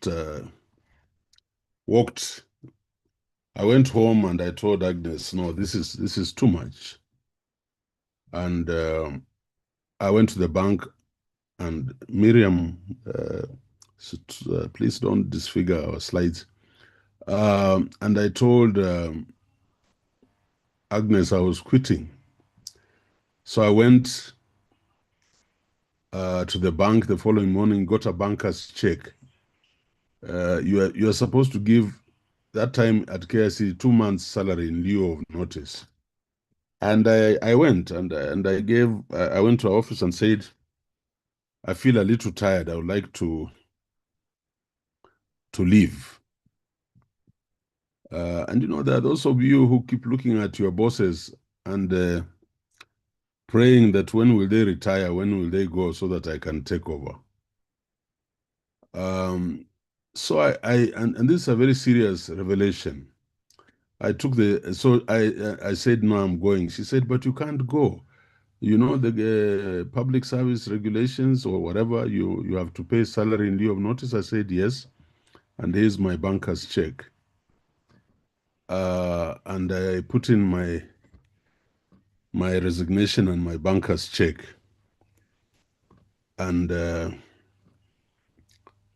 just walked. I went home and I told Agnes, no, this is too much. And I went to the bank and Miriam, please don't disfigure our slides. And I told Agnes I was quitting. So I went to the bank the following morning, got a banker's check. You are supposed to give that time at KIC 2 months salary in lieu of notice. And I went and I went to our office and said, I feel a little tired. I would like to leave. And there are those of you who keep looking at your bosses and praying that when will they retire, when will they go, so that I can take over. So and this is a very serious revelation. I said, no, I'm going. She said, but you can't go. The public service regulations or whatever, you have to pay salary in lieu of notice. I said, yes. And here's my banker's check. And I put in my resignation and my banker's check. And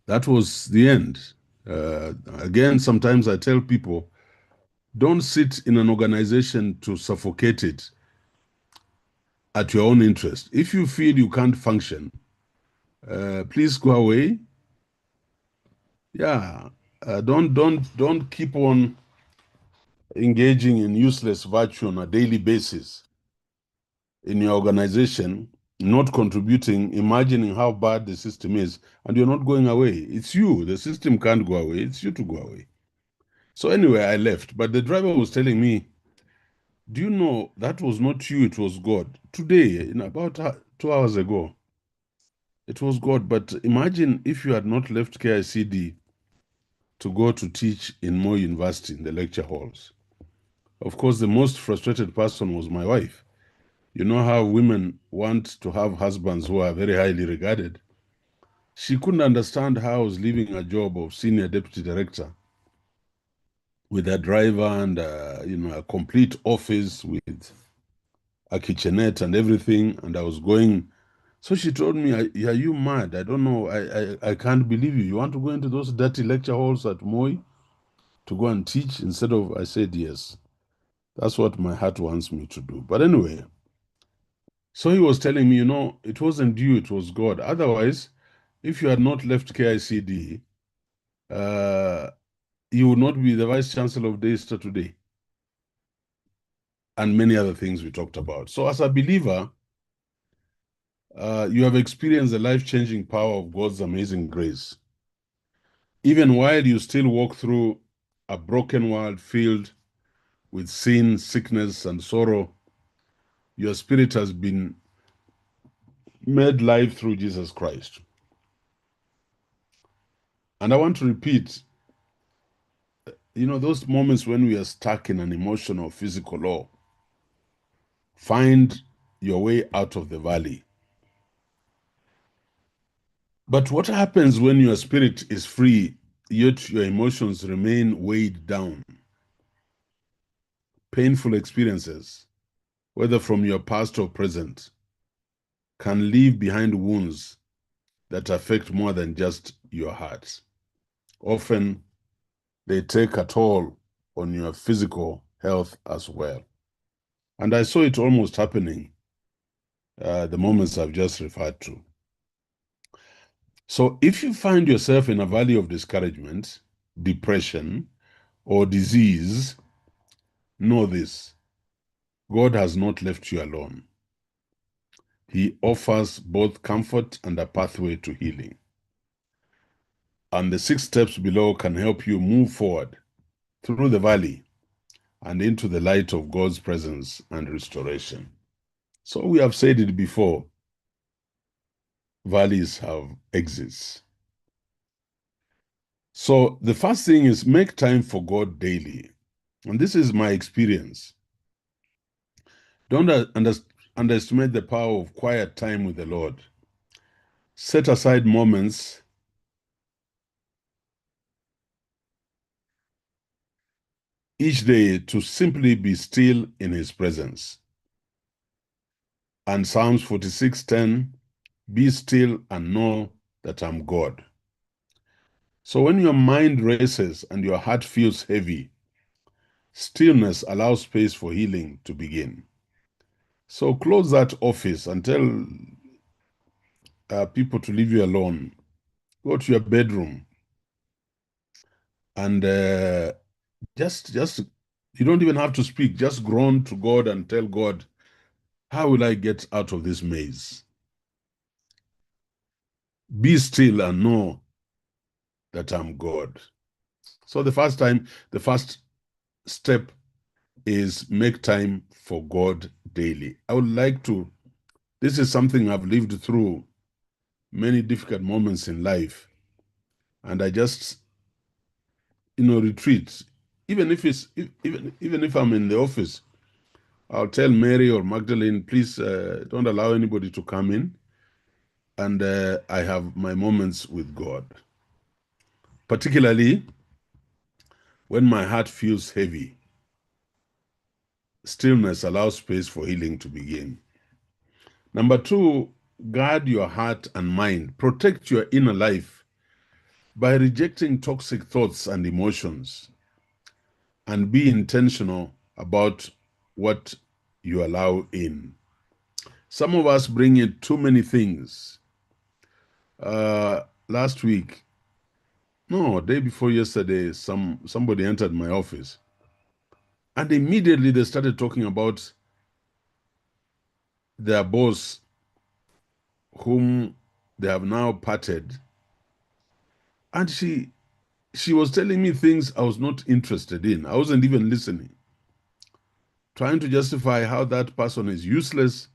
that was the end. Again, sometimes I tell people, don't sit in an organization to suffocate it at your own interest. If you feel you can't function, please go away. Yeah, don't keep on engaging in useless virtue on a daily basis in your organization, not contributing, imagining how bad the system is, and you're not going away. It's you. The system can't go away. It's you to go away. So anyway, I left. But the driver was telling me, do you know that was not you, it was God. Today, about 2 hours ago, it was God. But imagine if you had not left KICD to go to teach in Moi University in the lecture halls. Of course, the most frustrated person was my wife. You know how women want to have husbands who are very highly regarded. She couldn't understand how I was leaving a job of senior deputy director with a driver and a complete office with a kitchenette and everything, and I was going. So she told me, are you mad? I don't know. I can't believe you. You want to go into those dirty lecture halls at Moi to go and teach instead of, I said, yes. That's what my heart wants me to do. But anyway, so he was telling me, it wasn't you, it was God. Otherwise, if you had not left KICD, you would not be the Vice Chancellor of Daystar today. And many other things we talked about. So as a believer, you have experienced the life-changing power of God's amazing grace. Even while you still walk through a broken world filled with sin, sickness, and sorrow, your spirit has been made live through Jesus Christ. And I want to repeat, those moments when we are stuck in an emotional, physical law, find your way out of the valley. But what happens when your spirit is free, yet your emotions remain weighed down? Painful experiences, whether from your past or present, can leave behind wounds that affect more than just your heart. Often, they take a toll on your physical health as well. And I saw it almost happening the moments I've just referred to. So if you find yourself in a valley of discouragement, depression, or disease, know this: God has not left you alone. He offers both comfort and a pathway to healing. And the 6 steps below can help you move forward through the valley and into the light of God's presence and restoration. So we have said it before, valleys have exits. So the first thing is make time for God daily. And this is my experience. Don't underestimate the power of quiet time with the Lord. Set aside moments each day to simply be still in his presence. And Psalms 46:10, be still and know that I'm God. So when your mind races and your heart feels heavy, stillness allows space for healing to begin. So close that office and tell people to leave you alone. Go to your bedroom and just you don't even have to speak. Just groan to God and tell God, how will I get out of this maze? Be still and know that I'm God. So the first step is make time for God daily. I would like to, this is something I've lived through many difficult moments in life. And I just, retreat. Even if I'm in the office, I'll tell Mary or Magdalene, please don't allow anybody to come in. And I have my moments with God. Particularly when my heart feels heavy, stillness allows space for healing to begin. Number 2, guard your heart and mind. Protect your inner life by rejecting toxic thoughts and emotions, and be intentional about what you allow in. Some of us bring in too many things. Last week, no, day before yesterday, somebody entered my office, and immediately they started talking about their boss, whom they have now parted, and she was telling me things I was not interested in. I wasn't even listening, trying to justify how that person is useless,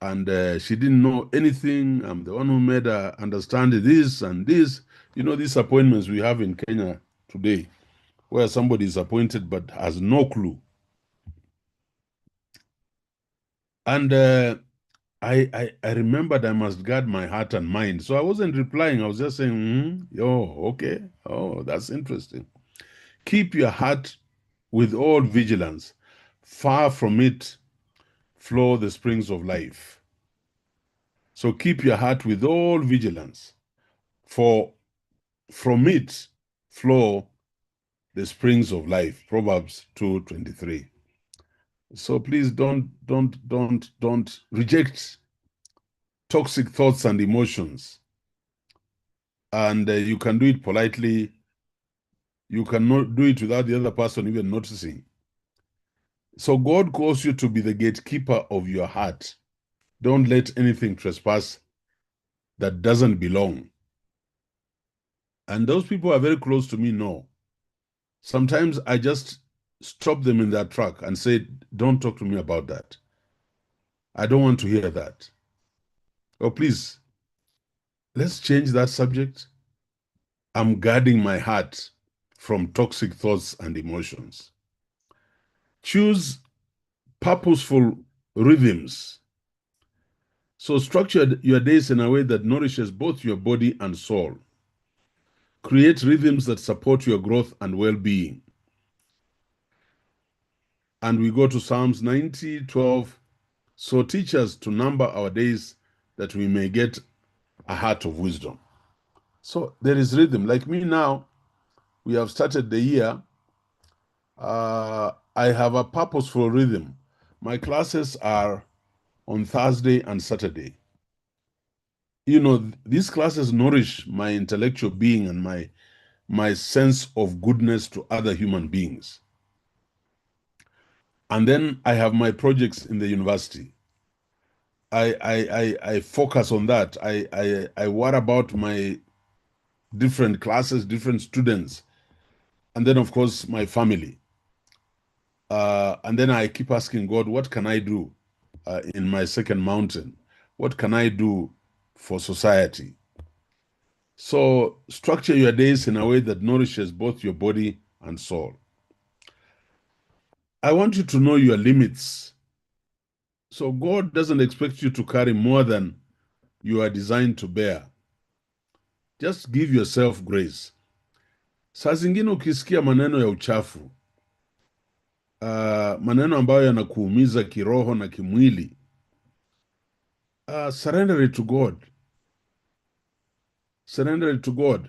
and she didn't know anything. I'm the one who made her understand this and this. These appointments we have in Kenya today, where somebody is appointed but has no clue. And I remembered I must guard my heart and mind. So I wasn't replying. I was just saying, okay. Oh, that's interesting. Keep your heart with all vigilance. Far from it flow the springs of life. So keep your heart with all vigilance, for from it flow the springs of life. Proverbs 2:23. So please don't reject toxic thoughts and emotions. And you can do it politely. You cannot do it without the other person even noticing. So God calls you to be the gatekeeper of your heart. Don't let anything trespass that doesn't belong. And those people are very close to me now. Sometimes I just stop them in their track and say, don't talk to me about that. I don't want to hear that. Oh, please, let's change that subject. I'm guarding my heart from toxic thoughts and emotions. Choose purposeful rhythms. So structure your days in a way that nourishes both your body and soul. Create rhythms that support your growth and well-being. And we go to Psalms 90:12. So teach us to number our days that we may get a heart of wisdom. So there is rhythm. Like me now, we have started the year. I have a purposeful rhythm. My classes are on Thursday and Saturday. These classes nourish my intellectual being and my sense of goodness to other human beings. And then I have my projects in the university. I focus on that. I worry about my different classes, different students, and then of course my family. And then I keep asking God, what can I do in my second mountain? What can I do for society? So structure your days in a way that nourishes both your body and soul. I want you to know your limits. So God doesn't expect you to carry more than you are designed to bear. Just give yourself grace. Saa zingine ukisikia maneno ya uchafu, maneno ambayo yanakuumiza kiroho na kimwili, surrender it to God. Surrender it to God.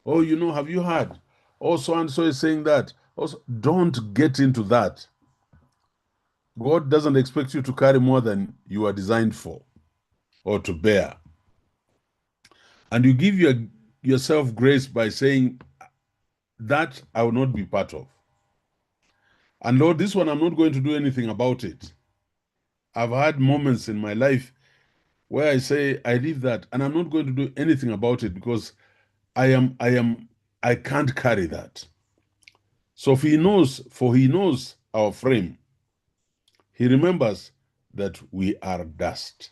Oh, have you heard? Oh, so and so is saying that. Also, don't get into that. God doesn't expect you to carry more than you are designed for or to bear. And you give yourself grace by saying, that I will not be part of. And Lord, this one, I'm not going to do anything about it. I've had moments in my life where I say, I leave that and I'm not going to do anything about it because I can't carry that. So for he knows our frame. He remembers that we are dust.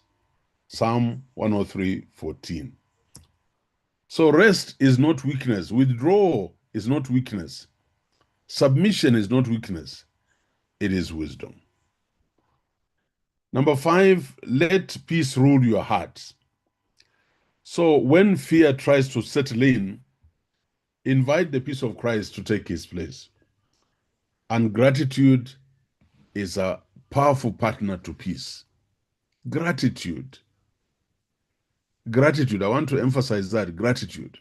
Psalm 103:14. So rest is not weakness. Withdrawal is not weakness. Submission is not weakness. It is wisdom. Number 5, let peace rule your heart. So when fear tries to settle in, invite the peace of Christ to take his place. And gratitude is a powerful partner to peace. Gratitude. Gratitude, I want to emphasize that. Gratitude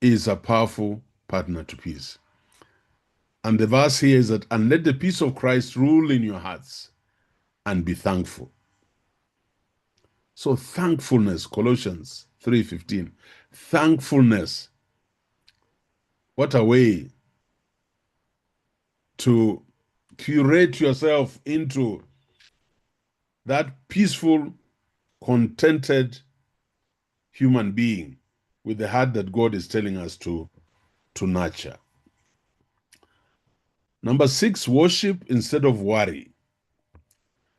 is a powerful partner to peace. And the verse here is that, and let the peace of Christ rule in your hearts and be thankful. So thankfulness, Colossians 3:15. Thankfulness. What a way to curate yourself into that peaceful, contented human being with the heart that God is telling us to nurture. Number 6, worship instead of worry.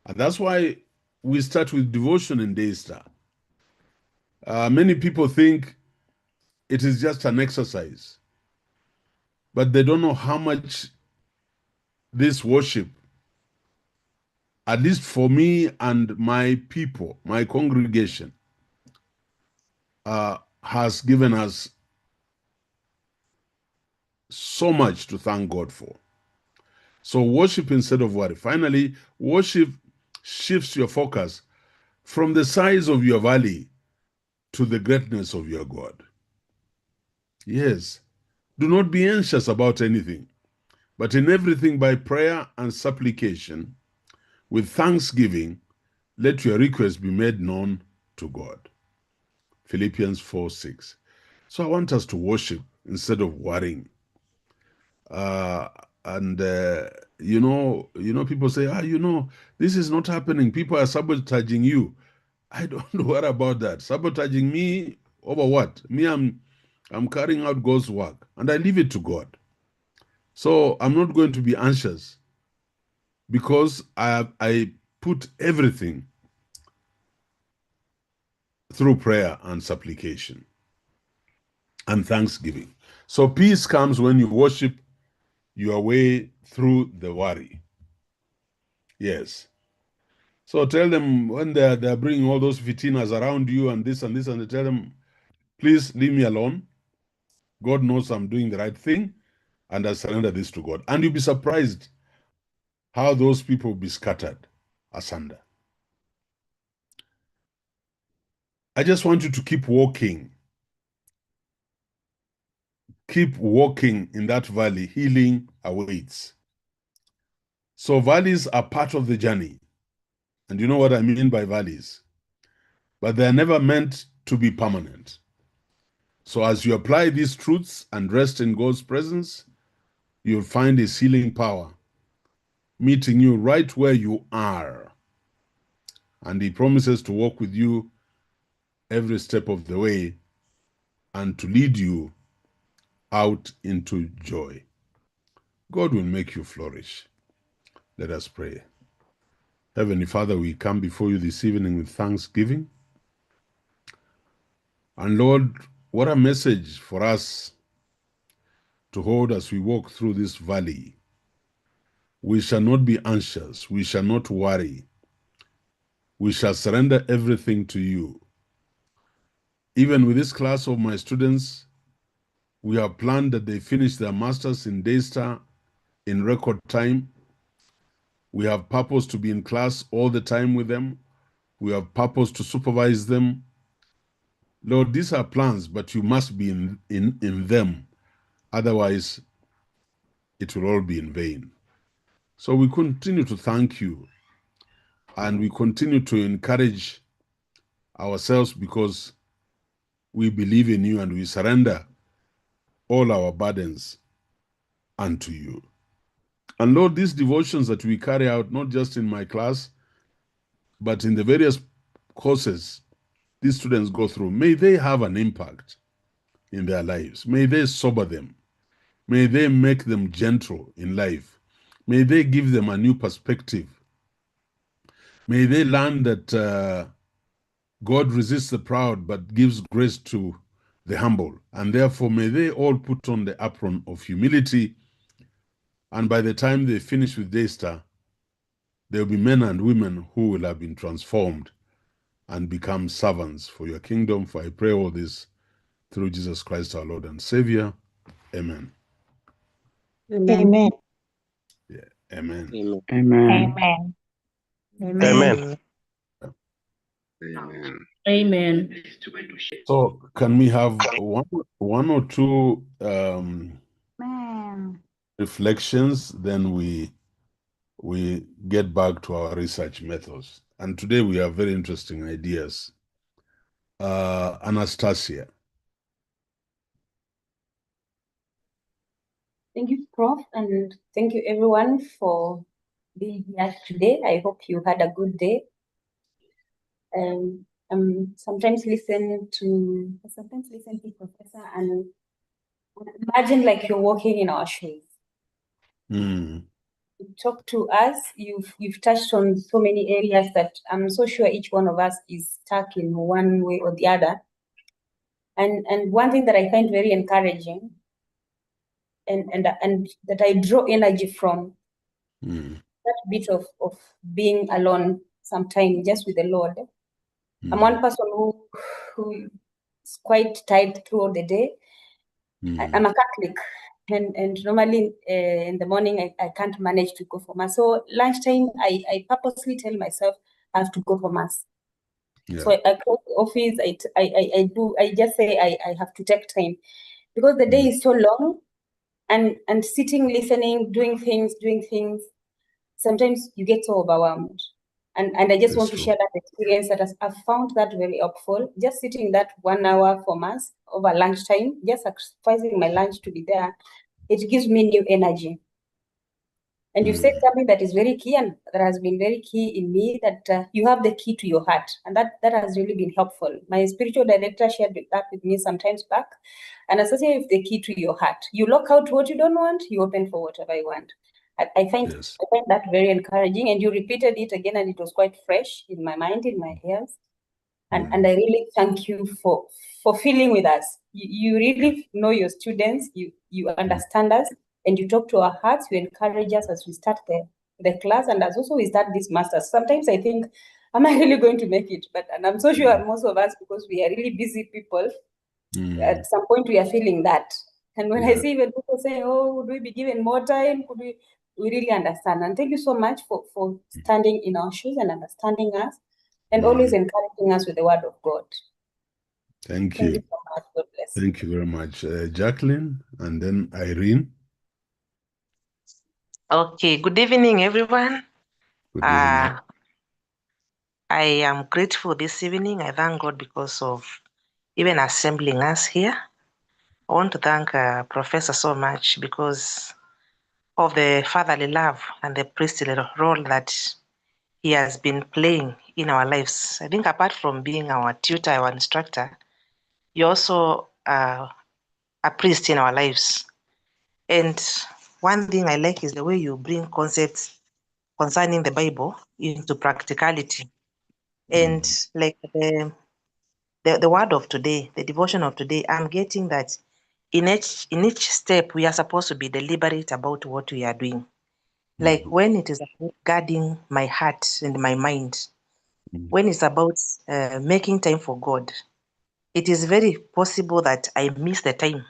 And that's why we start with devotion in Daystar. Many people think it is just an exercise, but they don't know how much this worship, at least for me and my people, my congregation, has given us so much to thank God for. So worship instead of worry. Finally, worship shifts your focus from the size of your valley to the greatness of your God. Yes, do not be anxious about anything, but in everything by prayer and supplication, with thanksgiving, let your requests be made known to God. Philippians 4:6. So I want us to worship instead of worrying. People say, this is not happening. People are sabotaging you. I don't worry about that. Sabotaging me over what? Me, I'm carrying out God's work, and I leave it to God. So I'm not going to be anxious because I put everything through prayer and supplication and thanksgiving. So peace comes when you worship your way through the worry. Yes. So tell them when they're bringing all those fitinas around you and this and this, and they tell them, please leave me alone. God knows I'm doing the right thing, and I surrender this to God. And you'll be surprised how those people will be scattered asunder. I just want you to keep walking. Keep walking in that valley. Healing awaits. So valleys are part of the journey. And you know what I mean by valleys. But they're never meant to be permanent. So as you apply these truths and rest in God's presence, you'll find his healing power meeting you right where you are. And he promises to walk with you every step of the way and to lead you out into joy. God will make you flourish. Let us pray. Heavenly Father, we come before you this evening with thanksgiving. And Lord, what a message for us to hold as we walk through this valley. We shall not be anxious. We shall not worry. We shall surrender everything to you. Even with this class of my students, we have planned that they finish their masters in Daystar in record time. We have purpose to be in class all the time with them. We have purpose to supervise them. Lord, these are plans, but you must be in them. Otherwise, it will all be in vain. So we continue to thank you, and we continue to encourage ourselves because we believe in you and we surrender all our burdens unto you. And Lord, these devotions that we carry out, not just in my class, but in the various courses these students go through, may they have an impact in their lives. May they sober them. May they make them gentle in life. May they give them a new perspective. May they learn that God resists the proud but gives grace to the humble. And therefore, may they all put on the apron of humility. And by the time they finish with Daystar, there will be men and women who will have been transformed and become servants for your kingdom. For I pray all this through Jesus Christ, our Lord and Savior. Amen. Amen. Yeah. Amen. Amen. Amen. Amen. Amen. Amen. So can we have one or two reflections, then we get back to our research methods. And today we have very interesting ideas. Anastasia. Thank you, Prof, and thank you everyone for being here today. I hope you had a good day. Sometimes listen to Professor and imagine like you're walking in our shoes. Mm. You talk to us, you've touched on so many areas that I'm so sure each one of us is stuck in one way or the other. And one thing that I find very encouraging and that I draw energy from that bit of being alone sometime just with the Lord. I'm one person who is quite tired throughout the day. I'm a Catholic, and normally in the morning I can't manage to go for mass. So lunchtime I purposely tell myself I have to go for mass. Yeah. So I close the office. I just say I have to take time because the day is so long, and sitting, listening, doing things. Sometimes you get so overwhelmed. And I just want to share that experience that I've found that very helpful. Just sitting that 1 hour for mass over lunchtime, just sacrificing my lunch to be there, it gives me new energy. And you said something that is very key and that has been very key in me, that you have the key to your heart. And that has really been helpful. My spiritual director shared that with me sometimes back. And associated with the key to your heart. You lock out what you don't want, you open for whatever you want. I find that very encouraging, and you repeated it again, and it was quite fresh in my mind, in my ears. And I really thank you for feeling with us. You really know your students, you understand us, and you talk to our hearts, you encourage us as we start the class, and as also we start this masters. Sometimes I think, am I really going to make it? And I'm so sure most of us, because we are really busy people, at some point we are feeling that. And when I see even people saying, oh, would we be given more time? Could we really understand? And thank you so much for standing in our shoes and understanding us and always encouraging us with the word of God. Thank you so much. God bless. Thank you very much. Jacqueline, and then Irene. Okay, good evening, everyone. Good evening. I am grateful this evening. I thank God because of even assembling us here. I want to thank Professor so much because of the fatherly love and the priestly role that he has been playing in our lives. I think apart from being our tutor, our instructor, you're also a priest in our lives. And one thing I like is the way you bring concepts concerning the Bible into practicality. And like the word of today, the devotion of today, I'm getting that in each step, we are supposed to be deliberate about what we are doing. Like when it is about guarding my heart and my mind, when it's about making time for God, it is very possible that I miss the time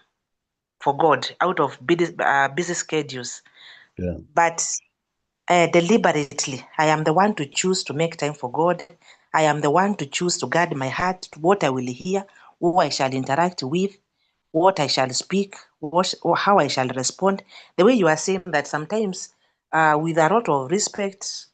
for God out of busy schedules. Yeah. But deliberately, I am the one to choose to make time for God. I am the one to choose to guard my heart, what I will hear, who I shall interact with, what I shall speak, or how I shall respond. The way you are saying that sometimes, with a lot of respect,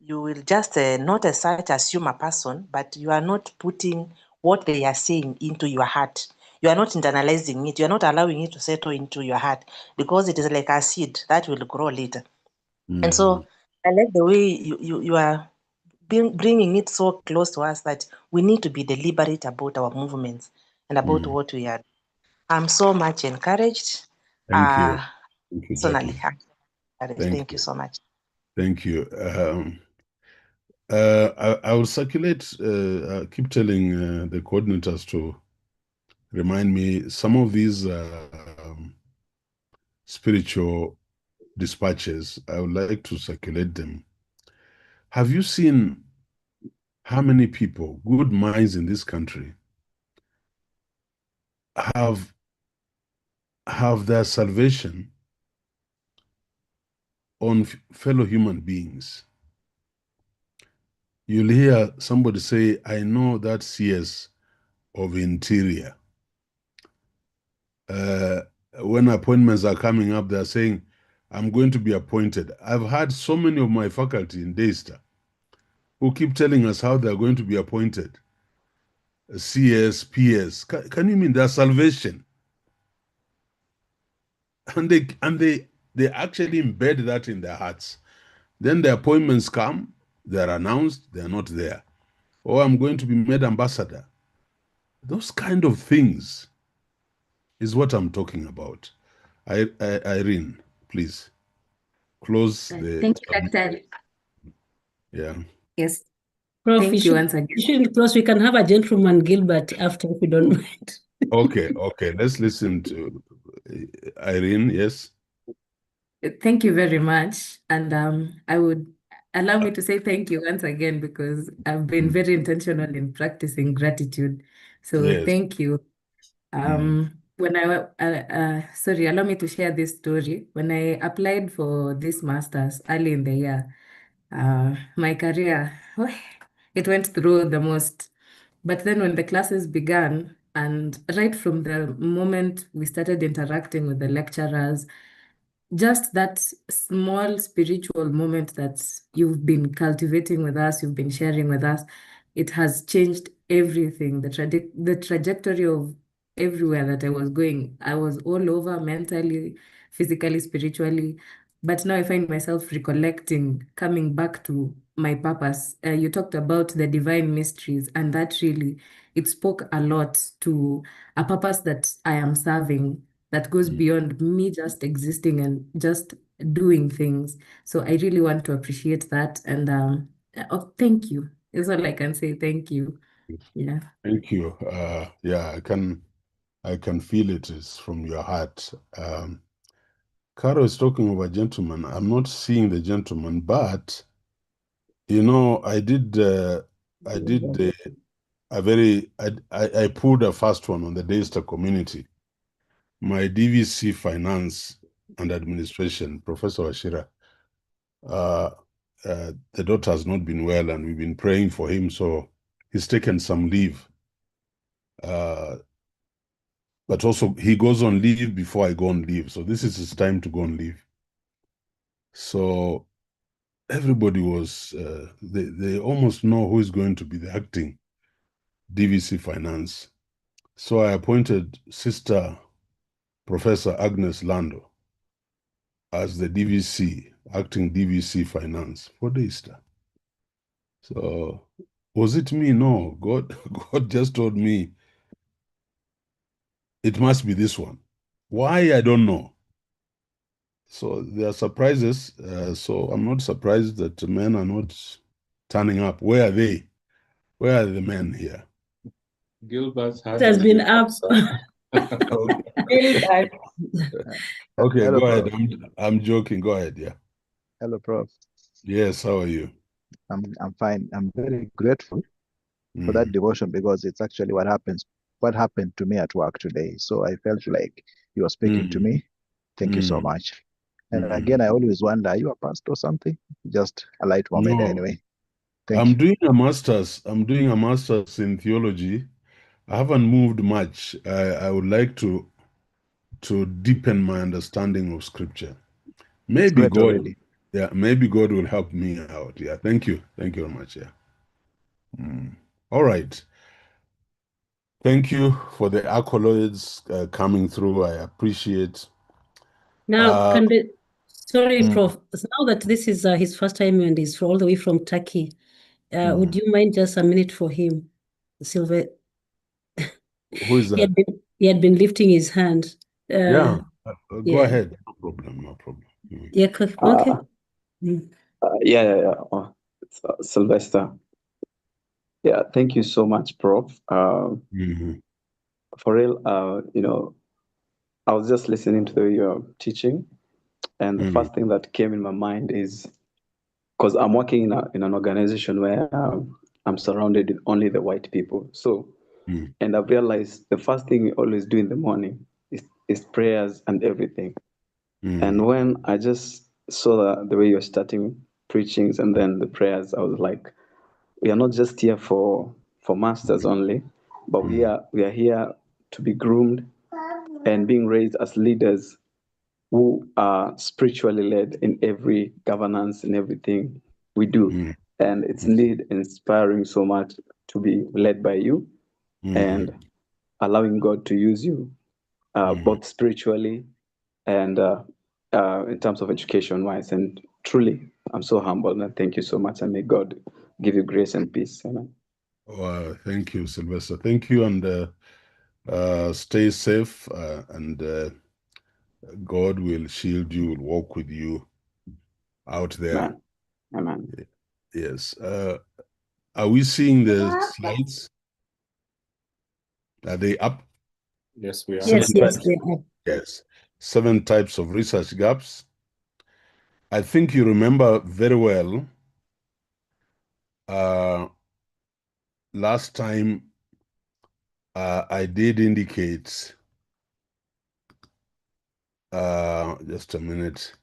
you will just not as such assume a person, but you are not putting what they are saying into your heart. You are not internalizing it. You are not allowing it to settle into your heart, because it is like a seed that will grow later. And so I like the way you are bringing it so close to us that we need to be deliberate about our movements and about what we are. I'm so much encouraged. Thank you. Thank you, Personally, Jacqueline. I'm encouraged. Thank you so much. Thank you. I will circulate, keep telling the coordinators to remind me some of these spiritual dispatches. I would like to circulate them. Have you seen how many people, good minds in this country, have their salvation on fellow human beings? You'll hear somebody say, I know that CS of interior. When appointments are coming up, they're saying, I'm going to be appointed. I've had so many of my faculty in Daystar who keep telling us how they're going to be appointed. CS, PS. Can you mean their salvation? And they actually embed that in their hearts. Then the appointments come, they're announced, they're not there. Or I'm going to be made ambassador. Those kind of things is what I'm talking about. Irene, please close the. Thank you, Dr. Yeah. Yes. Prof, Thank you once again. you shouldn't close. We can have a gentleman Gilbert after, if you don't mind. Okay. Let's listen to Irene. Yes. Thank you very much. And I would allow me to say thank you once again, because I've been very intentional in practicing gratitude. So Yes. thank you. When sorry, allow me to share this story. When I applied for this master's early in the year, my career, it went through the most. But then when the classes began, and right from the moment we started interacting with the lecturers, just that small spiritual moment that you've been cultivating with us, you've been sharing with us, it has changed everything. The trajectory of everywhere that I was going, I was all over mentally, physically, spiritually. But now I find myself recollecting, coming back to my purpose. You talked about the divine mysteries, and that really, it spoke a lot to a purpose that I am serving, that goes beyond me just existing and just doing things. So I really want to appreciate that. And thank you. That's all I can say. Thank you. Yeah. Thank you. Yeah, I can feel it is from your heart. Caro is talking of a gentleman. I'm not seeing the gentleman, but I pulled a fast one on the Daystar community. My DVC Finance and Administration, Professor Ashira, the daughter has not been well, and we've been praying for him, so he's taken some leave. But also he goes on leave before I go on leave, so this is his time to go on leave. So everybody was, they almost know who is going to be the acting DVC Finance. So I appointed Sister Professor Agnes Lando as the DVC, acting DVC Finance for Daystar. So was it me? No, God just told me it must be this one. Why? I don't know. So there are surprises. So I'm not surprised that the men are not turning up. Where are they? Where are the men here? Gilbert It has been up. Gilbert. Okay, Hello, go ahead. Prof. I'm joking. Go ahead. Yeah. Hello, Prof. Yes. How are you? I'm fine. I'm very grateful for that devotion, because it's actually what happened to me at work today. So I felt like you were speaking to me. Thank you so much. And again, I always wonder, are you a pastor or something? Just a light moment No, anyway. Thank I'm you. doing a master's. I'm doing a master's in theology. I haven't moved much. I would like to deepen my understanding of scripture. It's Maybe great God, already. maybe God will help me out. Yeah, thank you very much. Yeah. All right. Thank you for the accolades coming through. I appreciate. Now, sorry, Mm. Prof. Now that this is his first time and he's all the way from Turkey, would you mind just a minute for him, Silver? Who is that? He had been lifting his hand. Yeah, go yeah. ahead. No problem. No problem. Yeah, okay. Oh, it's, Sylvester. Yeah, thank you so much, Prof. For real, I was just listening to your teaching, and the first thing that came in my mind is, because I'm working in an organization where I'm surrounded with only the white people. So, and I've realized the first thing we always do in the morning is prayers and everything. And when I just saw the way you're starting preachings and then the prayers, I was like, we are not just here for masters only, but we are here to be groomed and being raised as leaders who are spiritually led in every governance and everything we do. And it's indeed inspiring so much to be led by you and allowing God to use you both spiritually and in terms of education wise. And truly, I'm so humbled and thank you so much. And may God give you grace and peace. Amen. Wow, thank you, Sylvester. Thank you, and stay safe, and God will shield you, will walk with you out there. Amen. Yes. Are we seeing the slides? Are they up? Yes, we are. Yes, they are. Yes. 7 types of research gaps. I think you remember very well last time I did indicate, just a minute,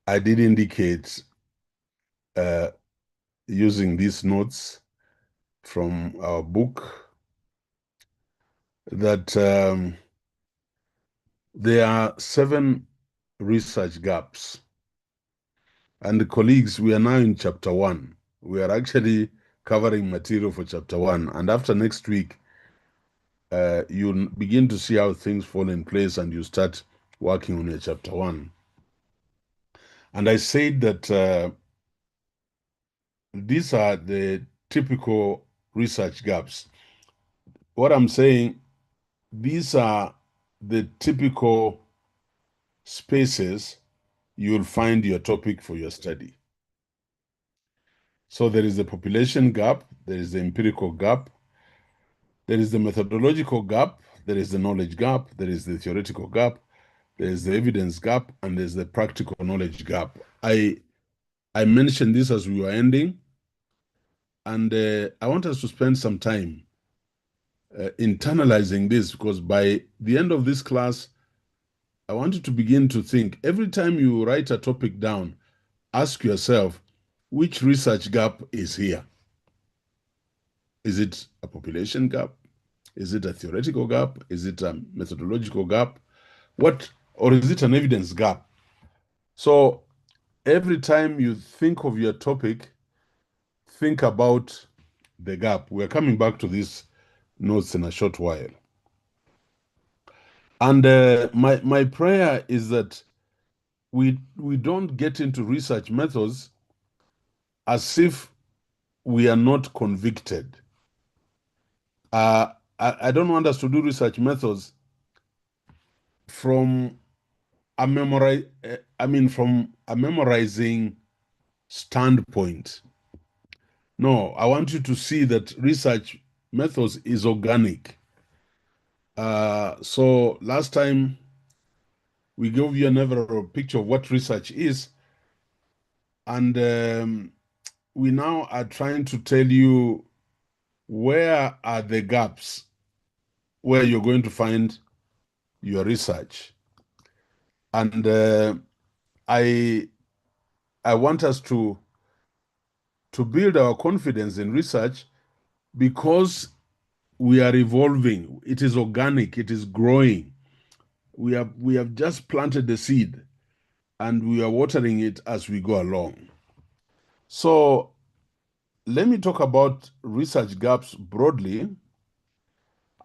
I did indicate using these notes from our book that there are 7 research gaps. And colleagues, we are now in chapter 1. We are actually covering material for chapter 1. And after next week, you'll begin to see how things fall in place and you start working on your chapter 1. And I said that these are the typical research gaps. What I'm saying, these are the typical spaces you'll find your topic for your study. So there is the population gap, there is the empirical gap, there is the methodological gap, there is the knowledge gap, there is the theoretical gap, there is the evidence gap, and there's the practical knowledge gap. I mentioned this as we were ending, and I want us to spend some time internalizing this, because by the end of this class, I want you to begin to think, every time you write a topic down, ask yourself, which research gap is here? Is it a population gap? Is it a theoretical gap? Is it a methodological gap? Or is it an evidence gap? So every time you think of your topic, think about the gap. We're coming back to these notes in a short while. And my prayer is that we don't get into research methods as if we are not convicted. I don't want us to do research methods from a memorizing standpoint. No, I want you to see that research methods is organic. So last time we gave you another picture of what research is, and we now are trying to tell you where are the gaps where you're going to find your research. And I want us to build our confidence in research because we are evolving. It is organic, it is growing. We have just planted the seed and we are watering it as we go along. So let me talk about research gaps broadly,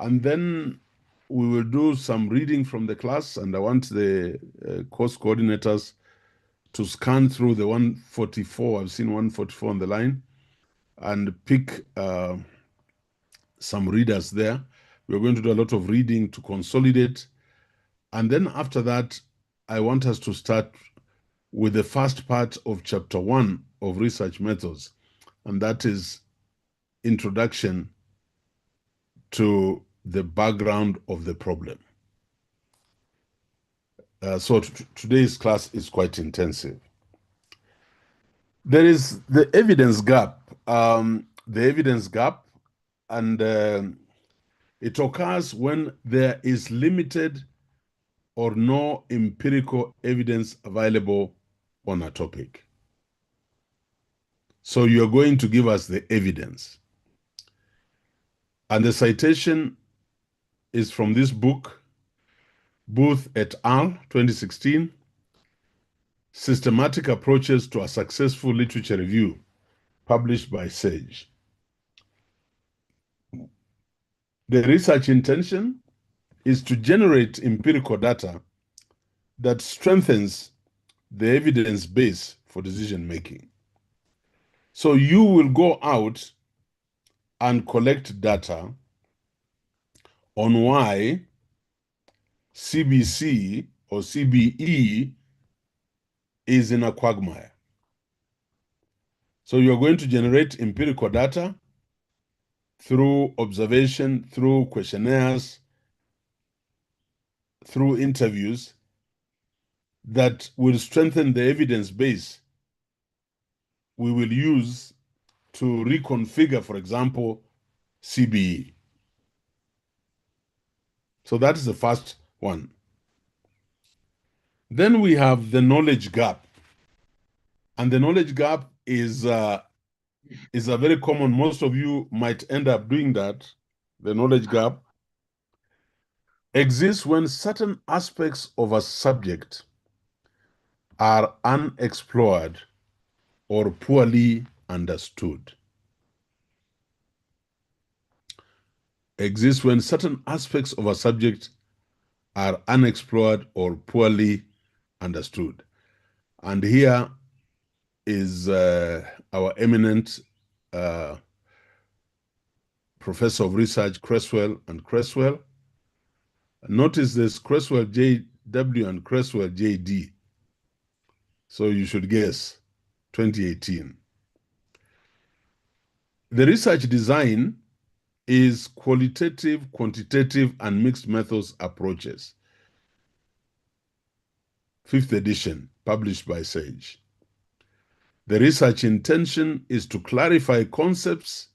and then we will do some reading from the class, and I want the course coordinators to scan through the 144. I've seen 144 on the line, and pick some readers there. We're going to do a lot of reading to consolidate. And then after that, I want us to start with the first part of chapter 1 of research methods, and that is introduction to the background of the problem. So today's class is quite intensive. There is the evidence gap. The evidence gap, and it occurs when there is limited or no empirical evidence available on a topic. So you're going to give us the evidence. And the citation is from this book, Booth et al., 2016, Systematic Approaches to a Successful Literature Review, published by Sage. The research intention is to generate empirical data that strengthens the evidence base for decision making. So you will go out and collect data on why CBC or CBE is in a quagmire. So you're going to generate empirical data through observation, through questionnaires, through interviews that will strengthen the evidence base we will use to reconfigure, for example, CBE. So that is the first one. Then we have the knowledge gap. And the knowledge gap is a very common, most of you might end up doing that. The knowledge gap exists when certain aspects of a subject are unexplored or poorly understood. Exists when certain aspects of a subject are unexplored or poorly understood. And here is our eminent professor of research, Creswell and Creswell. Notice this, Creswell JW and Creswell JD. So you should guess, 2018. The research design is qualitative, quantitative, and mixed methods approaches. 5th edition, published by Sage. The research intention is to clarify concepts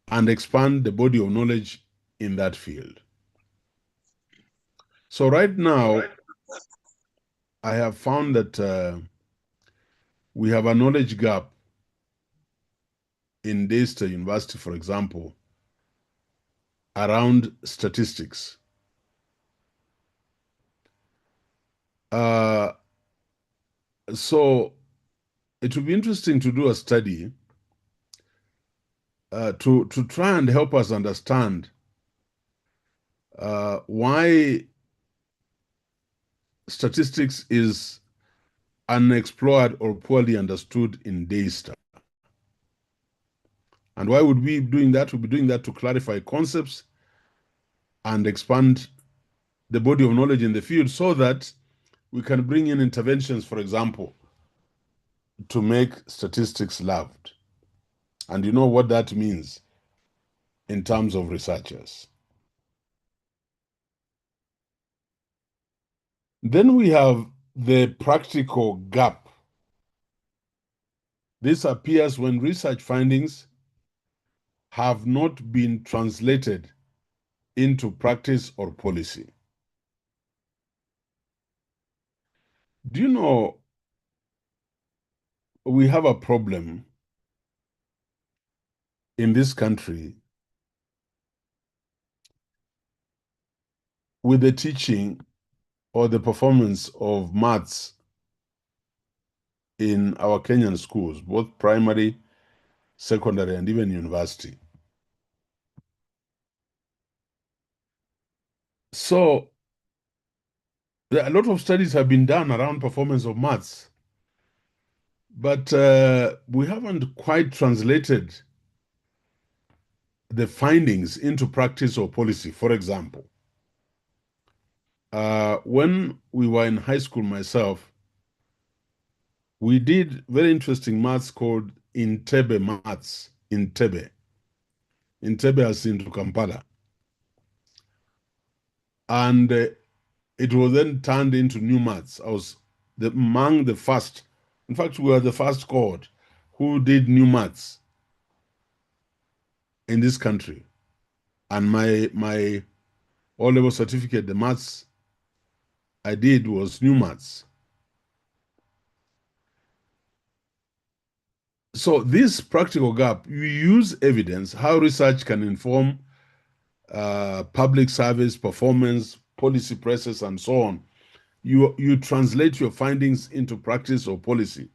and expand the body of knowledge in that field. So right now, I have found that we have a knowledge gap in Daystar University, for example, around statistics. So it would be interesting to do a study to try and help us understand why statistics is unexplored or poorly understood in Daystar. And why would we be doing that? We'll be doing that to clarify concepts and expand the body of knowledge in the field so that we can bring in interventions, for example, to make statistics loved. And you know what that means in terms of researchers. Then we have the practical gap. This appears when research findings have not been translated into practice or policy. Do you know we have a problem in this country with the teaching or the performance of maths in our Kenyan schools, both primary, secondary, and even university. So a lot of studies have been done around performance of maths, but we haven't quite translated the findings into practice or policy. For example, when we were in high school myself, we did very interesting maths called Intebe maths. Intebe as into Kampala. And it was then turned into new maths. I was among the first. In fact, we were the first cohort who did new maths in this country. And my O-level certificate, the maths I did was new maths. So this practical gap, you use evidence, how research can inform public service, performance, policy process, and so on. You translate your findings into practice or policy.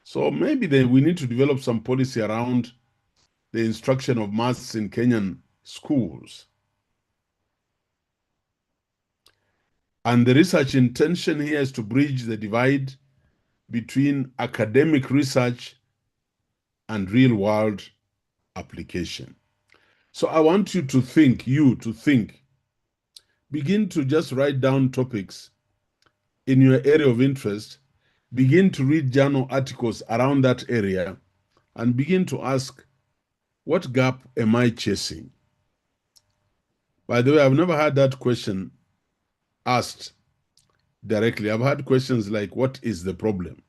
So maybe we need to develop some policy around the instruction of maths in Kenyan schools. And the research intention here is to bridge the divide between academic research and real-world application. So I want you to think, begin to just write down topics in your area of interest, begin to read journal articles around that area, and begin to ask, what gap am I chasing? By the way, I've never had that question asked directly. I've had questions like, what is the problem?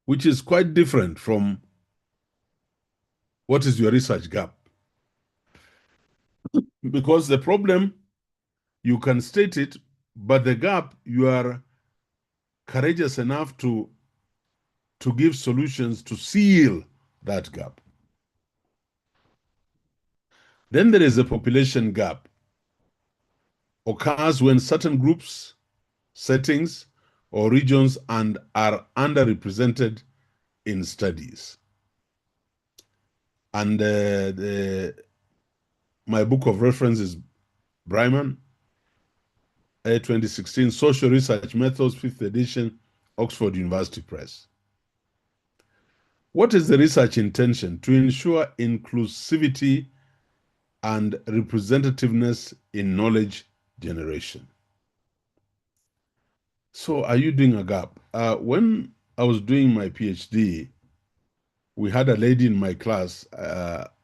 Which is quite different from what is your research gap? Because the problem, you can state it, but the gap, you are courageous enough to give solutions to seal that gap. Then there is a population gap. Occurs when certain groups, settings, or regions are underrepresented in studies. And my book of reference is Bryman, 2016, Social Research Methods, 5th edition, Oxford University Press. What is the research intention? To ensure inclusivity and representativeness in knowledge generation. So are you doing a gap? When I was doing my PhD, we had a lady in my class,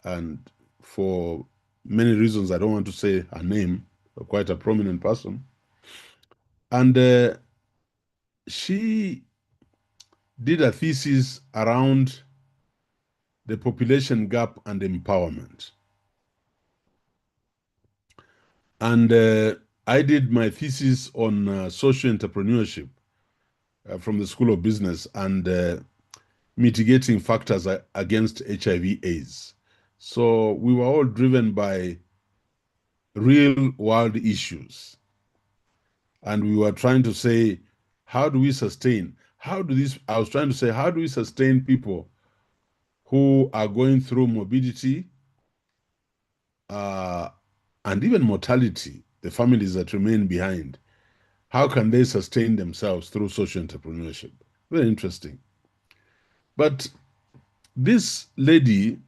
and for many reasons, I don't want to say her name, quite a prominent person. And she did a thesis around the population gap and empowerment. And I did my thesis on social entrepreneurship from the School of Business and mitigating factors against HIV/AIDS. So we were all driven by real world issues. And we were trying to say, how do we sustain? I was trying to say, how do we sustain people who are going through morbidity and even mortality, the families that remain behind? How can they sustain themselves through social entrepreneurship? Very interesting. But this lady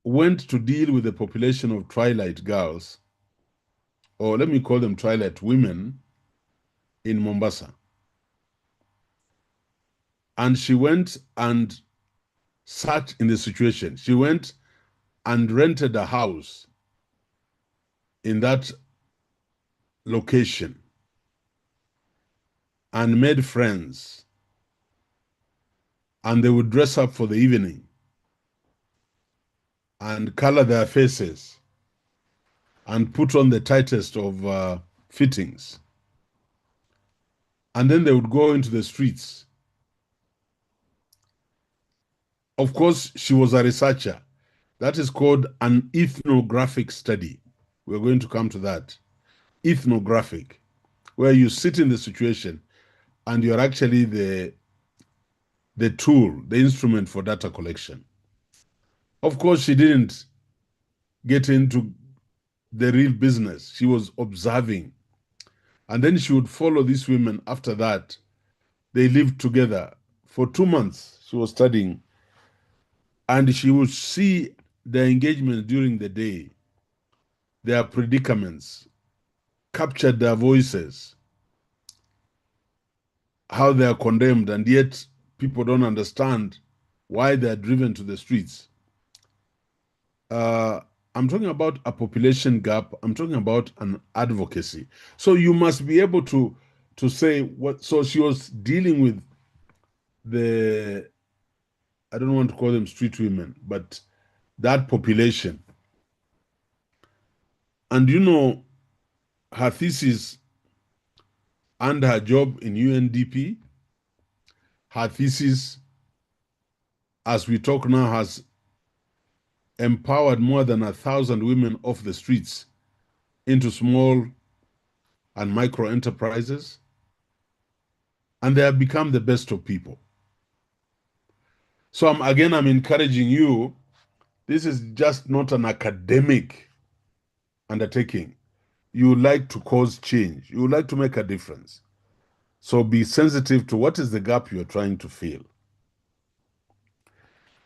went to deal with the population of twilight girls, or let me call them twilight women, in Mombasa. And she went and sat in the situation. She went and rented a house in that location and made friends. And they would dress up for the evening and color their faces and put on the tightest of fittings. And then they would go into the streets. Of course, she was a researcher. That is called an ethnographic study. We're going to come to that. Ethnographic, where you sit in the situation and you're actually the tool, the instrument for data collection. Of course, she didn't get into the real business. She was observing. And then she would follow these women after that. They lived together for 2 months. She was studying. And she would see their engagement during the day, their predicaments, captured their voices, how they are condemned, and yet people don't understand why they are driven to the streets. I'm talking about a population gap. I'm talking about an advocacy. So you must be able to say what. So she was dealing with the, I don't want to call them street women, but that population. And you know, her thesis and her job in UNDP, her thesis, as we talk now, has empowered more than 1,000 women off the streets into small and micro enterprises, and they have become the best of people. So I'm encouraging you. This is just not an academic undertaking. You would like to cause change. You would like to make a difference. So be sensitive to what is the gap you're trying to fill.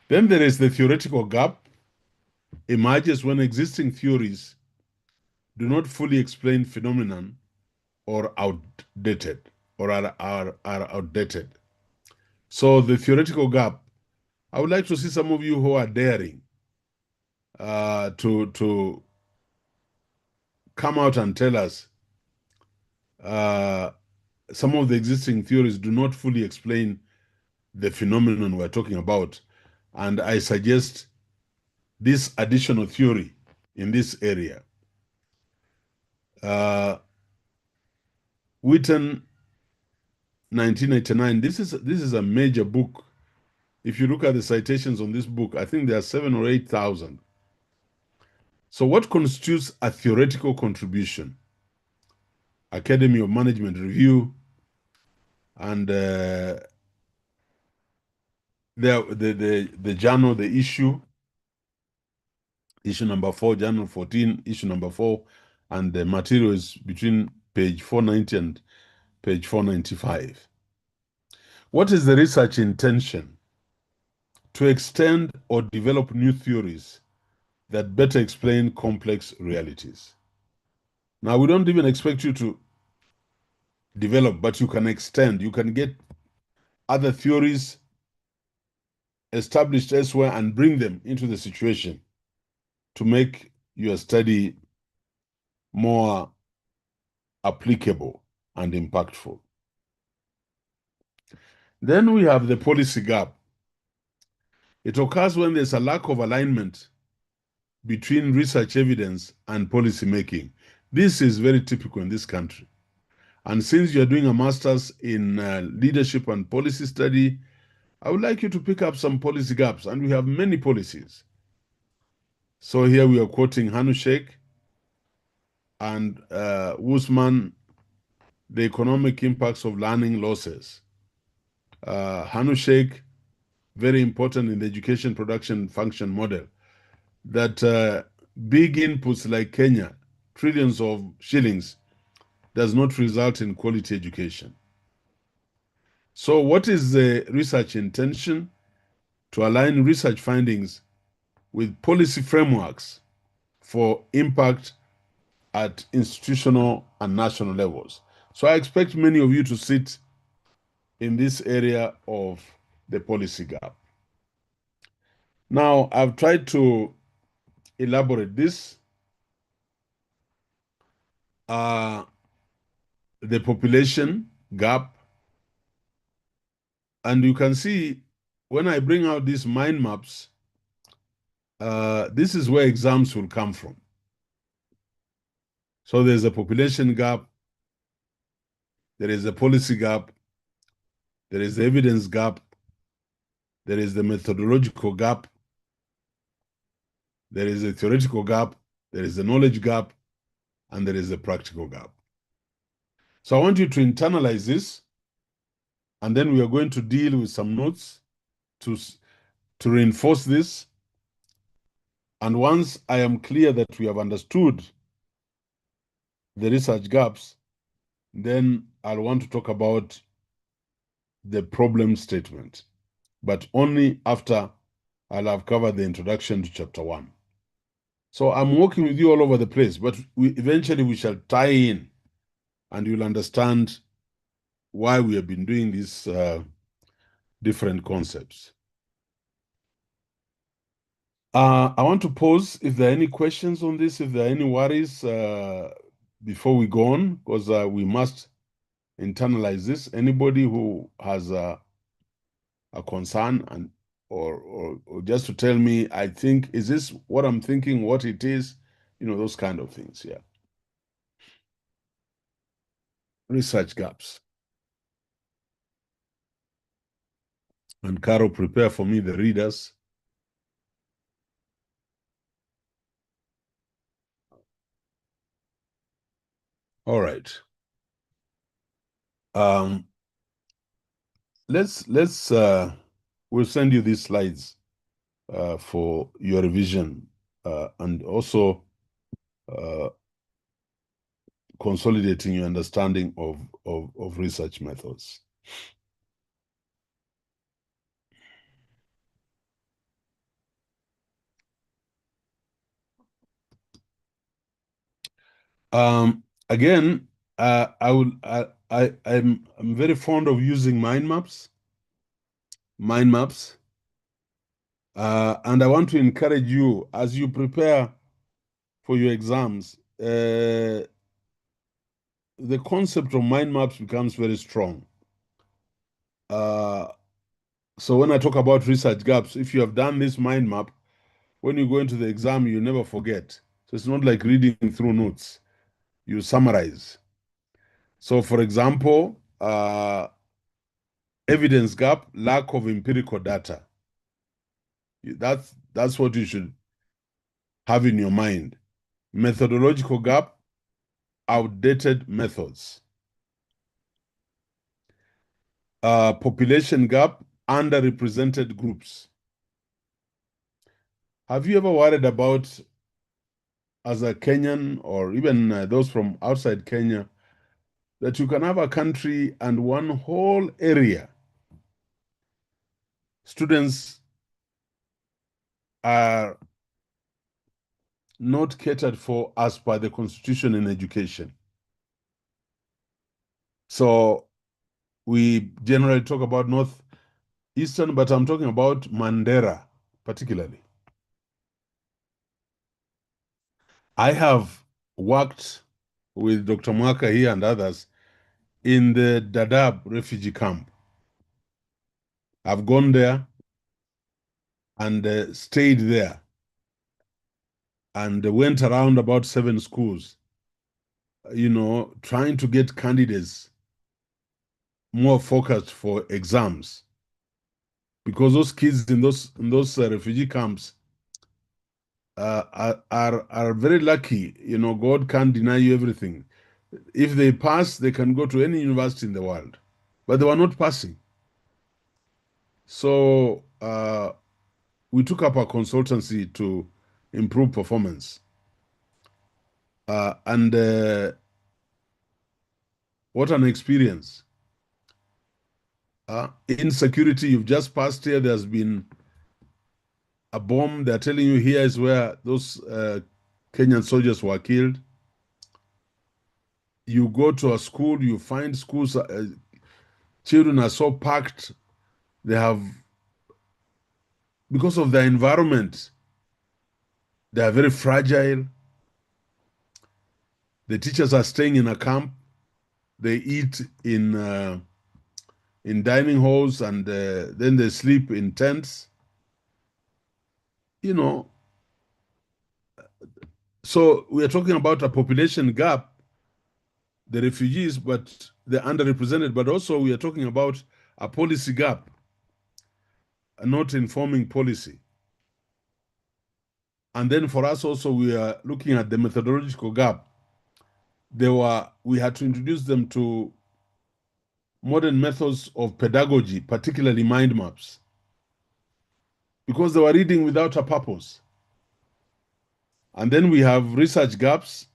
Then there is the theoretical gap. Emerges when existing theories do not fully explain phenomenon or outdated or are outdated. So the theoretical gap, I would like to see some of you who are daring to come out and tell us some of the existing theories do not fully explain the phenomenon we're talking about. And I suggest this additional theory in this area. Witten, 1989. This is a major book. If you look at the citations on this book, I think there are 7,000 or 8,000. So what constitutes a theoretical contribution? Academy of Management Review, and the journal, the issue number 4, journal 14, issue number 4, and the material is between page 490 and page 495. What is the research intention? To extend or develop new theories that better explain complex realities. Now, we don't even expect you to develop, but you can extend. You can get other theories established elsewhere and bring them into the situation to make your study more applicable and impactful. Then we have the policy gap. It occurs when there's a lack of alignment between research evidence and policy making. This is very typical in this country. And since you're doing a master's in leadership and policy study, I would like you to pick up some policy gaps, and we have many policies. So here we are quoting Hanu Sheikh and Usman, the economic impacts of learning losses. Hanu Sheikh, very important in the education production function model, that big inputs like Kenya, trillions of shillings, does not result in quality education. So what is the research intention? To align research findings with policy frameworks for impact at institutional and national levels. So I expect many of you to sit in this area of the policy gap. Now, I've tried to elaborate this. The population gap. And you can see when I bring out these mind maps, this is where exams will come from. So there's a population gap, there is a policy gap, there is the evidence gap, there is the methodological gap, there is a theoretical gap, there is a knowledge gap, and there is a practical gap. So I want you to internalize this, and then we are going to deal with some notes to reinforce this. And once I am clear that we have understood the research gaps, then I'll want to talk about the problem statement, but only after I'll have covered the introduction to chapter 1. So I'm working with you all over the place, but eventually we shall tie in and you'll understand why we have been doing these different concepts. I want to pause if there are any questions on this, if there are any worries before we go on, because we must internalize this. Anybody who has a concern and or just to tell me, I think, is this what I'm thinking, what it is, those kind of things, yeah. Research gaps. And Caro, prepare for me the readers. All right. We'll send you these slides for your revision and also consolidating your understanding of research methods. Again, I'm very fond of using mind maps. And I want to encourage you as you prepare for your exams. The concept of mind maps becomes very strong. So when I talk about research gaps, if you have done this mind map, when you go into the exam, you never forget. So it's not like reading through notes. You summarize. So for example, evidence gap, lack of empirical data. That's what you should have in your mind. Methodological gap, outdated methods. Population gap, underrepresented groups. Have you ever worried about, as a Kenyan or even those from outside Kenya, that you can have a country and one whole area, students are not catered for as per the constitution in education? So we generally talk about Northeastern, but I'm talking about Mandera particularly. I have worked with Dr. Mwaka here and others in the Dadaab refugee camp. I've gone there and stayed there and went around about 7 schools, trying to get candidates more focused for exams. Because those kids in those refugee camps are very lucky. God can't deny you everything. If they pass, they can go to any university in the world. But they were not passing. So we took up a consultancy to improve performance. And what an experience. Insecurity, you've just passed here, there's been a bomb. They're telling you here is where those Kenyan soldiers were killed. You go to a school, you find schools, children are so packed, they have, because of the environment, they are very fragile. The teachers are staying in a camp. They eat in dining halls and then they sleep in tents. So we are talking about a population gap the refugees, but the underrepresented, but also we are talking about a policy gap, not informing policy. And then for us also, we are looking at the methodological gap. We had to introduce them to modern methods of pedagogy, particularly mind maps, because they were reading without a purpose. And then we have research gaps,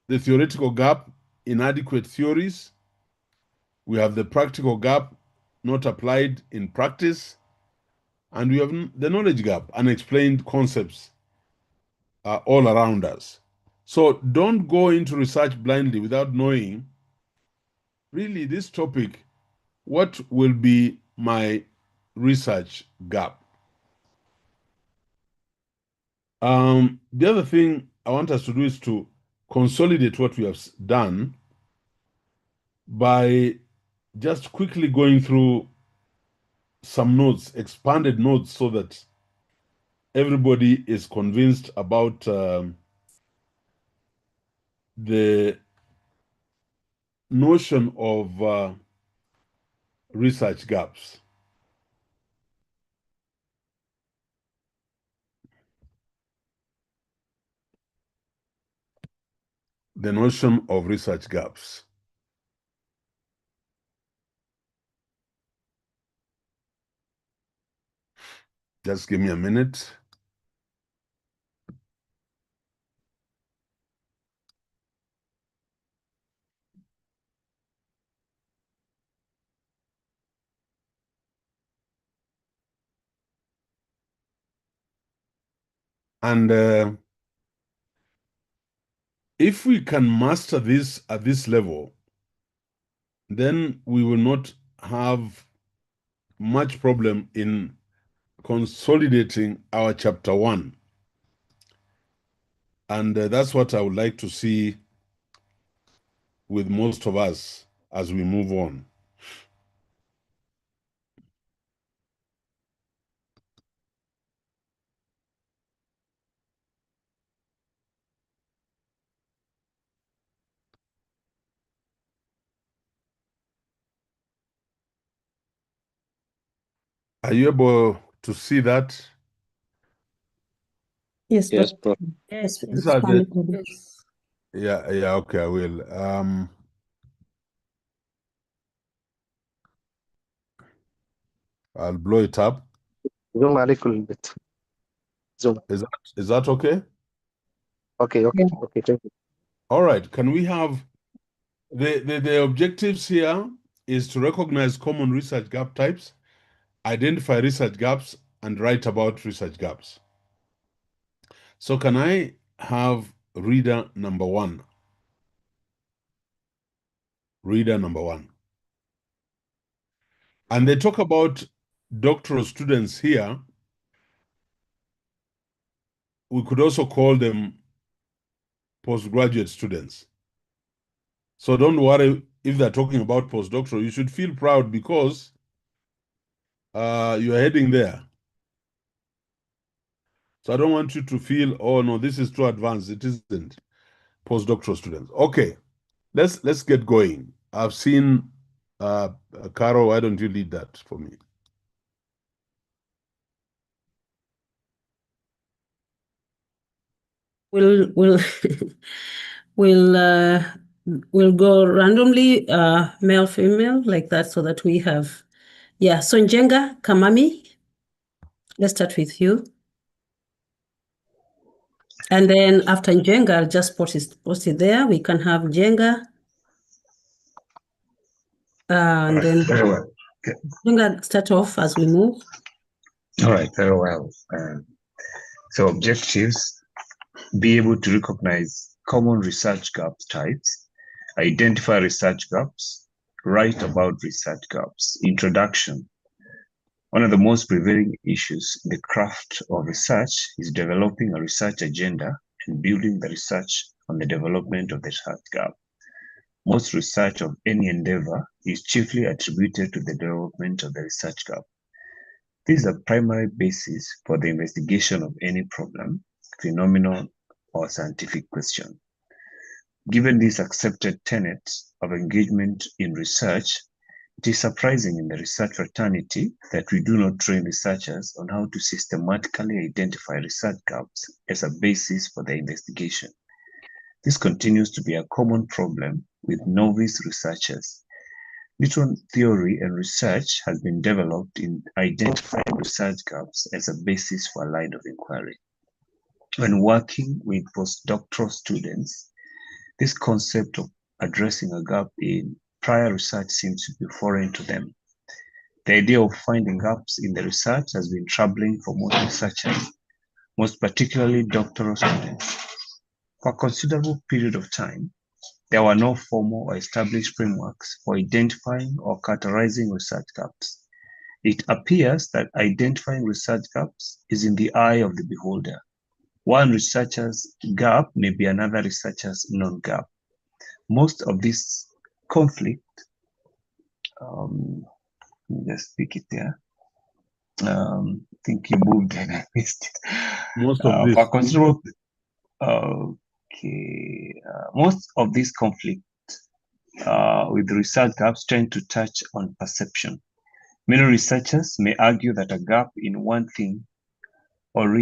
the theoretical gap, inadequate theories. We have the practical gap, not applied in practice. And we have the knowledge gap, unexplained concepts are all around us. So don't go into research blindly without knowing, really, this topic, what will be my research gap? The other thing I want us to do is to consolidate what we have done by just quickly going through some notes, expanded notes, so that everybody is convinced about the notion of research gaps. The notion of research gaps. Just give me a minute. And if we can master this at this level, then we will not have much problem in consolidating our chapter 1. And that's what I would like to see with most of us as we move on. Are you able to see that? Yes, Yes, but Prof. yes, These it's are the, coming. yeah, okay, I will. I'll blow it up. Zoom عليك a little bit. Zoom. Is that okay? Okay, okay, okay, thank you. All right, can we have the objectives here is to recognize common research gap types, identify research gaps, and write about research gaps. So can I have reader number 1? Reader number 1. And they talk about doctoral students here. We could also call them postgraduate students. So don't worry if they're talking about postdoctoral. You should feel proud because you're heading there. So I don't want you to feel, oh no, this is too advanced. It isn't. Postdoctoral students. Okay, let's get going. I've seen Caro, why don't you lead that for me? We'll we'll go randomly, male, female, like that, so that we have, yeah. So Njenga Kamami, let's start with you. And then after Njenga, I'll just post it there. We can have Njenga. And right, then very well. Okay. Njenga start off as we move. All right, very well. So objectives, be able to recognize common research gap types, identify research gaps, write about research gaps. Introduction. One of the most prevailing issues in the craft of research is developing a research agenda and building the research on the development of the research gap. Most research of any endeavor is chiefly attributed to the development of the research gap. This is the primary basis for the investigation of any problem, phenomenon, or scientific question. Given these accepted tenets of engagement in research, it is surprising in the research fraternity that we do not train researchers on how to systematically identify research gaps as a basis for their investigation. This continues to be a common problem with novice researchers. Little theory and research has been developed in identifying research gaps as a basis for a line of inquiry. When working with postdoctoral students, this concept of addressing a gap in prior research seems to be foreign to them. The idea of finding gaps in the research has been troubling for most researchers, most particularly doctoral students. For a considerable period of time, there were no formal or established frameworks for identifying or categorizing research gaps. It appears that identifying research gaps is in the eye of the beholder. One researcher's gap may be another researcher's non-gap. Most of this conflict, let me just speak it there. I think you moved and I missed it. Most of this. For considerable, most of this conflict with research gaps tend to touch on perception. Many researchers may argue that a gap in one thing or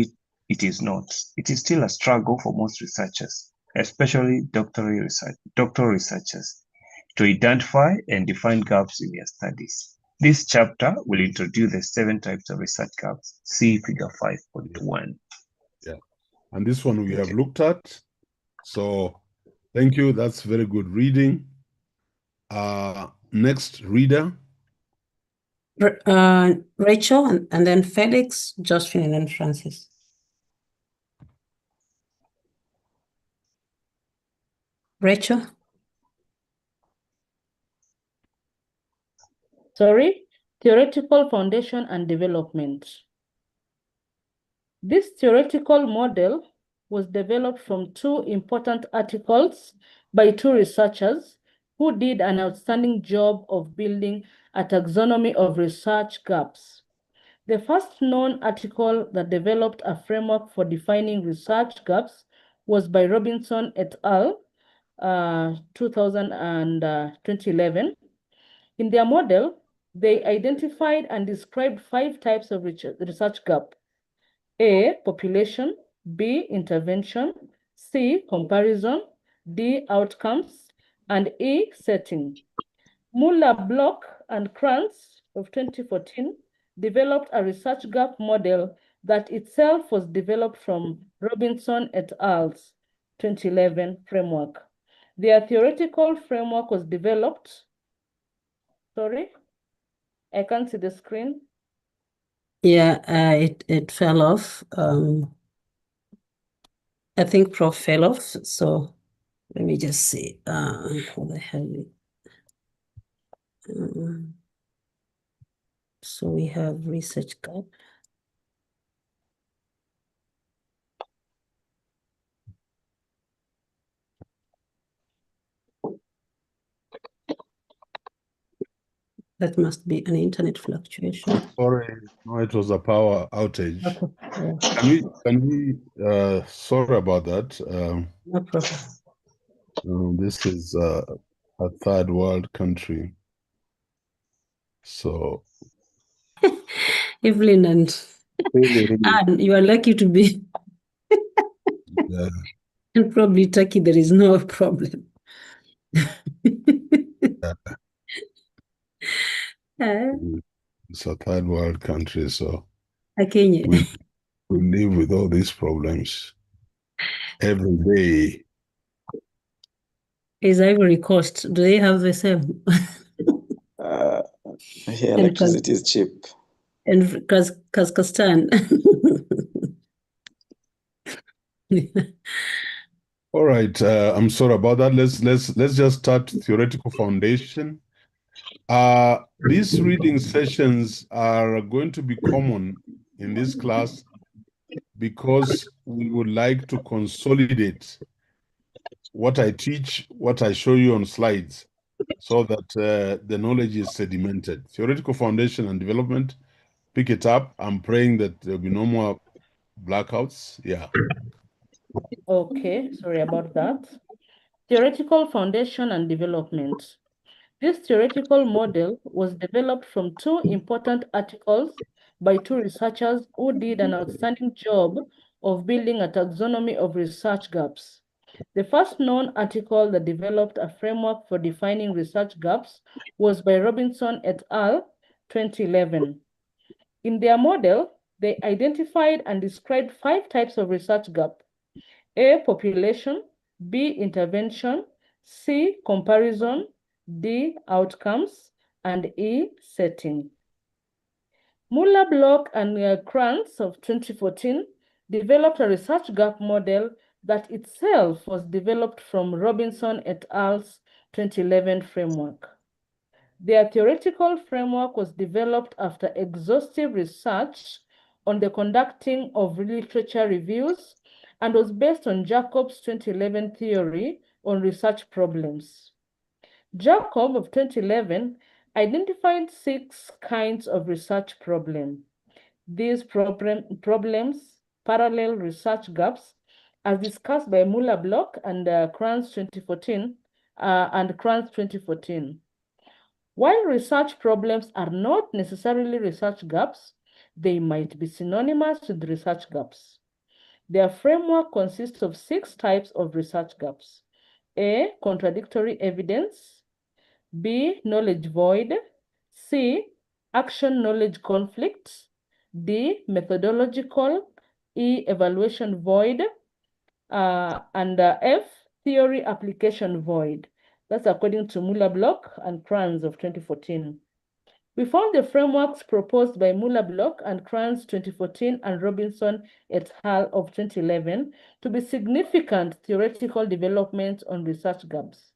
it is not. It is still a struggle for most researchers, especially doctoral researchers, to identify and define gaps in their studies. This chapter will introduce the 7 types of research gaps. See figure 5.1. Yeah, and this one we have looked at. So thank you. That's very good reading. Next reader. Rachel, and then Felix, Josephine, and then Francis. Rachel? Sorry, theoretical foundation and development. This theoretical model was developed from 2 important articles by 2 researchers who did an outstanding job of building a taxonomy of research gaps. The first known article that developed a framework for defining research gaps was by Robinson et al. 2011. In their model, they identified and described 5 types of research gap. A, population, B, intervention, C, comparison, D, outcomes, and E, setting. Muller, Bloch, and Krantz of 2014 developed a research gap model that itself was developed from Robinson et al.'s 2011 framework. Their theoretical framework was developed. Sorry, I can't see the screen. Yeah, it fell off. I think Prof fell off. So let me just see. What the hell? So we have research gap. That must be an internet fluctuation. Sorry, no, it was a power outage. Okay. Yeah. Can we sorry about that. No problem. This is a 3rd world country. So Evelyn and Really. Anne, you are lucky to be. yeah. And probably Turkey, there is no problem. It's a 3rd world country, so Kenya. we live with all these problems every day. Is Ivory Coast, do they have the same? Here, electricity is cheap. And Kazakhstan. All right, I'm sorry about that. Let's just start theoretical foundation. These reading sessions are going to be common in this class because we would like to consolidate what I teach, what I show you on slides, so that the knowledge is sedimented. Theoretical foundation and development, pick it up. I'm praying that there'll be no more blackouts. Yeah. Okay, sorry about that. Theoretical foundation and development. This theoretical model was developed from two important articles by two researchers who did an outstanding job of building a taxonomy of research gaps. The first known article that developed a framework for defining research gaps was by Robinson et al. 2011. In their model, they identified and described 5 types of research gap: A, population; B, intervention; C, comparison; D, outcomes; and E, setting. Muller, Block, and Kranz of 2014 developed a research gap model that itself was developed from Robinson et al.'s 2011 framework. Their theoretical framework was developed after exhaustive research on the conducting of literature reviews and was based on Jacob's 2011 theory on research problems. Jacob of 2011 identified 6 kinds of research problem. These problems parallel research gaps as discussed by Muller, Block, and Kranz 2014 While research problems are not necessarily research gaps, they might be synonymous with research gaps. Their framework consists of 6 types of research gaps: A, contradictory evidence; B, knowledge void; C, action knowledge conflict; D, methodological; E, evaluation void; and F, theory application void. That's according to Muller, Block, and Kranz of 2014. We found the frameworks proposed by Muller, Block, and Kranz 2014 and Robinson et al. Of 2011 to be significant theoretical developments on research gaps.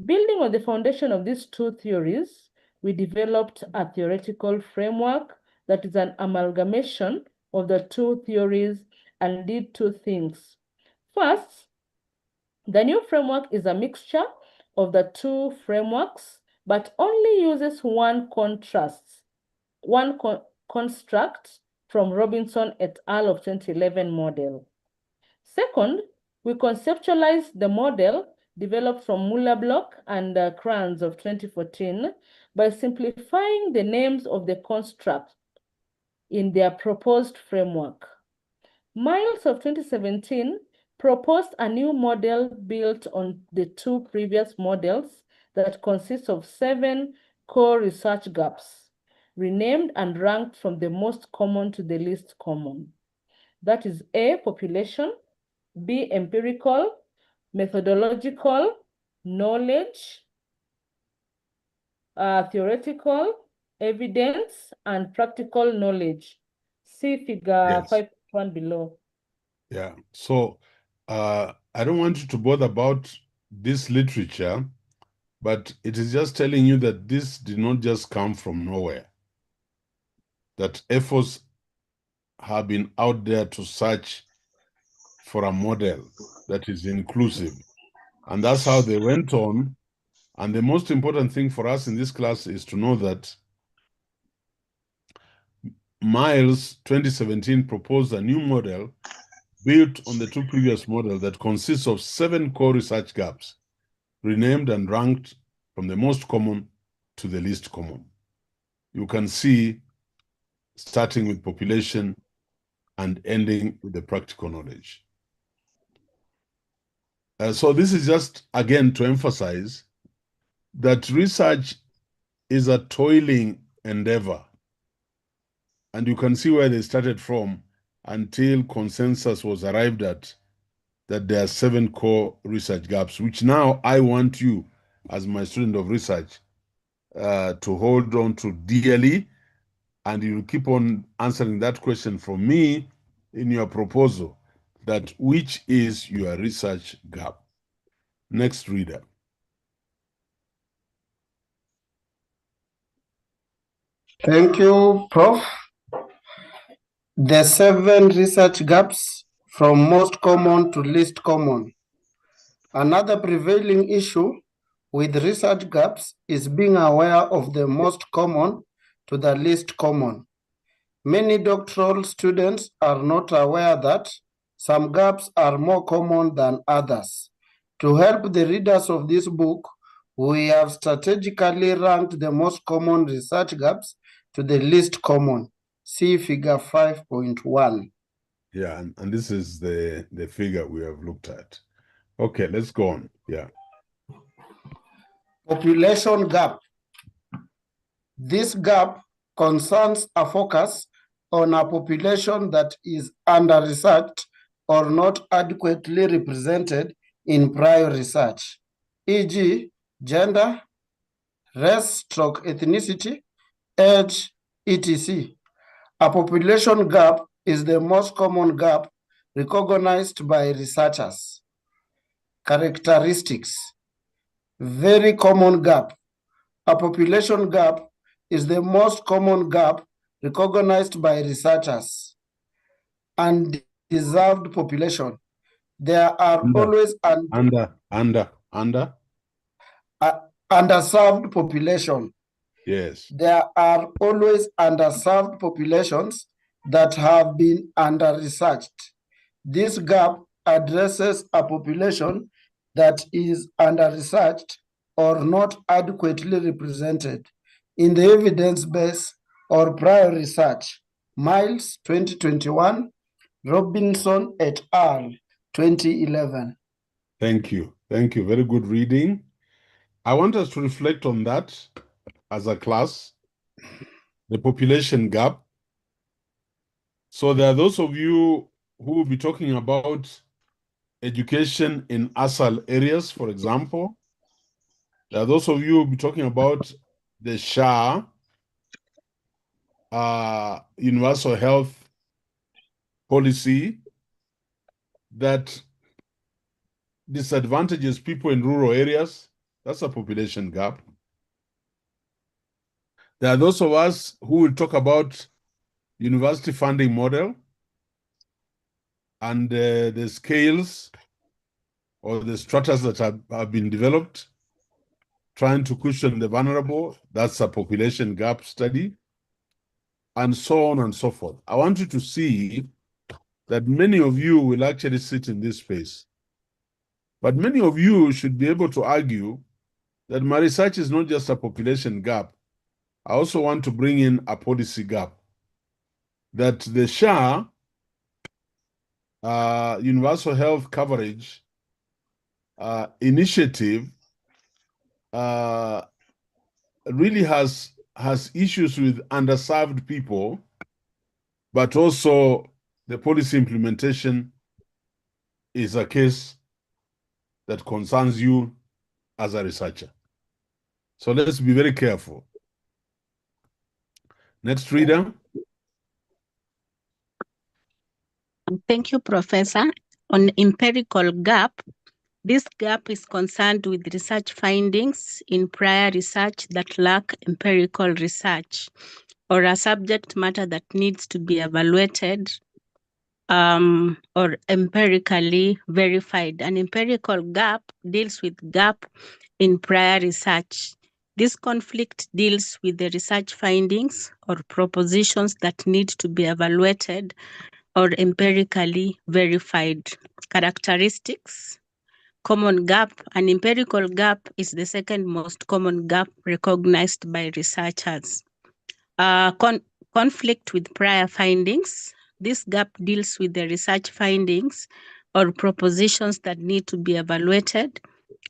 Building on the foundation of these 2 theories, we developed a theoretical framework that is an amalgamation of the 2 theories and did 2 things. First, the new framework is a mixture of the 2 frameworks, but only uses one construct from Robinson et al. Of 2011 model. Second, we conceptualized the model developed from Muller, Block, and Kranz of 2014 by simplifying the names of the constructs in their proposed framework. Miles of 2017 proposed a new model built on the 2 previous models that consists of 7 core research gaps, renamed and ranked from the most common to the least common. That is A, population; B, empirical; methodological; knowledge; theoretical; evidence; and practical knowledge. See figure 5.1 below. Yeah, so I don't want you to bother about this literature, but it is just telling you that this did not just come from nowhere, that efforts have been out there to search for a model that is inclusive. And that's how they went on. And the most important thing for us in this class is to know that Miles 2017 proposed a new model built on the 2 previous models that consists of 7 core research gaps, renamed and ranked from the most common to the least common. You can see starting with population and ending with the practical knowledge. So this is just, again, to emphasize that research is a toiling endeavor. And you can see where they started from until consensus was arrived at that there are 7 core research gaps, which now I want you, as my student of research, to hold on to dearly, and you keep on answering that question from me in your proposal, that which is your research gap. Next reader. Thank you, Prof. The 7 research gaps from most common to least common. Another prevailing issue with research gaps is being aware of the most common to the least common. Many doctoral students are not aware that some gaps are more common than others. To help the readers of this book, we have strategically ranked the most common research gaps to the least common. See figure 5.1. Yeah, and this is the figure we have looked at. Okay, let's go on. Yeah. Population gap. This gap concerns a focus on a population that is under-researched or not adequately represented in prior research, e.g., gender, race, ethnicity, age, etc. A population gap is the most common gap recognized by researchers. Characteristics. Very common gap. A population gap is the most common gap recognized by researchers. Undeserved population. There are always underserved population. Yes. There are always underserved populations that have been under-researched. This gap addresses a population that is under-researched or not adequately represented in the evidence base or prior research. Miles, 2021, Robinson et al., 2011. Thank you. Thank you. Very good reading. I want us to reflect on that as a class, the population gap. So there are those of you who will be talking about education in ASAL areas, for example. There are those of you who will be talking about the SHA, universal health policy that disadvantages people in rural areas. That's a population gap. There are those of us who will talk about university funding model and the scales or the stratas that have been developed, trying to cushion the vulnerable. That's a population gap study, and so on and so forth. I want you to see that many of you will actually sit in this space. But many of you should be able to argue that my research is not just a population gap. I also want to bring in a policy gap. That the SHA, universal health coverage initiative, really has issues with underserved people, but also the policy implementation is a case that concerns you as a researcher. So let's be very careful. Next reader. Thank you, Professor. On empirical gap, this gap is concerned with research findings in prior research that lack empirical research or a subject matter that needs to be evaluated or empirically verified. An empirical gap deals with gap in prior research. This conflict deals with the research findings or propositions that need to be evaluated or empirically verified. Characteristics. Common gap. An empirical gap is the second most common gap recognized by researchers. Conflict with prior findings. This gap deals with the research findings or propositions that need to be evaluated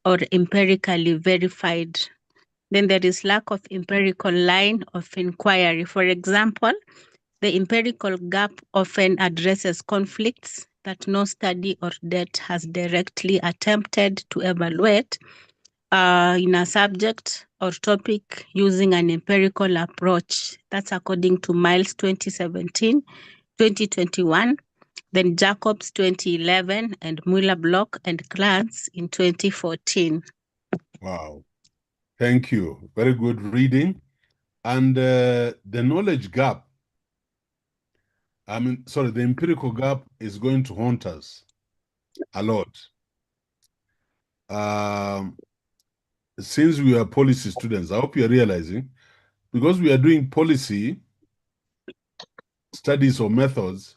or empirically verified. Then there is lack of empirical line of inquiry. For example, the empirical gap often addresses conflicts that no study or data has directly attempted to evaluate in a subject or topic using an empirical approach. That's according to Miles 2017, 2021, then Jacobs 2011, and Mueller-Block and Clarence in 2014. Wow. Thank you. Very good reading. And the knowledge gap, the empirical gap is going to haunt us a lot. Since we are policy students, I hope you're realizing, because we are doing policy studies or methods,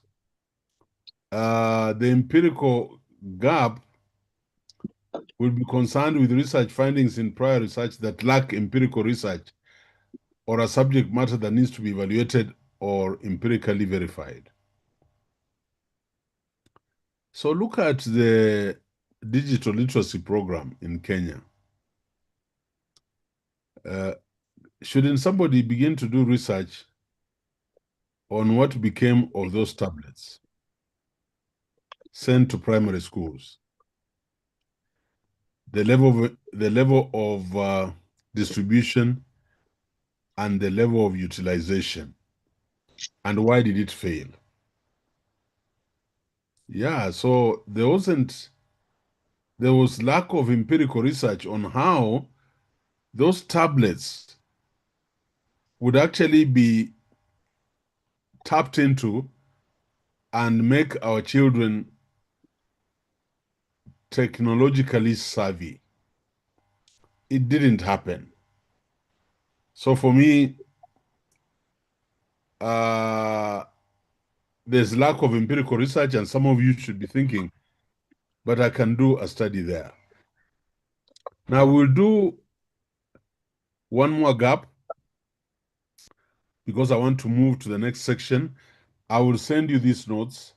the empirical gap will be concerned with research findings in prior research that lack empirical research or a subject matter that needs to be evaluated or empirically verified. So look at the digital literacy program in Kenya. Shouldn't somebody begin to do research on what became of those tablets sent to primary schools? The level of distribution and the level of utilization, and why did it fail? Yeah, so there was lack of empirical research on how those tablets would actually be tapped into and make our children technologically savvy. It didn't happen. So for me, there's lack of empirical research, and some of you should be thinking, but I can do a study there. Now we'll do one more gap because I want to move to the next section. I will send you these notes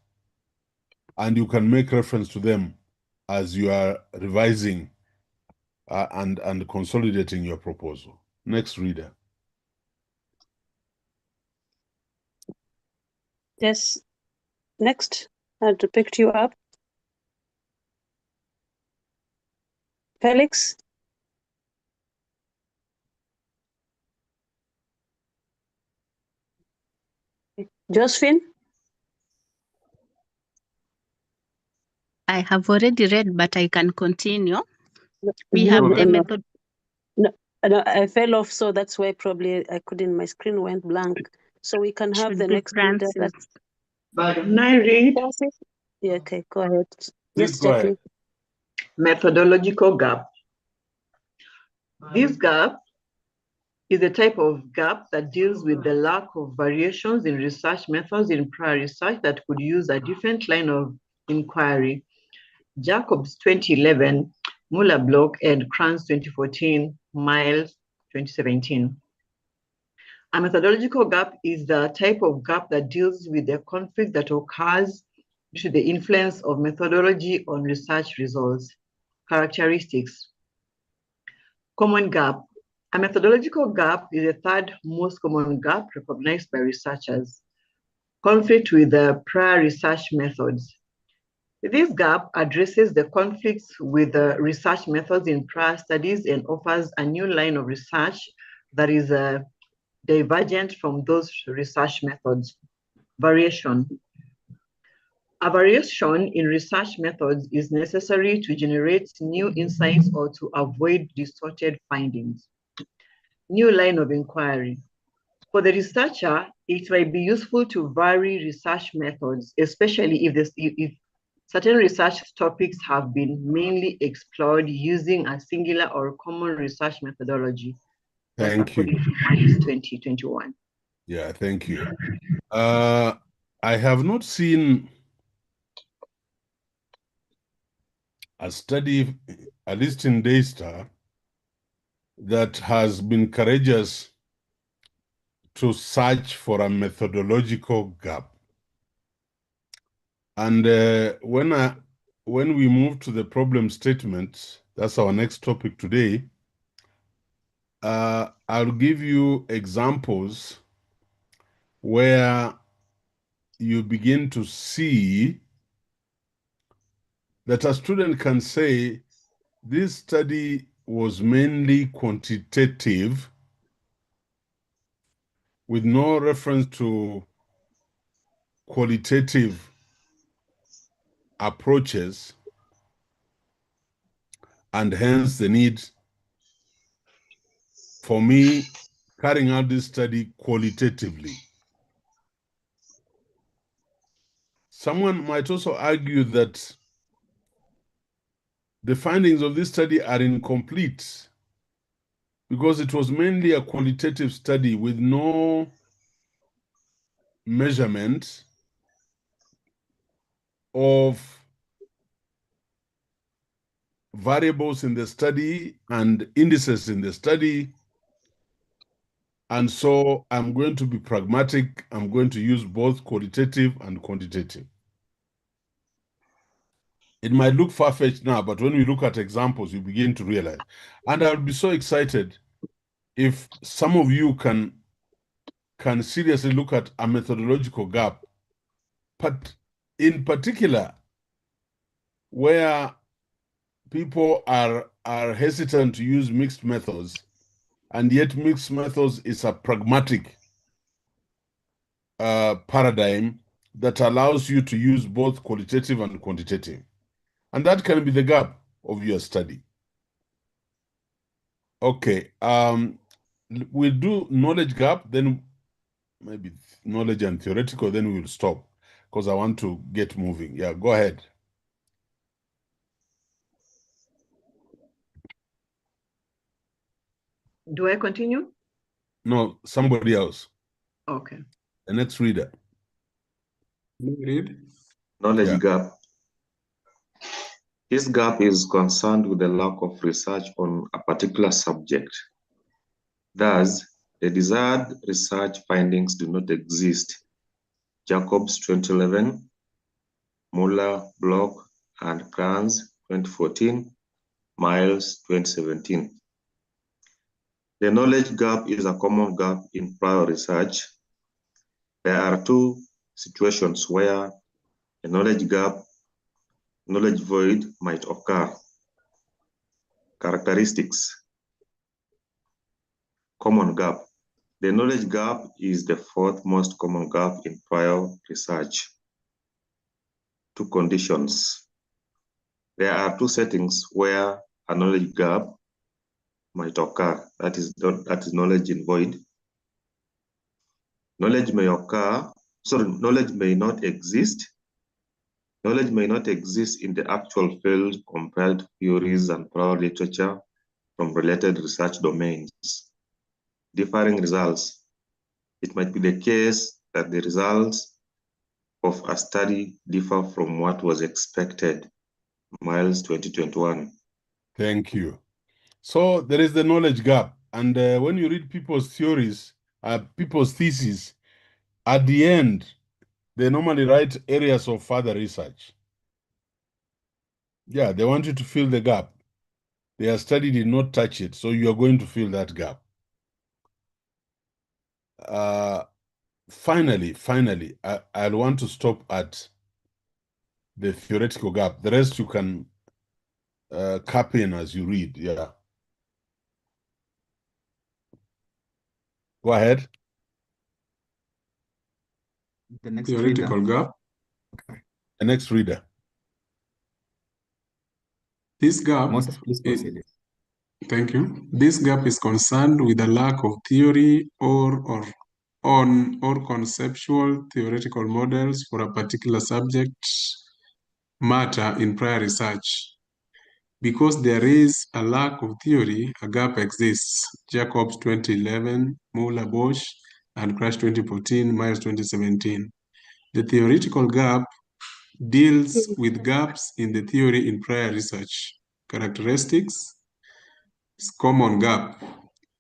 and you can make reference to them as you are revising and consolidating your proposal. Next reader. Yes. Next, to pick you up. Felix. Josephine. I have already read, but I can continue. We No, have the method. No, I fell off, so that's why probably I couldn't. My screen went blank. So we can have the next reader. Can I read? Yeah, okay, go ahead. Please go ahead. Methodological gap. This gap is a type of gap that deals with the lack of variations in research methods in prior research that could use a different line of inquiry. Jacobs 2011, Muller Block, and Kranz 2014, Miles 2017. A methodological gap is the type of gap that deals with the conflict that occurs due to the influence of methodology on research results. Characteristics. Common gap. A methodological gap is the third most common gap recognized by researchers. Conflict with the prior research methods. This gap addresses the conflicts with the research methods in prior studies and offers a new line of research that is divergent from those research methods. Variation. A variation in research methods is necessary to generate new insights or to avoid distorted findings. New line of inquiry. For the researcher, it might be useful to vary research methods, especially if certain research topics have been mainly explored using a singular or common research methodology. Thank you. 2021. Yeah, thank you. I have not seen a study, at least in Daystar, that has been courageous to search for a methodological gap. And when we move to the problem statement, that's our next topic today, I'll give you examples where you begin to see that a student can say, this study was mainly quantitative with no reference to qualitative approaches, and hence the need for me carrying out this study qualitatively. Someone might also argue that the findings of this study are incomplete because it was mainly a qualitative study with no measurement of variables in the study and indices in the study. And so I'm going to be pragmatic. I'm going to use both qualitative and quantitative. It might look far-fetched now, but when we look at examples, you begin to realize. And I'll be so excited if some of you can seriously look at a methodological gap, but in particular, where people are hesitant to use mixed methods, and yet mixed methods is a pragmatic paradigm that allows you to use both qualitative and quantitative. And that can be the gap of your study. Okay, we'll do knowledge gap, then maybe knowledge and theoretical, then we'll stop because I want to get moving. Yeah, go ahead. Do I continue? No, somebody else. Okay. The next reader. Read. Knowledge gap. This gap is concerned with the lack of research on a particular subject. Thus, the desired research findings do not exist. Jacobs 2011, Muller, Bloch, and Kranz 2014, Miles 2017. The knowledge gap is a common gap in prior research. There are two situations where a knowledge void might occur. Characteristics. Common gap. The knowledge gap is the fourth most common gap in prior research. Two conditions. There are two settings where a knowledge gap might occur. That is knowledge in void. Knowledge may not exist. Knowledge may not exist in the actual field compared to theories and prior literature from related research domains. Differing results. It might be the case that the results of a study differ from what was expected. Miles 2021. Thank you. So there is the knowledge gap. And when you read people's theories, people's theses, at the end, they normally write areas of further research. Yeah, they want you to fill the gap. Their study did not touch it, so you are going to fill that gap. Finally, I'll want to stop at the theoretical gap. The rest you can cap in as you read, yeah. Go ahead. The next Theoretical reader. gap. The next reader. This gap Moses, please proceed. Thank you. This gap is concerned with the lack of theory or conceptual theoretical models for a particular subject matter in prior research. Because there is a lack of theory, a gap exists. Jacobs 2011, Muller, Bosch, and Crash 2014, Myers 2017. The theoretical gap deals with gaps in the theory in prior research. Characteristics. Common gap.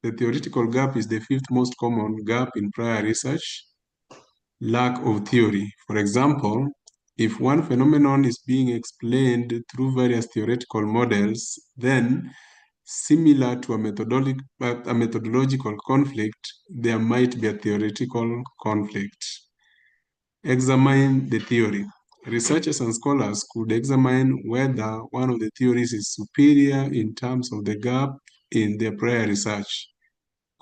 The theoretical gap is the fifth most common gap in prior research. Lack of theory. For example, if one phenomenon is being explained through various theoretical models, then, similar to a methodological conflict, there might be a theoretical conflict. Examine the theory. Researchers and scholars could examine whether one of the theories is superior in terms of the gap in their prior research.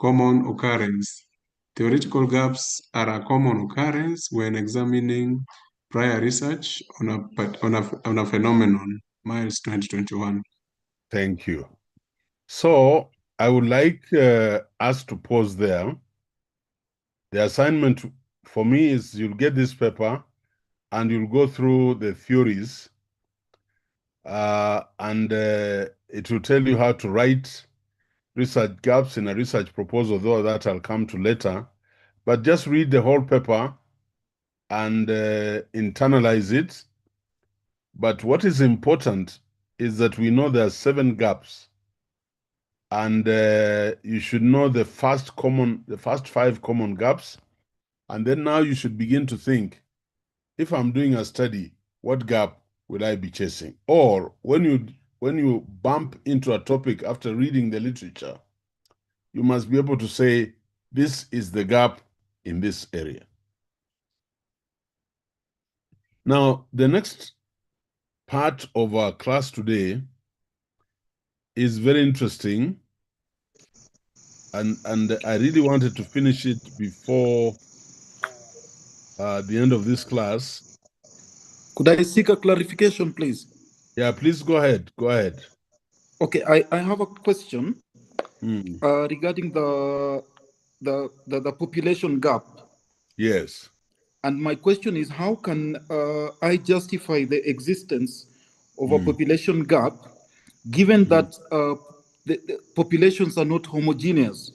Common occurrence. Theoretical gaps are a common occurrence when examining prior research on a phenomenon. Miles 2021. Thank you. So I would like us to pause there. The assignment for me is you'll get this paper and you'll go through the theories and it will tell you how to write research gaps in a research proposal, though that I'll come to later. But just read the whole paper and internalize it. But what is important is that we know there are 7 gaps, and you should know the first 5 common gaps, and then now you should begin to think, if I'm doing a study, what gap will I be chasing? Or when you bump into a topic after reading the literature, you must be able to say, this is the gap in this area. Now, the next part of our class today is very interesting, and I really wanted to finish it before the end of this class. Could I seek a clarification, please? Yeah, please go ahead. Go ahead. Okay, I have a question regarding the population gap. Yes. And my question is, how can I justify the existence of a population gap, given that the populations are not homogeneous?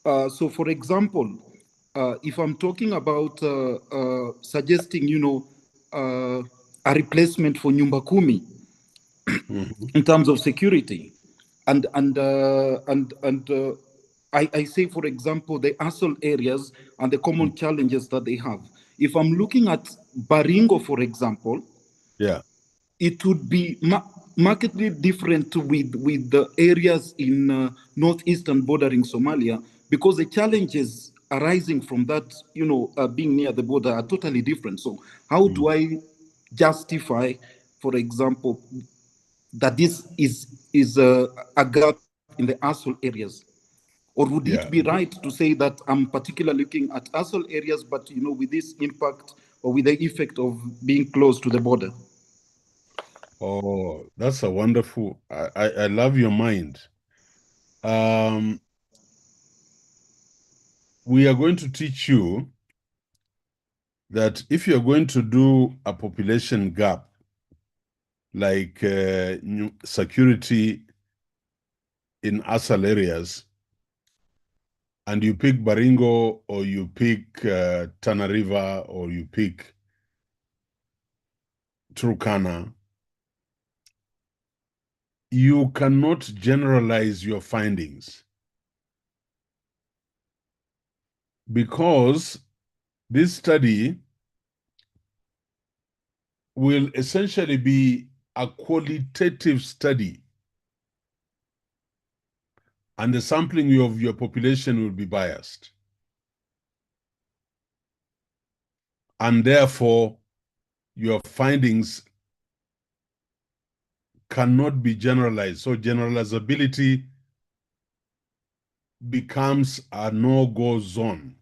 So, for example, if I'm talking about suggesting, a replacement for Nyumba Kumi in terms of security, and I say, for example, the ASOL areas and the common challenges that they have. If I'm looking at Baringo, for example, yeah, it would be markedly different with the areas in northeastern bordering Somalia, because the challenges arising from that, being near the border are totally different. So how do I justify, for example, that this is a gap in the ASOL areas? Or would it be right to say that I'm particularly looking at ASOL areas, but with this impact or with the effect of being close to the border? Oh, that's a wonderful. I love your mind. We are going to teach you that if you're going to do a population gap, like security in ASAL areas, and you pick Baringo, or you pick Tana River, or you pick Turkana, you cannot generalize your findings, because this study will essentially be a qualitative study, and the sampling of your population will be biased. And therefore, your findings cannot be generalized. So generalizability becomes a no-go zone.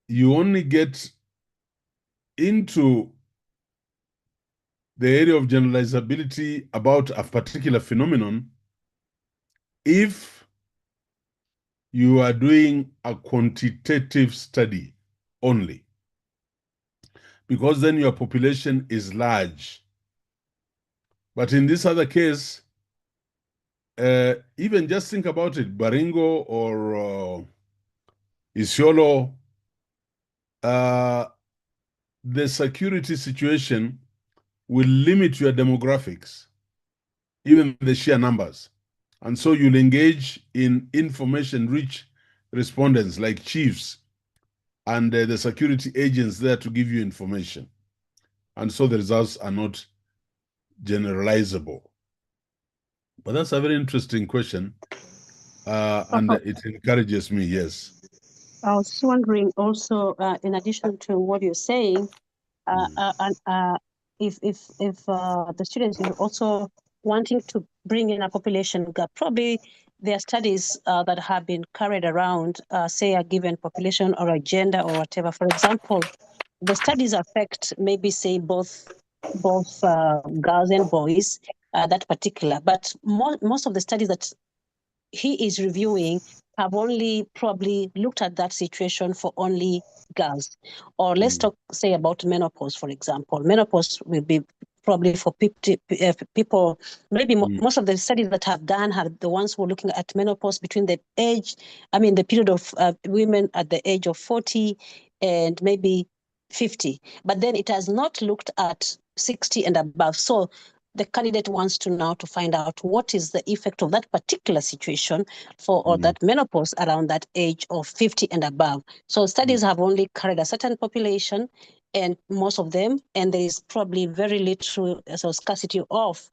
You only get into the area of generalizability about a particular phenomenon if you are doing a quantitative study only, because then your population is large. But in this other case, even just think about it, Baringo or Isiolo, the security situation will limit your demographics, even the sheer numbers. And so you'll engage in information-rich respondents like chiefs and the security agents there to give you information. And so the results are not generalizable. But that's a very interesting question. And it encourages me, yes. I was wondering also, in addition to what you're saying, if the students is also wanting to bring in a population gap, probably there are studies that have been carried around, say a given population or a gender or whatever. For example, the studies affect maybe say both girls and boys, that particular. But most of the studies that he is reviewing have only probably looked at that situation for only girls. Or let's talk, say, about menopause, for example. Menopause will be probably for people, maybe most of the studies that have done are the ones who are looking at menopause between the period of women at the age of 40 and maybe 50. But then it has not looked at 60 and above. So the candidate wants to now to find out what is the effect of that particular situation for or that menopause around that age of 50 and above. So studies have only carried a certain population, and most of them, and there is probably very little scarcity of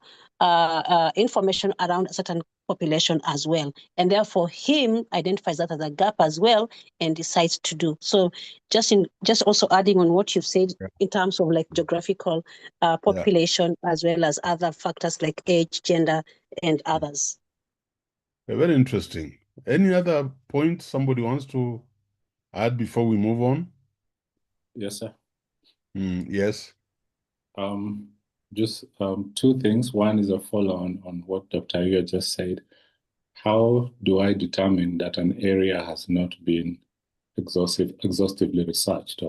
information around a certain population as well. And therefore him identifies that as a gap as well and decides to do. So just also adding on what you've said in terms of like geographical population as well as other factors like age, gender, and others. Very interesting. Any other point somebody wants to add before we move on? Yes, sir. Yes. Just two things. One is a follow-on on what Dr. Ayiro just said. How do I determine that an area has not been exhaustively researched,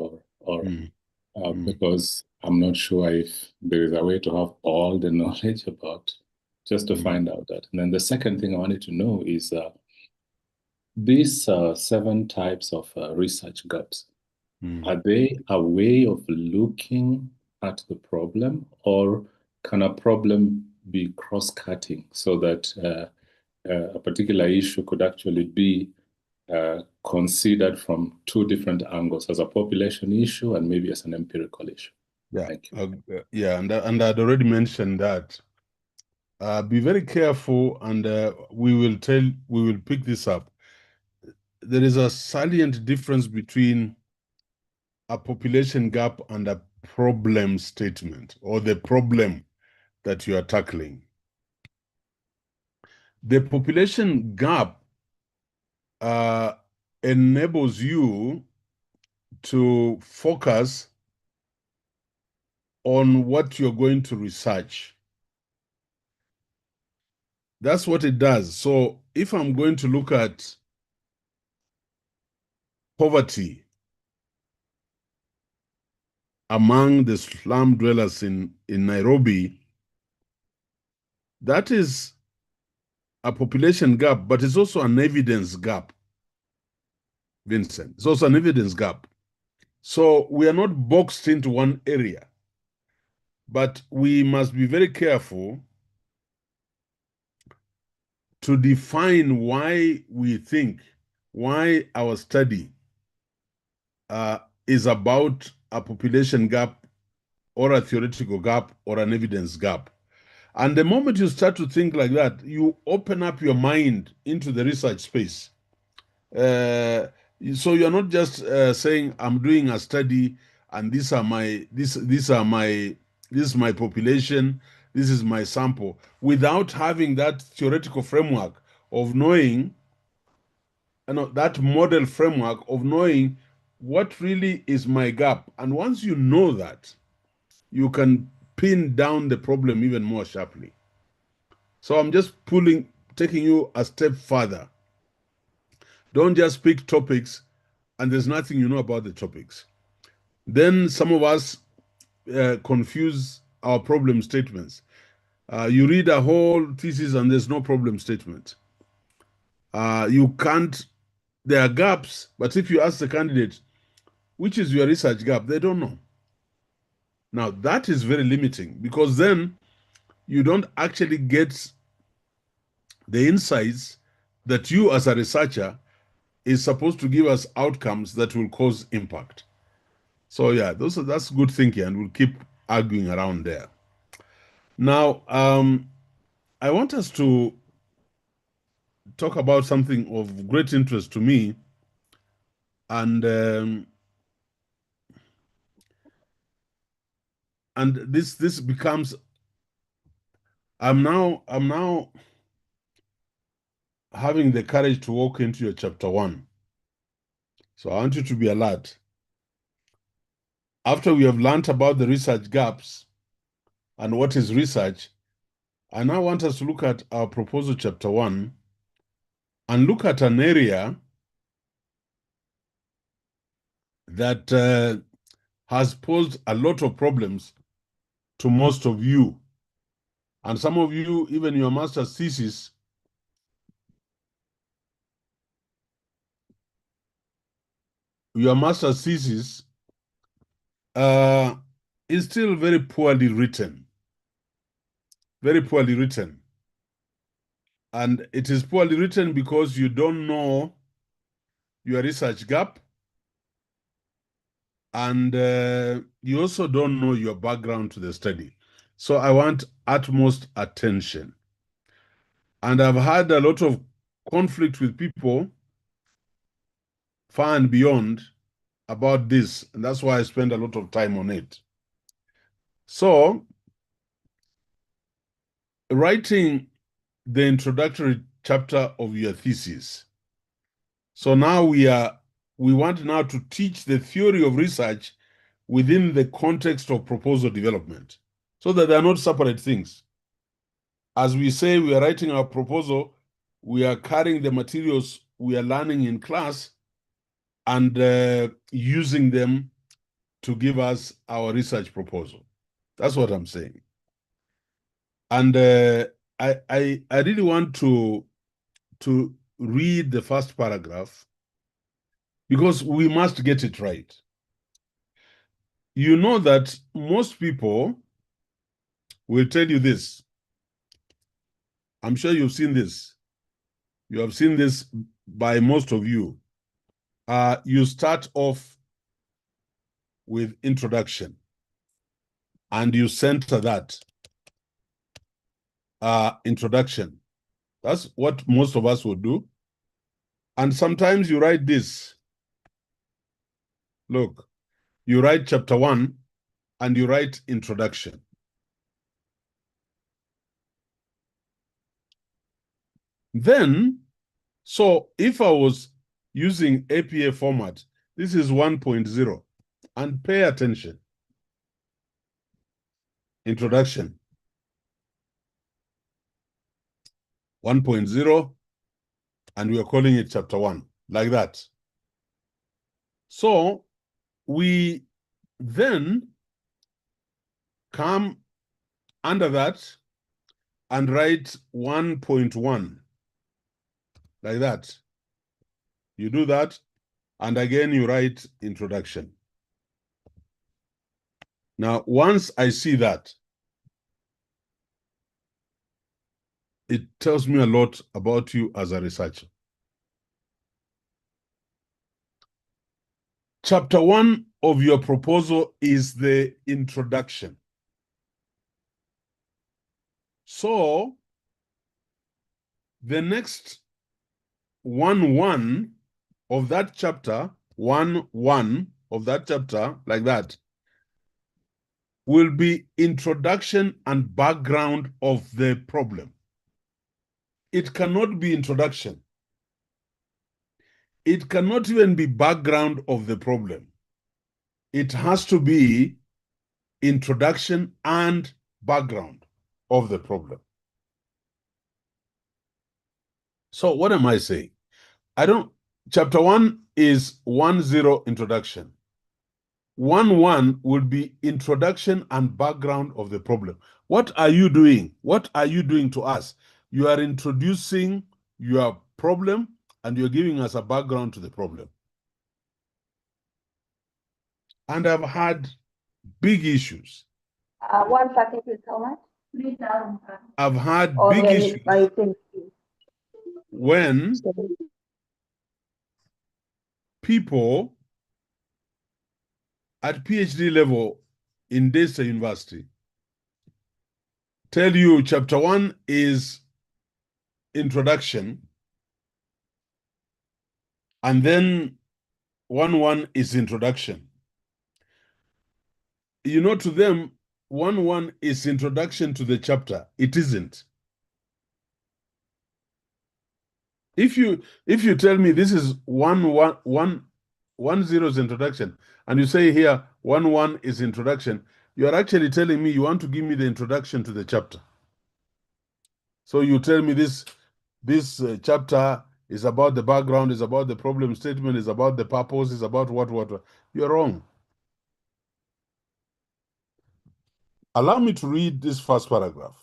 because I'm not sure if there is a way to have all the knowledge about, just to find out that. And then the second thing I wanted to know is these 7 types of research gaps, are they a way of looking at the problem, or can a problem be cross-cutting so that a particular issue could actually be considered from 2 different angles, as a population issue and maybe as an empirical issue? Yeah. Thank you. And I'd already mentioned that. Be very careful, and we will pick this up. There is a salient difference between a population gap and a problem statement, or the problem that you are tackling. The population gap enables you to focus on what you're going to research. That's what it does. So if I'm going to look at poverty among the slum dwellers in Nairobi, that is a population gap, but it's also an evidence gap, Vincent. It's also an evidence gap. So we are not boxed into one area, but we must be very careful to define why our study is about a population gap or a theoretical gap or an evidence gap. And the moment you start to think like that, you open up your mind into the research space. So you're not just saying, I'm doing a study and this is my population, this is my sample, without having that theoretical framework of knowing, that model framework of knowing what really is my gap. And once you know that, you can pin down the problem even more sharply. So I'm just taking you a step further. Don't just pick topics and there's nothing you know about the topics. Then some of us confuse our problem statements. You read a whole thesis and there's no problem statement. There are gaps, but if you ask the candidate, which is your research gap, they don't know. Now, that is very limiting, because then you don't actually get the insights that you as a researcher is supposed to give us outcomes that will cause impact. So yeah, that's good thinking, and we'll keep arguing around there. Now, I want us to talk about something of great interest to me, and this becomes, I'm now having the courage to walk into your chapter 1. So I want you to be alert. After we have learned about the research gaps and what is research, I now want us to look at our proposal chapter 1 and look at an area that has posed a lot of problems to most of you. And some of you, even your master's thesis, is still very poorly written. Very poorly written. And it is poorly written because you don't know your research gap, and you also don't know your background to the study. So I want utmost attention. And I've had a lot of conflict with people far and beyond about this, and that's why I spend a lot of time on it. So, writing the introductory chapter of your thesis. So now we want now to teach the theory of research within the context of proposal development, so that they are not separate things. As we say, we are writing our proposal, we are carrying the materials we are learning in class and using them to give us our research proposal. That's what I'm saying. And I really want to read the first paragraph, because we must get it right. You know that most people will tell you this. I'm sure you've seen this. You have seen this by most of you. You start off with introduction, and you center that introduction. That's what most of us would do. And sometimes you write this. Look, you write chapter 1 and you write introduction. Then, so if I was using APA format, this is 1.0, and pay attention. Introduction. 1.0, and we are calling it chapter 1, like that. So we then come under that and write 1.1, like that. You do that, and again you write introduction. Now, once I see that, it tells me a lot about you as a researcher. Chapter 1 of your proposal is the introduction. So, the next 1.1 of that chapter, 1.1 of that chapter, like that, will be introduction and background of the problem. It cannot be introduction. It cannot even be background of the problem. It has to be introduction and background of the problem. So what am I saying? Chapter 1 is 1.0 introduction. 1.1 will be introduction and background of the problem. What are you doing? What are you doing to us? You are introducing your problem and you're giving us a background to the problem. And I've had big issues. 1% is how much? I've had Or big when issues I think when people at PhD level in Desa University tell you chapter 1 is introduction, and then 1.1 is introduction. You know, to them, 1.1 is introduction to the chapter. It isn't. If you tell me this is 1.0 is introduction, and you say here 1.1 is introduction, you are actually telling me you want to give me the introduction to the chapter. So you tell me this chapter is about the background, is about the problem statement, is about the purpose, is about what. You're wrong. Allow me to read this first paragraph.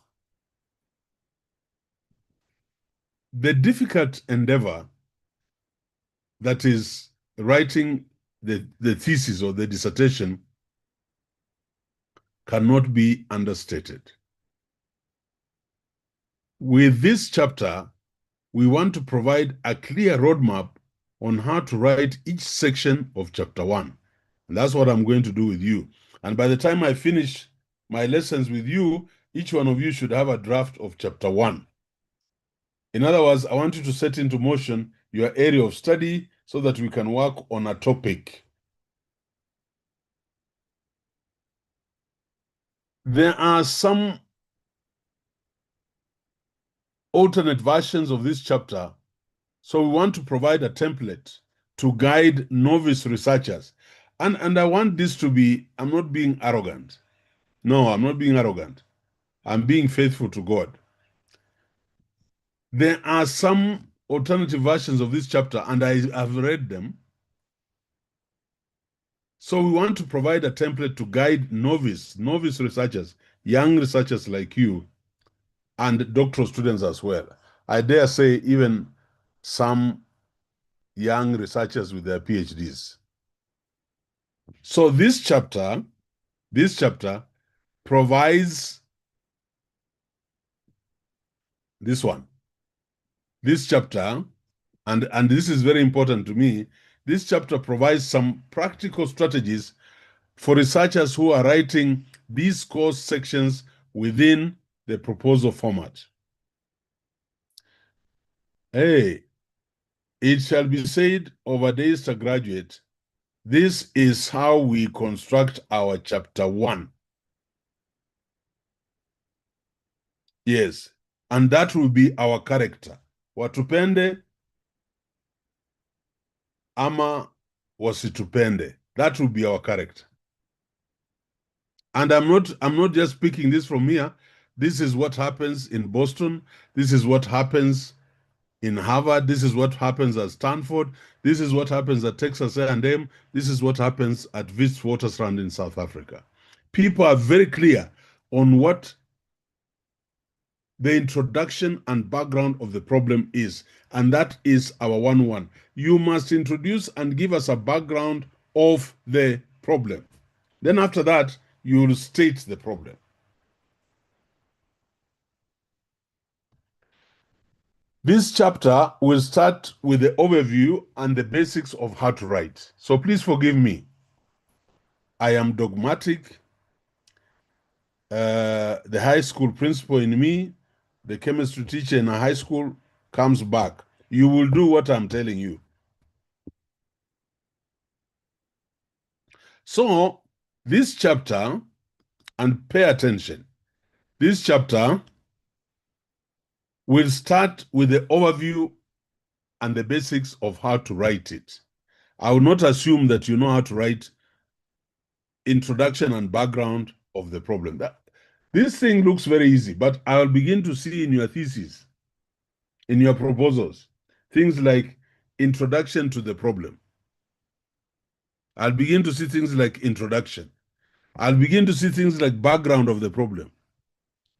The difficult endeavor that is writing the thesis or the dissertation cannot be understated. With this chapter, we want to provide a clear roadmap on how to write each section of chapter 1. And that's what I'm going to do with you. And by the time I finish my lessons with you, each one of you should have a draft of chapter 1. In other words, I want you to set into motion your area of study so that we can work on a topic. There are some alternate versions of this chapter, so we want to provide a template to guide novice researchers. And I want this to be, I'm not being arrogant. No, I'm not being arrogant. I'm being faithful to God. There are some alternative versions of this chapter, and I have read them. So we want to provide a template to guide novice researchers, young researchers like you, and doctoral students as well. I dare say even some young researchers with their PhDs. So this chapter provides this one. This chapter, and this is very important to me, this chapter provides some practical strategies for researchers who are writing these course sections within the proposal format. Hey, it shall be said of a Daystar graduate, this is how we construct our chapter 1. Yes, and that will be our character. Watupende ama wasitupende. That will be our character. And I'm not just speaking this from here. This is what happens in Boston. This is what happens in Harvard. This is what happens at Stanford. This is what happens at Texas A&M. This is what happens at Witwatersrand in South Africa. People are very clear on what the introduction and background of the problem is, and that is our 1-1. You must introduce and give us a background of the problem. Then after that, you will state the problem. This chapter will start with the overview and the basics of how to write. So please forgive me. I am dogmatic. The high school principal in me, the chemistry teacher in a high school, comes back. You will do what I'm telling you. So this chapter, and pay attention, this chapter will start with the overview and the basics of how to write it. I will not assume that you know how to write introduction and background of the problem. This thing looks very easy, but I'll begin to see in your thesis, in your proposals, things like introduction to the problem. I'll begin to see things like introduction. I'll begin to see things like background of the problem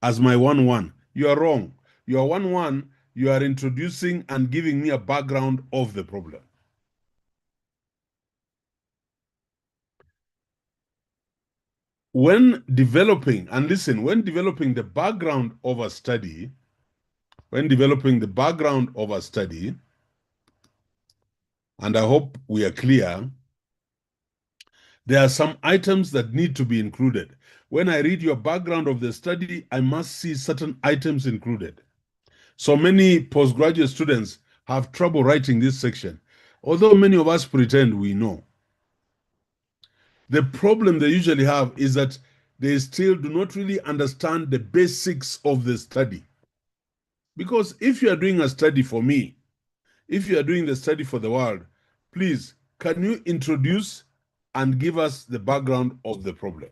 as my 1-1. You are wrong. Your 1-1, you are introducing and giving me a background of the problem. When developing, and listen, when developing the background of a study, and I hope we are clear, there are some items that need to be included. When I read your background of the study, I must see certain items included. So many postgraduate students have trouble writing this section, although many of us pretend we know. The problem they usually have is that they still do not really understand the basics of the study. Because if you are doing a study for me, if you are doing the study for the world, please, can you introduce and give us the background of the problem?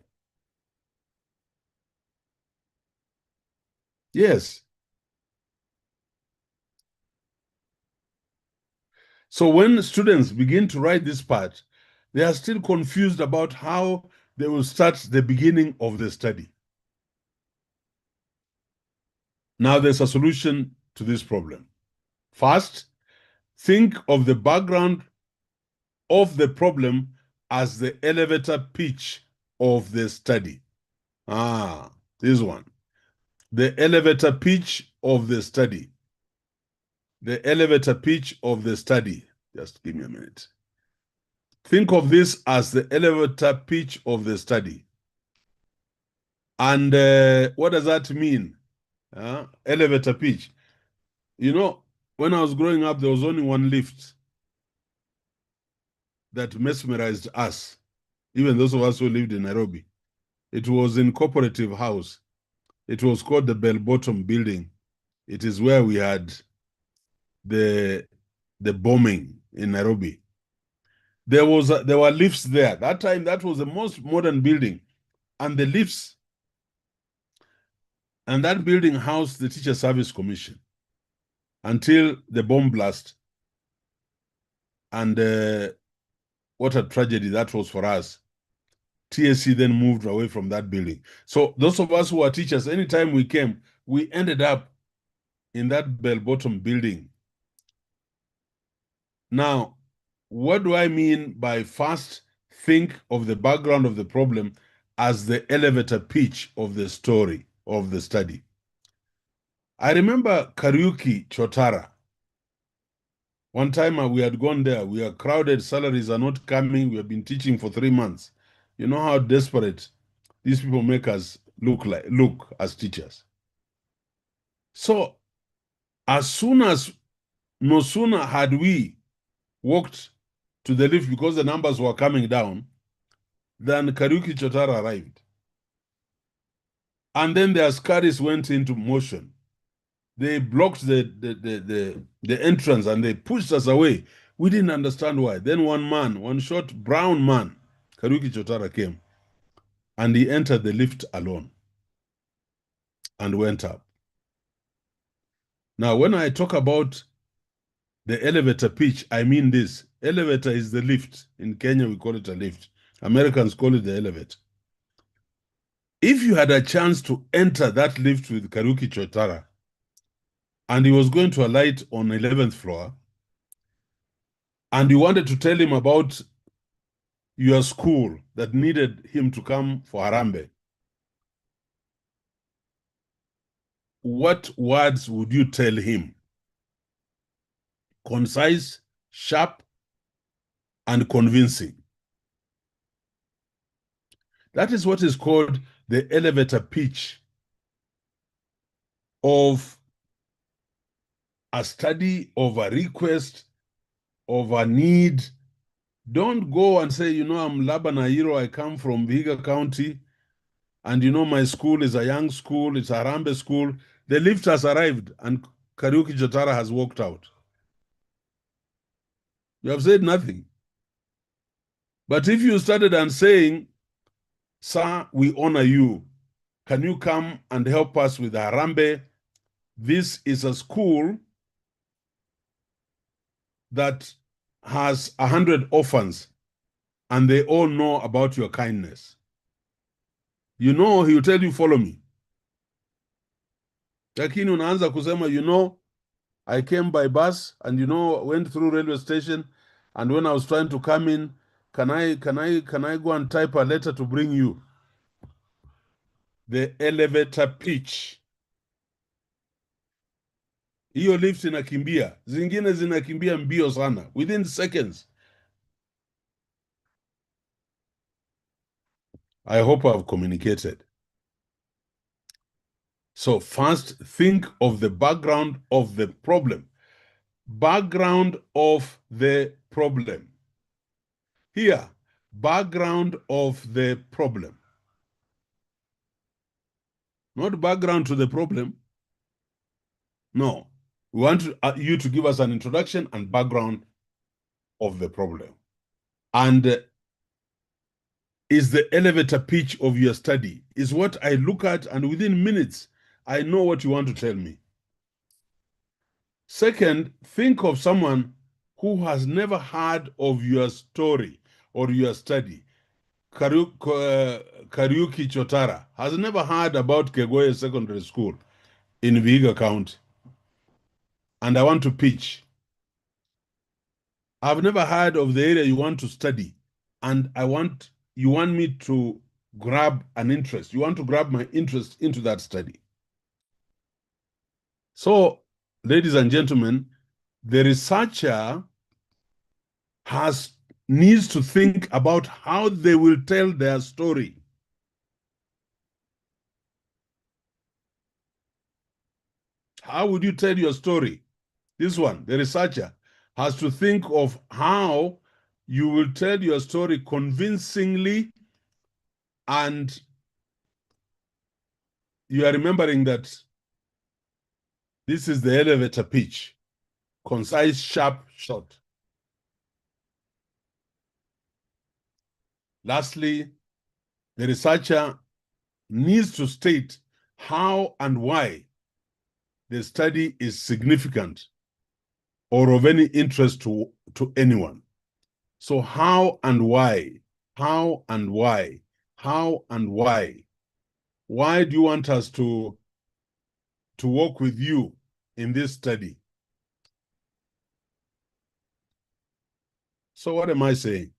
Yes. So when students begin to write this part, they are still confused about how they will start the beginning of the study. Now there's a solution to this problem. First, think of the background of the problem as the elevator pitch of the study. This one. The elevator pitch of the study. The elevator pitch of the study. Just give me a minute. Think of this as the elevator pitch of the study. And what does that mean? Elevator pitch. You know, when I was growing up, there was only one lift that mesmerized us, even those of us who lived in Nairobi. It was in Cooperative House. It was called the Bell Bottom Building. It is where we had the bombing in Nairobi. There were lifts there. That time, that was the most modern building. And the lifts, and that building housed the Teacher Service Commission until the bomb blast. And what a tragedy that was for us. TSC then moved away from that building. So those of us who are teachers, anytime we came, we ended up in that bell-bottom building. Now, what do I mean by first think of the background of the problem as the elevator pitch of the story of the study? I remember Kariuki Chotara. One time we had gone there, we are crowded, salaries are not coming, we have been teaching for 3 months. You know how desperate these people make us look as teachers. So no sooner had we walked to the lift because the numbers were coming down, than Kariuki Chotara arrived. And then the Askaris went into motion. They blocked the entrance and they pushed us away. We didn't understand why. Then one short brown man, Kariuki Chotara, came and he entered the lift alone and went up. Now, when I talk about the elevator pitch, I mean this. Elevator is the lift. In Kenya, we call it a lift. Americans call it the elevator. If you had a chance to enter that lift with Kariuki Chotara and he was going to alight on 11th floor and you wanted to tell him about your school that needed him to come for Harambee, what words would you tell him? Concise, sharp, and convincing. That is what is called the elevator pitch of a study, of a request, of a need. Don't go and say, you know, I'm Laban Ayiro, I come from Vihiga County, and you know, my school is a young school, it's a Harambee school. The lift has arrived and Kariuki Chotara has walked out. You have said nothing. But if you started and saying, sir, we honor you. Can you come and help us with Harambee? This is a school that has 100 orphans and they all know about your kindness. You know, he will tell you, follow me. Lakini unaanza kusema, you know, I came by bus and you know, went through railway station, and when I was trying to come in, can I go and type a letter to bring you? The elevator pitch. Hiyo lift inakimbia, zingine zinakimbia mbio sana, within seconds. I hope I've communicated. So first, think of the background of the problem. Background of the problem. Here, background of the problem. Not background to the problem. No. We want you to give us an introduction and background of the problem. And is the elevator pitch of your study. Is what I look at, and within minutes, I know what you want to tell me. Second, think of someone who has never heard of your story or your study. Kariuki Chotara has never heard about Kegoye Secondary School in Vihiga County. And I want to pitch. I've never heard of the area you want to study. And you want me to grab an interest. You want to grab my interest into that study. So, ladies and gentlemen, the researcher needs to think about how they will tell their story. How would you tell your story? This one, the researcher has to think of how you will tell your story convincingly, and you are remembering that this is the elevator pitch: concise, sharp, short. Lastly, the researcher needs to state how and why the study is significant or of any interest to anyone. So how and why, how and why, how and why. Why do you want us to work with you in this study? So what am I saying?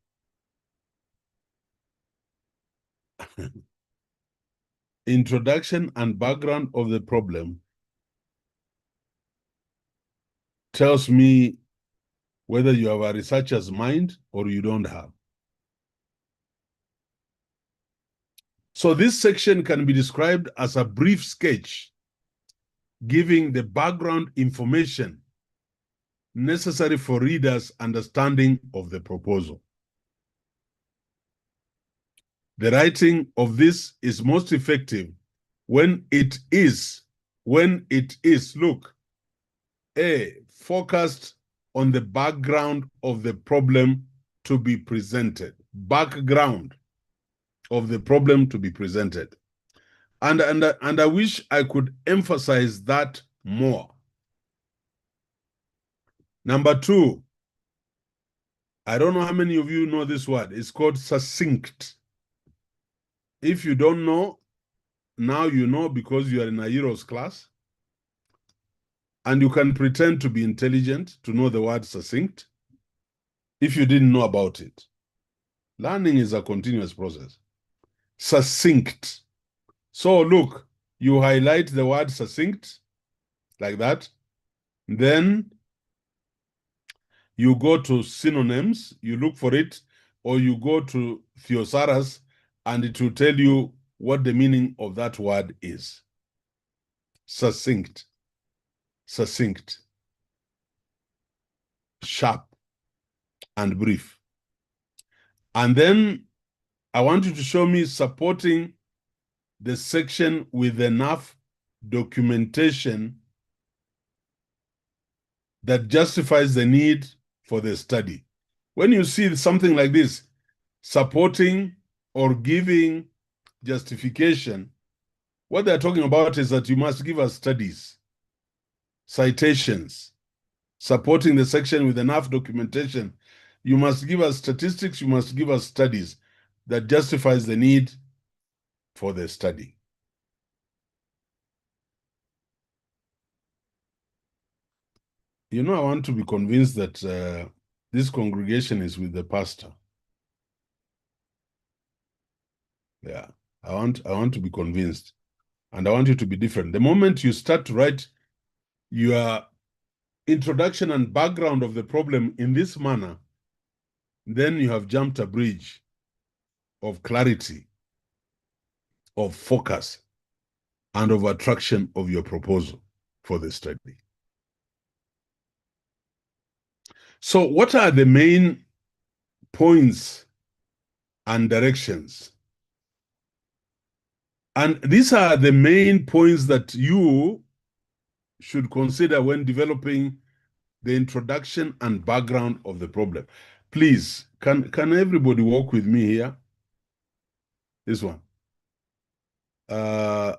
Introduction and background of the problem tells me whether you have a researcher's mind or you don't have. So this section can be described as a brief sketch giving the background information necessary for readers' understanding of the proposal. The writing of this is most effective when it is, look, A, focused on the background of the problem to be presented. Background of the problem to be presented. And I wish I could emphasize that more. Number two, I don't know how many of you know this word. It's called succinct. If you don't know, now you know because you are in Ayiro's class. And you can pretend to be intelligent to know the word succinct if you didn't know about it. Learning is a continuous process. Succinct. So look, you highlight the word succinct like that. Then you go to synonyms, you look for it, or you go to thesaurus and it will tell you what the meaning of that word is. Succinct. Succinct. Sharp and brief. And then I want you to show me supporting the section with enough documentation that justifies the need for the study. When you see something like this, supporting or giving justification, what they're talking about is that you must give us studies, citations, supporting the section with enough documentation. You must give us statistics, you must give us studies that justifies the need for the study. You know, I want to be convinced that this congregation is with the pastor. Yeah, I want to be convinced, and I want you to be different. The moment you start to write your introduction and background of the problem in this manner, then you have jumped a bridge of clarity, of focus, and of attraction of your proposal for the study. So what are the main points and directions? And these are the main points that you should consider when developing the introduction and background of the problem. Please, can everybody walk with me here? This one. Are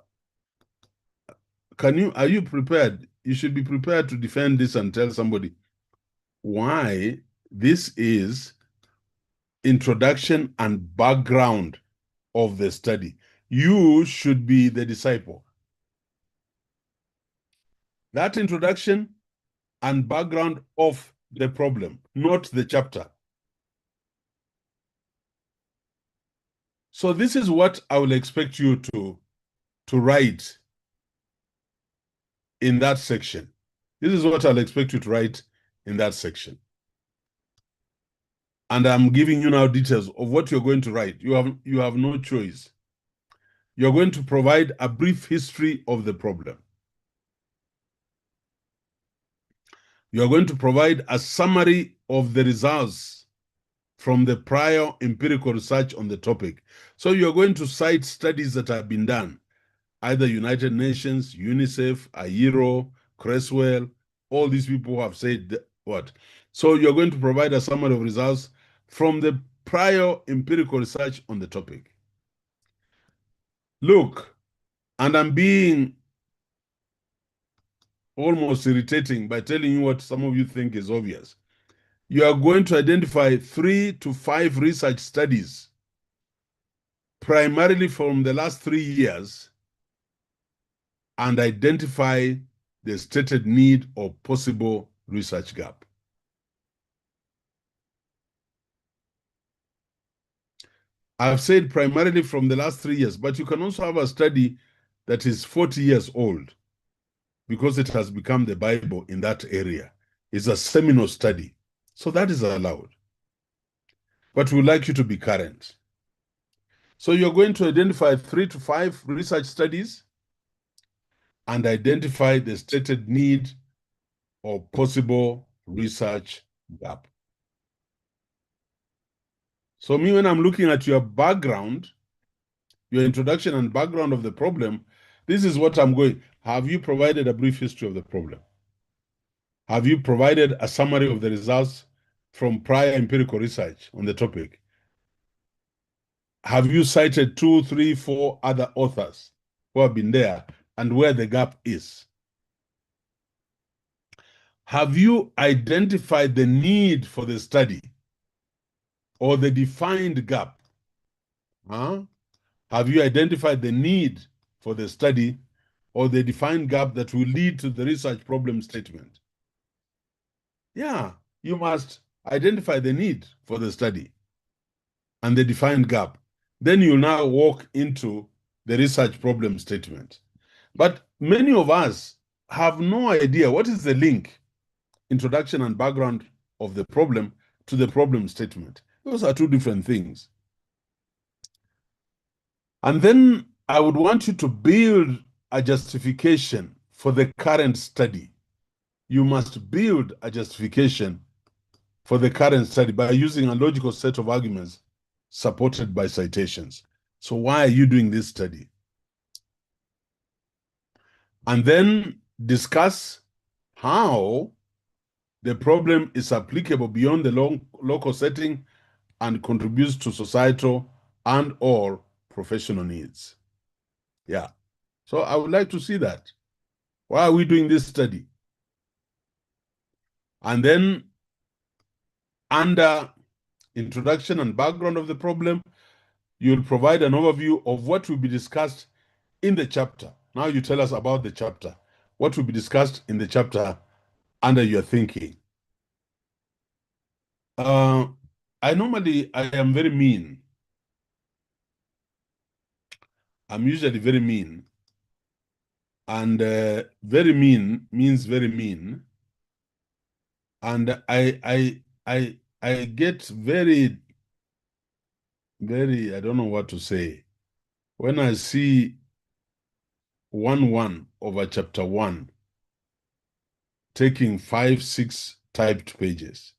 you prepared? You should be prepared to defend this and tell somebody why this is introduction and background of the study. You should be the disciple. That introduction and background of the problem, not the chapter. So this is what I will expect you to write in that section. This is what I'll expect you to write in that section. And I'm giving you now details of what you're going to write. You have no choice. You're going to provide a brief history of the problem. You're going to provide a summary of the results from the prior empirical research on the topic. So you're going to cite studies that have been done, either United Nations, UNICEF, Ayiro, Creswell, all these people have said what. So you're going to provide a summary of results from the prior empirical research on the topic. Look, and I'm being almost irritating by telling you what some of you think is obvious. You are going to identify 3 to 5 research studies, primarily from the last 3 years, and identify the stated need or possible research gap. I've said primarily from the last 3 years, but you can also have a study that is 40 years old because it has become the Bible in that area. It's a seminal study. So that is allowed. But we'd like you to be current. So you're going to identify 3 to 5 research studies and identify the stated need or possible research gap. So me, when I'm looking at your background, your introduction and background of the problem, this is what I'm going. Have you provided a brief history of the problem? Have you provided a summary of the results from prior empirical research on the topic? Have you cited 2, 3, 4 other authors who have been there and where the gap is? Have you identified the need for the study or the defined gap? Have you identified the need for the study or the defined gap that will lead to the research problem statement? Yeah, you must identify the need for the study and the defined gap. Then you now walk into the research problem statement. But many of us have no idea what is the link, introduction and background of the problem to the problem statement. Those are 2 different things. And then I would want you to build a justification for the current study. You must build a justification for the current study by using a logical set of arguments supported by citations. So why are you doing this study? And then discuss how the problem is applicable beyond the local setting and contributes to societal and or professional needs. Yeah. So I would like to see that. Why are we doing this study? And then under introduction and background of the problem, you'll provide an overview of what will be discussed in the chapter. Now you tell us about the chapter. What will be discussed in the chapter under your thinking. I am very mean. I'm usually very mean. And very mean means very mean. And I get very, I don't know what to say. When I see 1:1 over chapter 1 taking 5, 6 typed pages,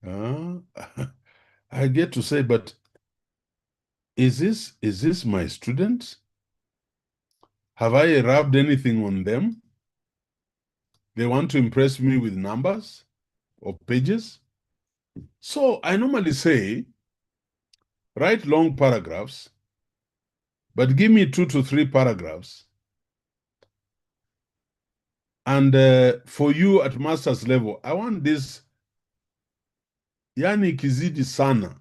I get to say, but is this my student? Have I rubbed anything on them? They want to impress me with numbers or pages? So I normally say, write long paragraphs, but give me 2 to 3 paragraphs. And for you at master's level, I want this, yani kizidi sana,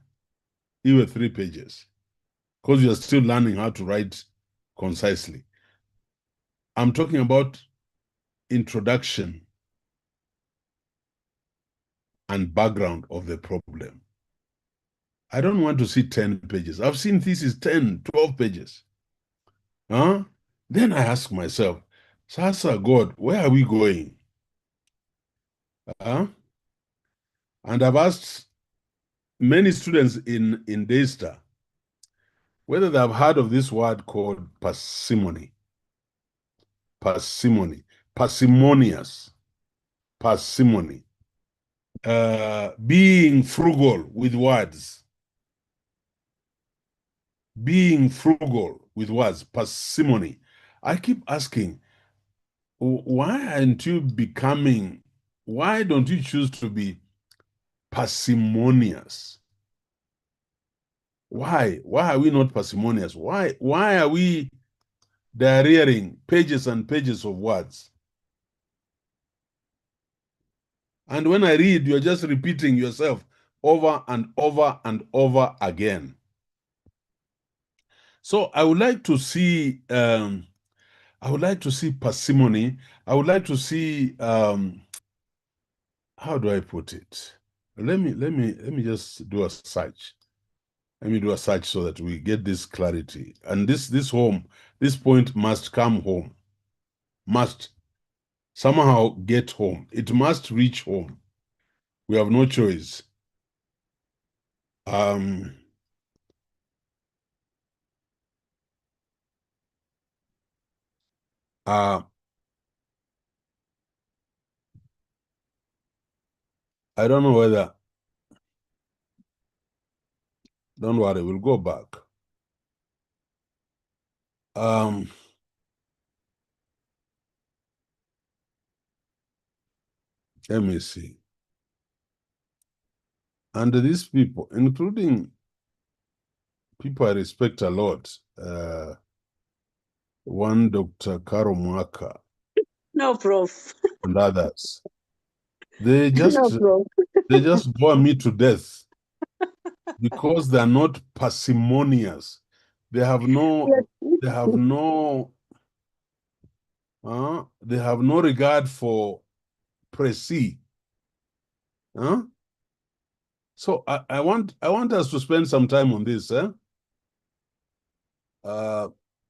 iwe 3 pages, because you're still learning how to write concisely. I'm talking about introduction and background of the problem. I don't want to see 10 pages. I've seen thesis 10, 12 pages. Then I ask myself, Sasa God, where are we going? And I've asked many students in Daystar whether they've heard of this word called parsimony. Parsimony. Parsimonious. Parsimony. Being frugal with words. Being frugal with words. Parsimony. I keep asking, why aren't you becoming, why don't you choose to be parsimonious? Why are we not parsimonious? Why are we diarrheaing pages and pages of words? And when I read, you're just repeating yourself over and over and over again. So I would like to see parsimony. I would like to see how do I put it? Let me just do a search. Let me do a search so that we get this clarity. And this point must come home. Must somehow get home. It must reach home. We have no choice. I don't know whether. Don't worry, we'll go back. Let me see. And these people, including people I respect a lot, one Dr. Karo Mwaka. No, Prof. And others. They just No, Prof. they just bore me to death because they're not parsimonious. They have no regard for précis. So I want us to spend some time on this,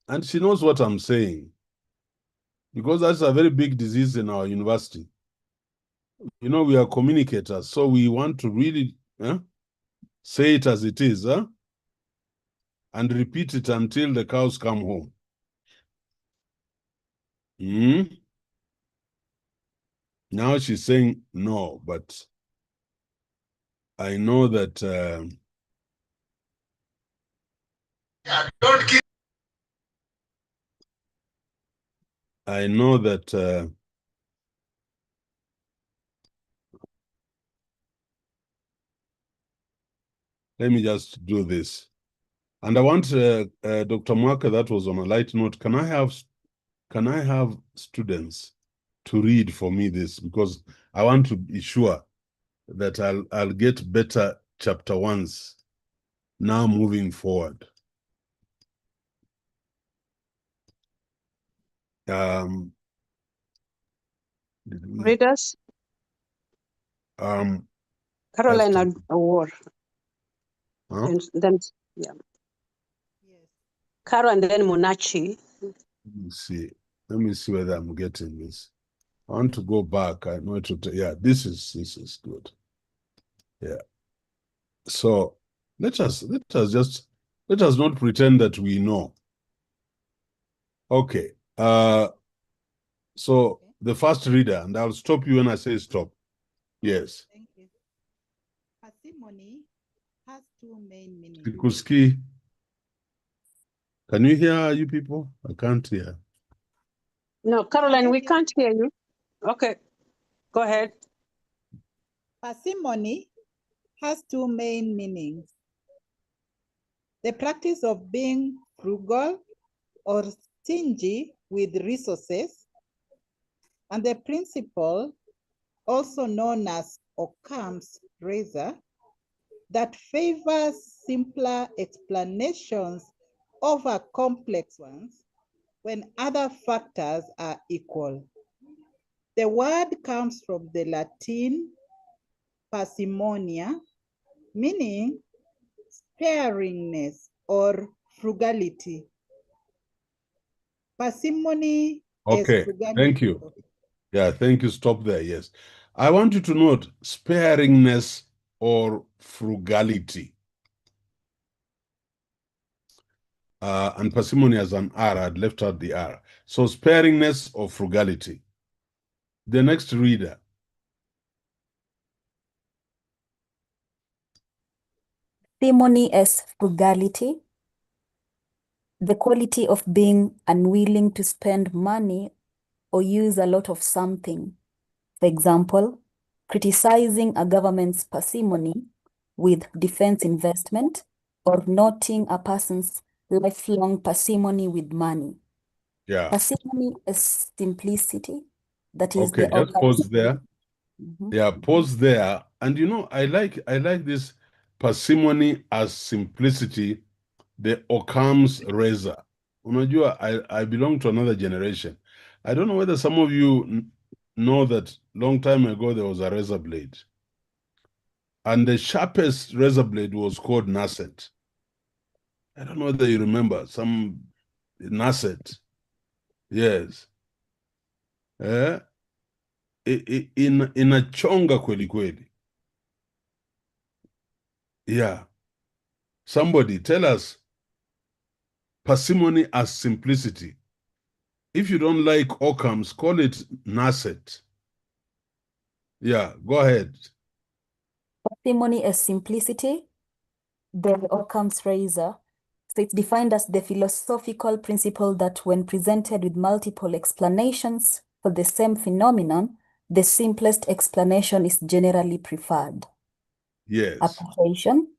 and she knows what I'm saying, because that's a very big disease in our university. You know, we are communicators, so we want to really say it as it is, and repeat it until the cows come home. Now she's saying no, but I know that let me just do this. And I want Dr. Mwaka, that was on a light note. Can I have students to read for me this, because I want to be sure that I'll get better chapter ones now moving forward. Readers? Caroline Award. And then, yeah. Caro and then Monachi. Let me see whether I'm getting this. I want to go back. I know this is good. Yeah. So let us not pretend that we know. Okay. So the first reader, and I'll stop you when I say stop. Yes. Thank you. Parsimony has two main meanings. Kuski. Can you hear, you people? I can't hear. No, Caroline, we can't hear you. Okay, go ahead. Parsimony has two main meanings. The practice of being frugal or stingy with resources, and the principle, also known as Occam's razor, that favors simpler explanations over complex ones when other factors are equal. The word comes from the Latin parsimonia, meaning sparingness or frugality. Parsimony as Okay, frugality. thank you. Yeah, thank you. Stop there. Yes. I want you to note sparingness or frugality. And parsimony as an R, I'd left out the R. So sparingness or frugality. The next reader. Parsimony as frugality, the quality of being unwilling to spend money or use a lot of something. For example, criticizing a government's parsimony with defense investment or noting a person's lifelong parsimony with money. Yeah. Parsimony is simplicity, that is Okay, the just pause there. Mhm. Yeah, pause there. And you know, I like this parsimony as simplicity, the Occam's razor. Unajua, I belong to another generation. I don't know whether some of you know that long time ago there was a razor blade. And the sharpest razor blade was called Nasset. I don't know whether you remember some Nasset. Yes. Inachonga kweli kweli. Yeah. Somebody tell us parsimony as simplicity. If you don't like Occam's, call it Nasset. Yeah, go ahead. Parsimony as simplicity, the Occam's razor. So it's defined as the philosophical principle that when presented with multiple explanations for the same phenomenon, the simplest explanation is generally preferred. Yes. Application.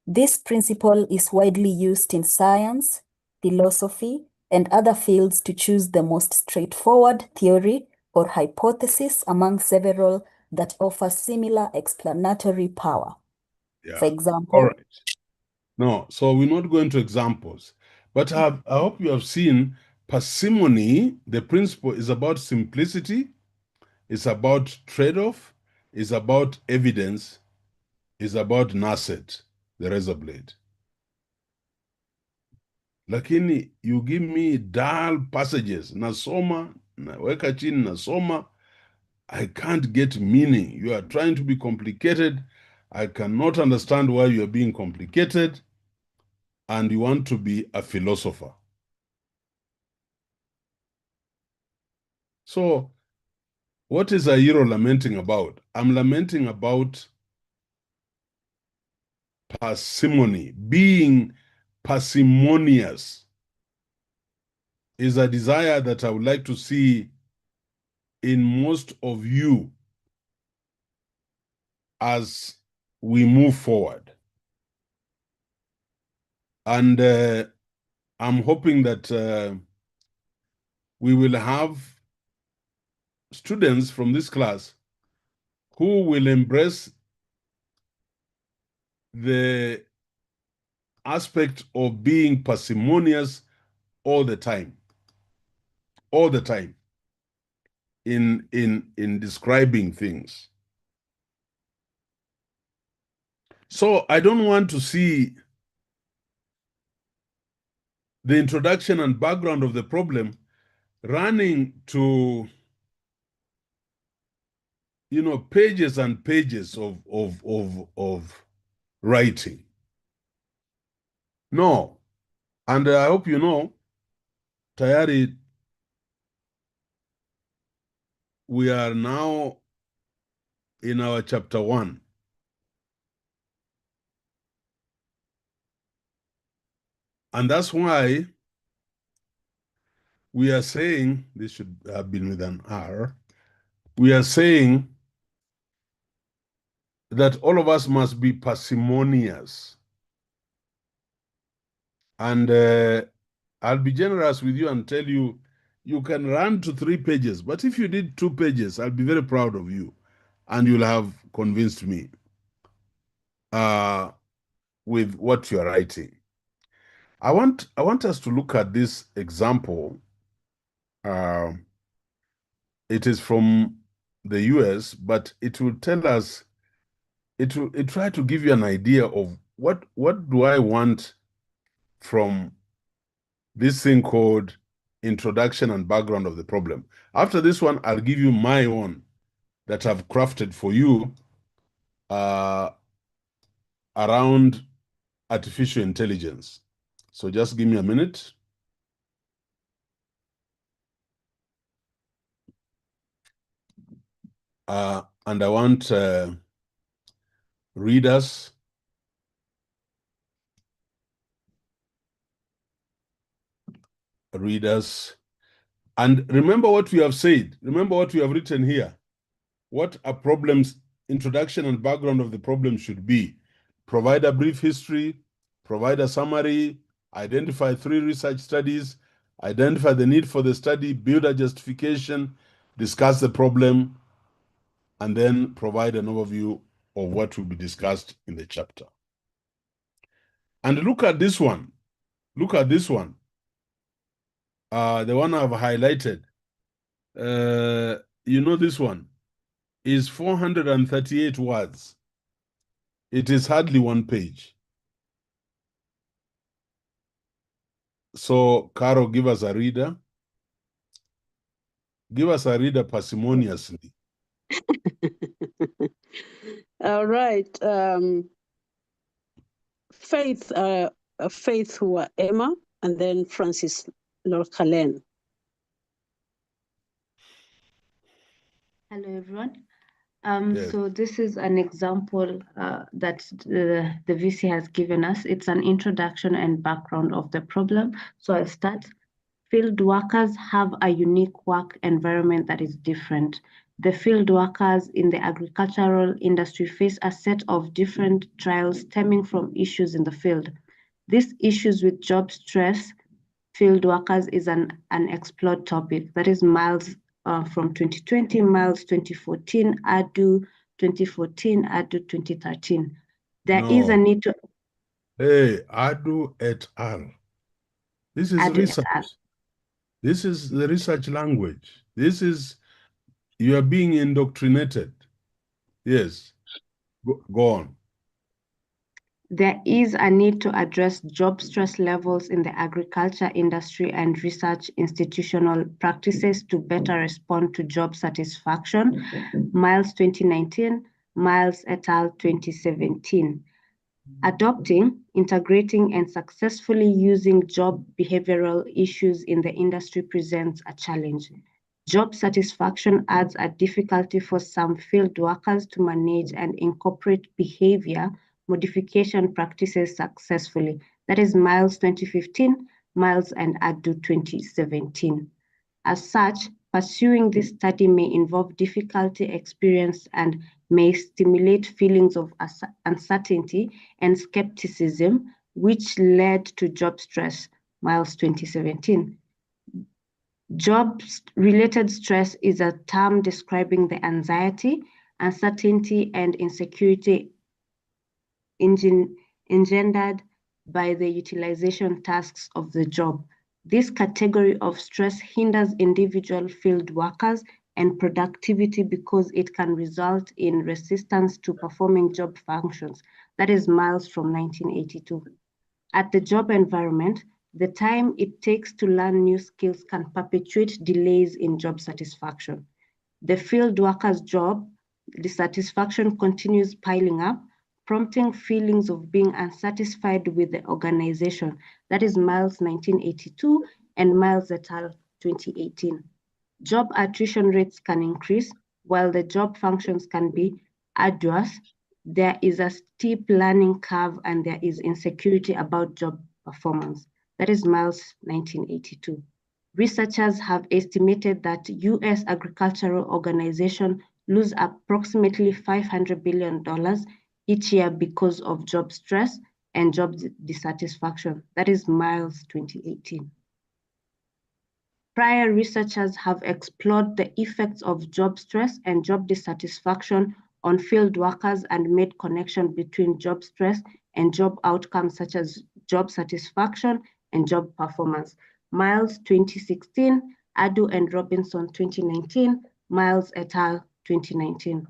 This principle is widely used in science, philosophy, and other fields to choose the most straightforward theory or hypothesis among several that offer similar explanatory power. Yeah. For example, All right. No, so we're not going to examples, but I hope you have seen parsimony. The principle is about simplicity, it's about trade-off, it's about evidence, it's about Nasset, the razor blade. Lakini you give me dull passages, nasoma, naweka chini, nasoma, I can't get meaning. You are trying to be complicated. I cannot understand why you are being complicated, and you want to be a philosopher. So, what is Ayiro lamenting about? I'm lamenting about parsimony. Being parsimonious is a desire that I would like to see in most of you as we move forward. And I'm hoping that we will have students from this class who will embrace the aspect of being parsimonious all the time in describing things. So I don't want to see the introduction and background of the problem running to, you know, pages and pages of writing. No. And I hope you know, tayari we are now in our chapter 1. And that's why we are saying, this should have been with an R, we are saying that all of us must be parsimonious. And I'll be generous with you and tell you, you can run to 3 pages, but if you did 2 pages, I'll be very proud of you, and you'll have convinced me with what you're writing. I want us to look at this example. It is from the US, but it will tell us, it try to give you an idea of what do I want from this thing called introduction and background of the problem? After this one, I'll give you my own that I've crafted for you around artificial intelligence. So just give me a minute. And I want readers and remember what we have said. Remember what we have written here. What a problem's introduction and background of the problem should be. Provide a brief history, provide a summary, identify 3 research studies, identify the need for the study, build a justification, discuss the problem, and then provide an overview of what will be discussed in the chapter. And look at this one. Look at this one. The one I've highlighted. You know this one is 438 words. It is hardly 1 page. So, Carol, give us a reader. Give us a reader parsimoniously. All right. Faith were Emma, and then Francis Lorcalen. Hello, everyone. Yes. So this is an example that the VC has given us. It's an introduction and background of the problem. So I'll start. Field workers have a unique work environment that is different. The field workers in the agricultural industry face a set of different trials stemming from issues in the field. These issues with job stress, field workers is an unexplored topic. That is Miles from 2020, Miles 2014, ADU 2014, ADU 2013. There is a need to... Hey, ADU et al. This is ADU research. et al. This is the research language. This is, you are being indoctrinated. Yes, go on. There is a need to address job stress levels in the agriculture industry and research institutional practices to better respond to job satisfaction. Miles 2019, Miles et al. 2017. Adopting, integrating, and successfully using job behavioral issues in the industry presents a challenge. Job satisfaction adds a difficulty for some field workers to manage and incorporate behavior modification practices successfully. That is Miles 2015, Miles and ADU 2017. As such, pursuing this study may involve difficulty experienced and may stimulate feelings of uncertainty and skepticism, which led to job stress, Miles 2017. Job-related stress is a term describing the anxiety, uncertainty, and insecurity engendered by the utilization tasks of the job. This category of stress hinders individual field workers and productivity because it can result in resistance to performing job functions. That is Miles from 1982. At the job environment, the time it takes to learn new skills can perpetuate delays in job satisfaction. The field worker's job dissatisfaction continues piling up, prompting feelings of being unsatisfied with the organization. That is Miles 1982 and Miles et al. 2018. Job attrition rates can increase while the job functions can be arduous. There is a steep learning curve and there is insecurity about job performance. That is Miles 1982. Researchers have estimated that US agricultural organizations lose approximately $500 billion each year because of job stress and job dissatisfaction. That is Miles 2018. Prior researchers have explored the effects of job stress and job dissatisfaction on field workers and made connection between job stress and job outcomes such as job satisfaction and job performance. Miles 2016, Adu and Robinson 2019, Miles et al. 2019.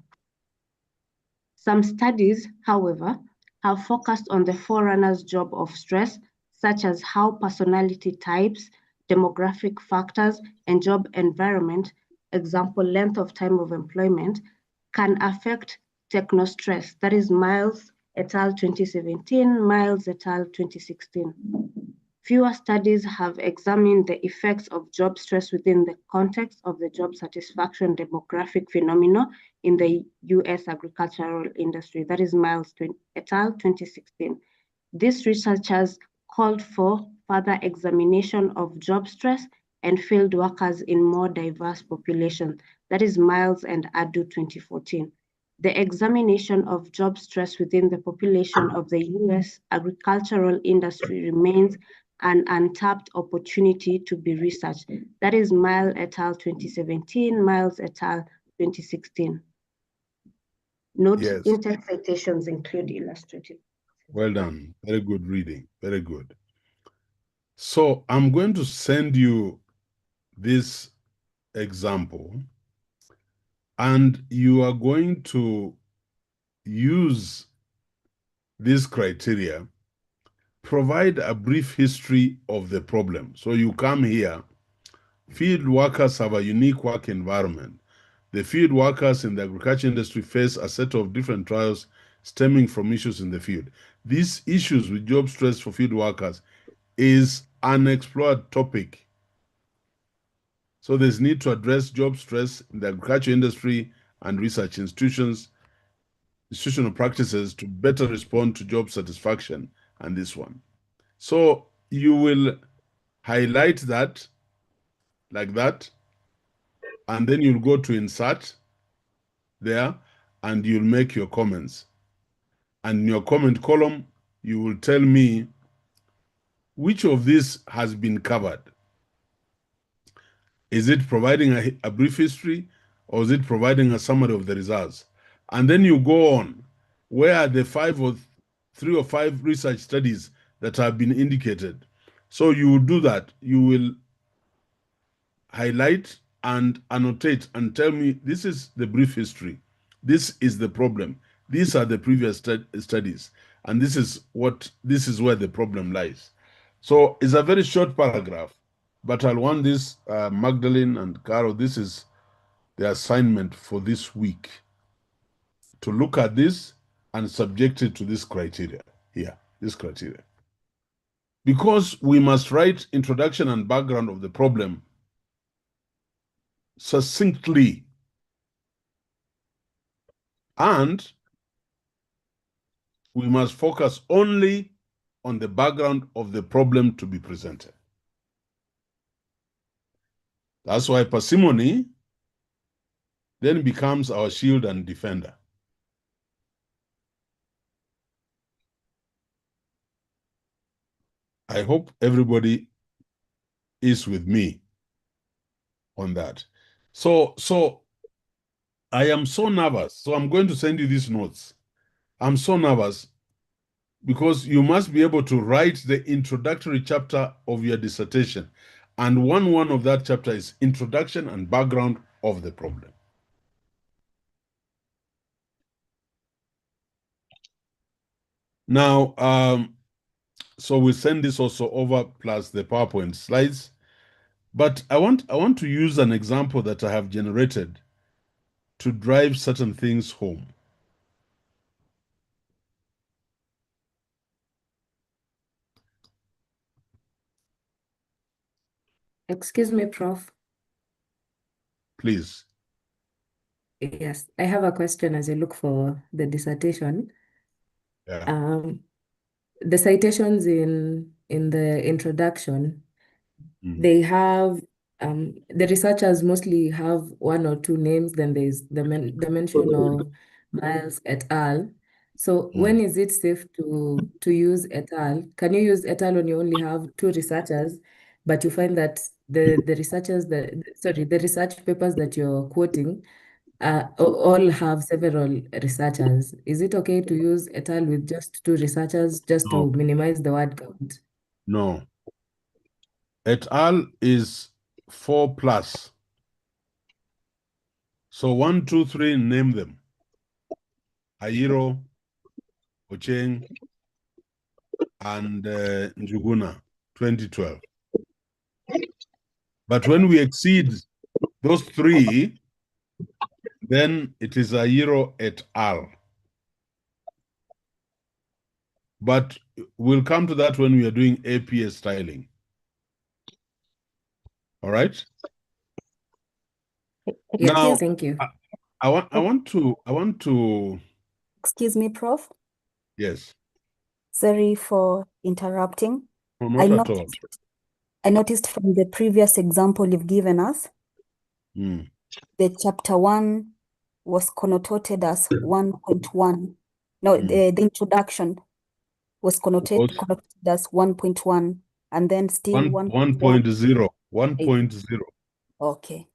Some studies, however, have focused on the forerunners' job of stress, such as how personality types, demographic factors, and job environment, example, length of time of employment, can affect technostress. That is Miles et al. 2017, Miles et al. 2016. Fewer studies have examined the effects of job stress within the context of the job satisfaction demographic phenomena in the US agricultural industry. That is Miles et al. 2016. These researchers called for further examination of job stress and field workers in more diverse populations. That is Miles and Adu 2014. The examination of job stress within the population of the US agricultural industry remains an untapped opportunity to be researched. That is Miles et al. 2017, Miles et al. 2016. Note, Yes. in-text citations include illustrative. Well done. Very good reading. Very good. So I'm going to send you this example, and you are going to use this criteria, provide a brief history of the problem. So you come here, field workers have a unique work environment. The field workers in the agriculture industry face a set of different trials stemming from issues in the field. These issues with job stress for field workers is an explored topic. So there's need to address job stress in the agriculture industry and research institutional practices to better respond to job satisfaction and this one. So you will highlight that like that, and then you'll go to insert there and you'll make your comments. And in your comment column, you will tell me which of these has been covered. Is it providing a brief history, or is it providing a summary of the results? And then you go on. Where are the 3 or 5 research studies that have been indicated? So you will do that. You will highlight and annotate and tell me, this is the brief history. This is the problem. These are the previous studies. And this is where the problem lies. So it's a very short paragraph, but I'll want this, Magdalene and Carol, this is the assignment for this week, to look at this and subject it to this criteria here, this criteria. Because we must write introduction and background of the problem succinctly, and we must focus only on the background of the problem to be presented. That's why parsimony then becomes our shield and defender. I hope everybody is with me on that. So I am so nervous. So I'm going to send you these notes. I'm so nervous because you must be able to write the introductory chapter of your dissertation. And one of that chapter is introduction and background of the problem. Now, so we'll send this also over plus the PowerPoint slides. But I want to use an example that I have generated to drive certain things home. Excuse me, Prof. Please. Yes, I have a question as you look for the dissertation. Yeah. The citations in the introduction, they have the researchers mostly have 1 or 2 names, then there's the mention of Miles et al. So when is it safe to use et al? Can you use et al when you only have 2 researchers, but you find that the research papers that you're quoting all have several researchers? Is it okay to use et al with just 2 researchers just No. to minimize the word count? No. Et al is 4+. So 1, 2, 3, name them. Ayiro, Ocheng, and Njuguna, 2012. But when we exceed those three, then it is Ayiro et al. But we'll come to that when we are doing APS styling. All right? Yes, Now, thank you. I want to. Excuse me, Prof. Yes. Sorry for interrupting. No, not at all. I noticed from the previous example you've given us, the chapter 1 was connotated as 1.1. No, the introduction was connotated as 1.1, and then still 1.0. 1.0. Okay.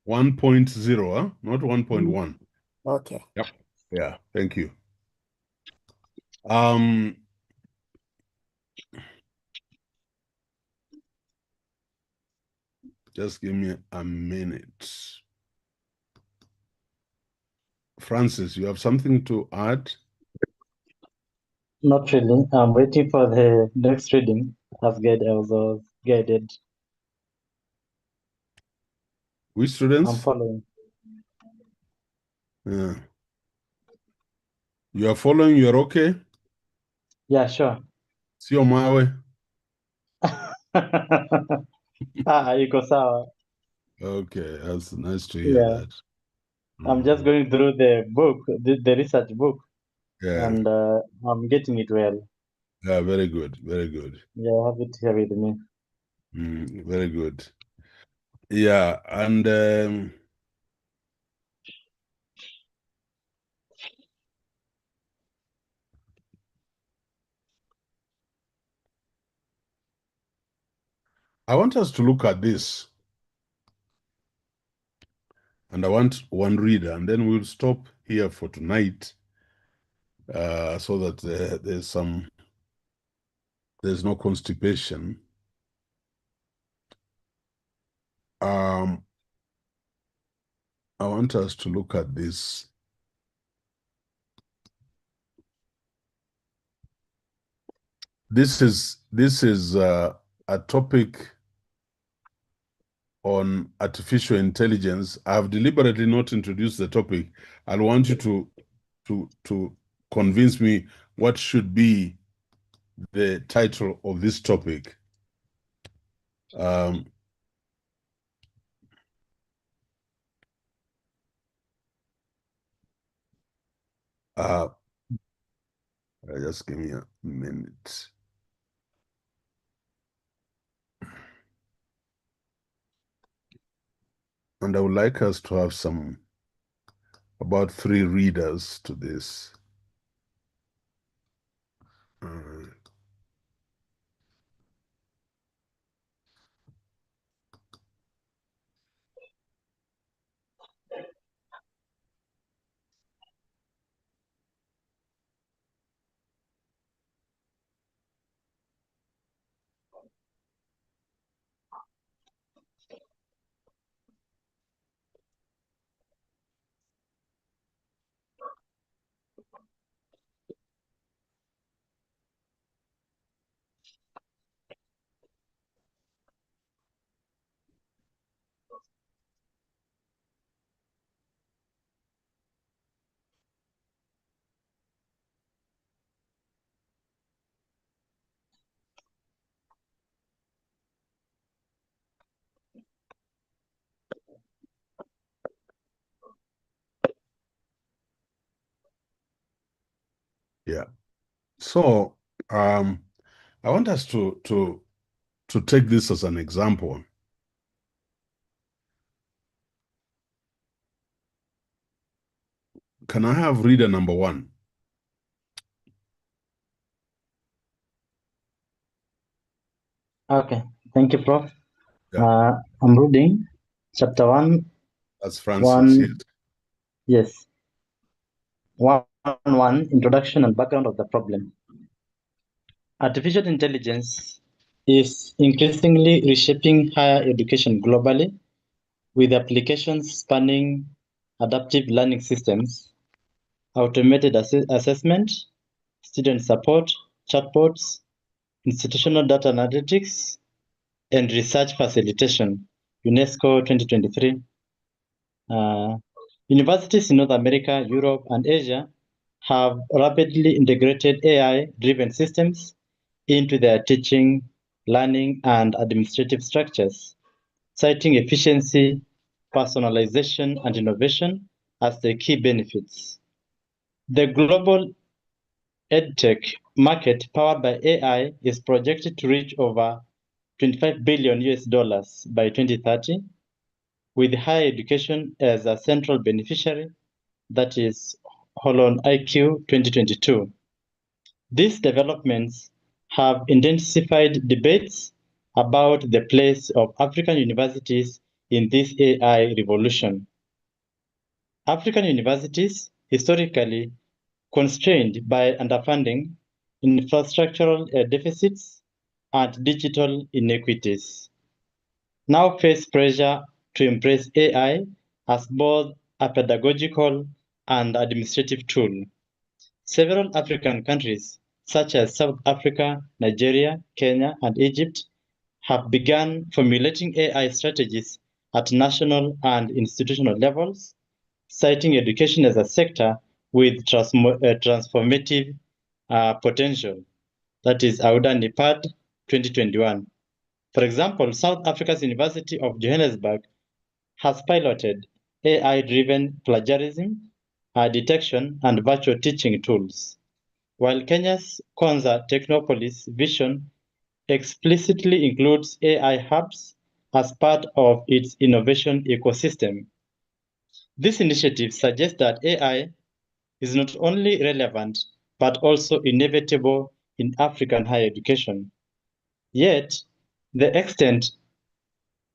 1.0, huh? Not 1.1. Okay. Yep. Yeah, thank you. Just give me a minute. Francis, you have something to add? Not really. I'm waiting for the next reading. I was guided. Which students? I'm following. Yeah. You are following, you're okay? Yeah, sure. Sio mawe. Iko sawa. Okay, that's nice to hear Yeah. that. I'm just going through the book, the research book, Yeah. and I'm getting it well. Yeah, very good, very good. Yeah, I have it here with me. Very good. Yeah, and I want us to look at this. And I want one reader, and then we'll stop here for tonight, so that there's no constipation. I want us to look at this. This is a topic on artificial intelligence. I've deliberately not introduced the topic. I want you to convince me what should be the title of this topic. Just give me a minute. And I would like us to have about 3 readers to this. Yeah. So I want us to take this as an example. Can I have reader number 1? Okay, thank you, Prof. Yeah. I'm reading chapter 1. That's Francis. Yes. 1.1 Introduction and Background of the Problem. Artificial intelligence is increasingly reshaping higher education globally, with applications spanning adaptive learning systems, automated assessment, student support, chatbots, institutional data analytics, and research facilitation, UNESCO 2023. Universities in North America, Europe, and Asia have rapidly integrated AI-driven systems into their teaching, learning, and administrative structures, citing efficiency, personalization, and innovation as the key benefits. The global EdTech market powered by AI is projected to reach over $25 billion by 2030, with higher education as a central beneficiary, that is Holon IQ 2022. These developments have intensified debates about the place of African universities in this AI revolution. African universities, historically constrained by underfunding, infrastructural deficits, and digital inequities, now face pressure to embrace AI as both a pedagogical and administrative tool. Several African countries, such as South Africa, Nigeria, Kenya, and Egypt, have begun formulating AI strategies at national and institutional levels, citing education as a sector with transformative potential. That is AUDA NIPAD 2021. For example, South Africa's University of Johannesburg has piloted AI-driven plagiarism detection and virtual teaching tools, while Kenya's Konza Technopolis vision explicitly includes AI hubs as part of its innovation ecosystem. This initiative suggests that AI is not only relevant, but also inevitable in African higher education. Yet, the extent,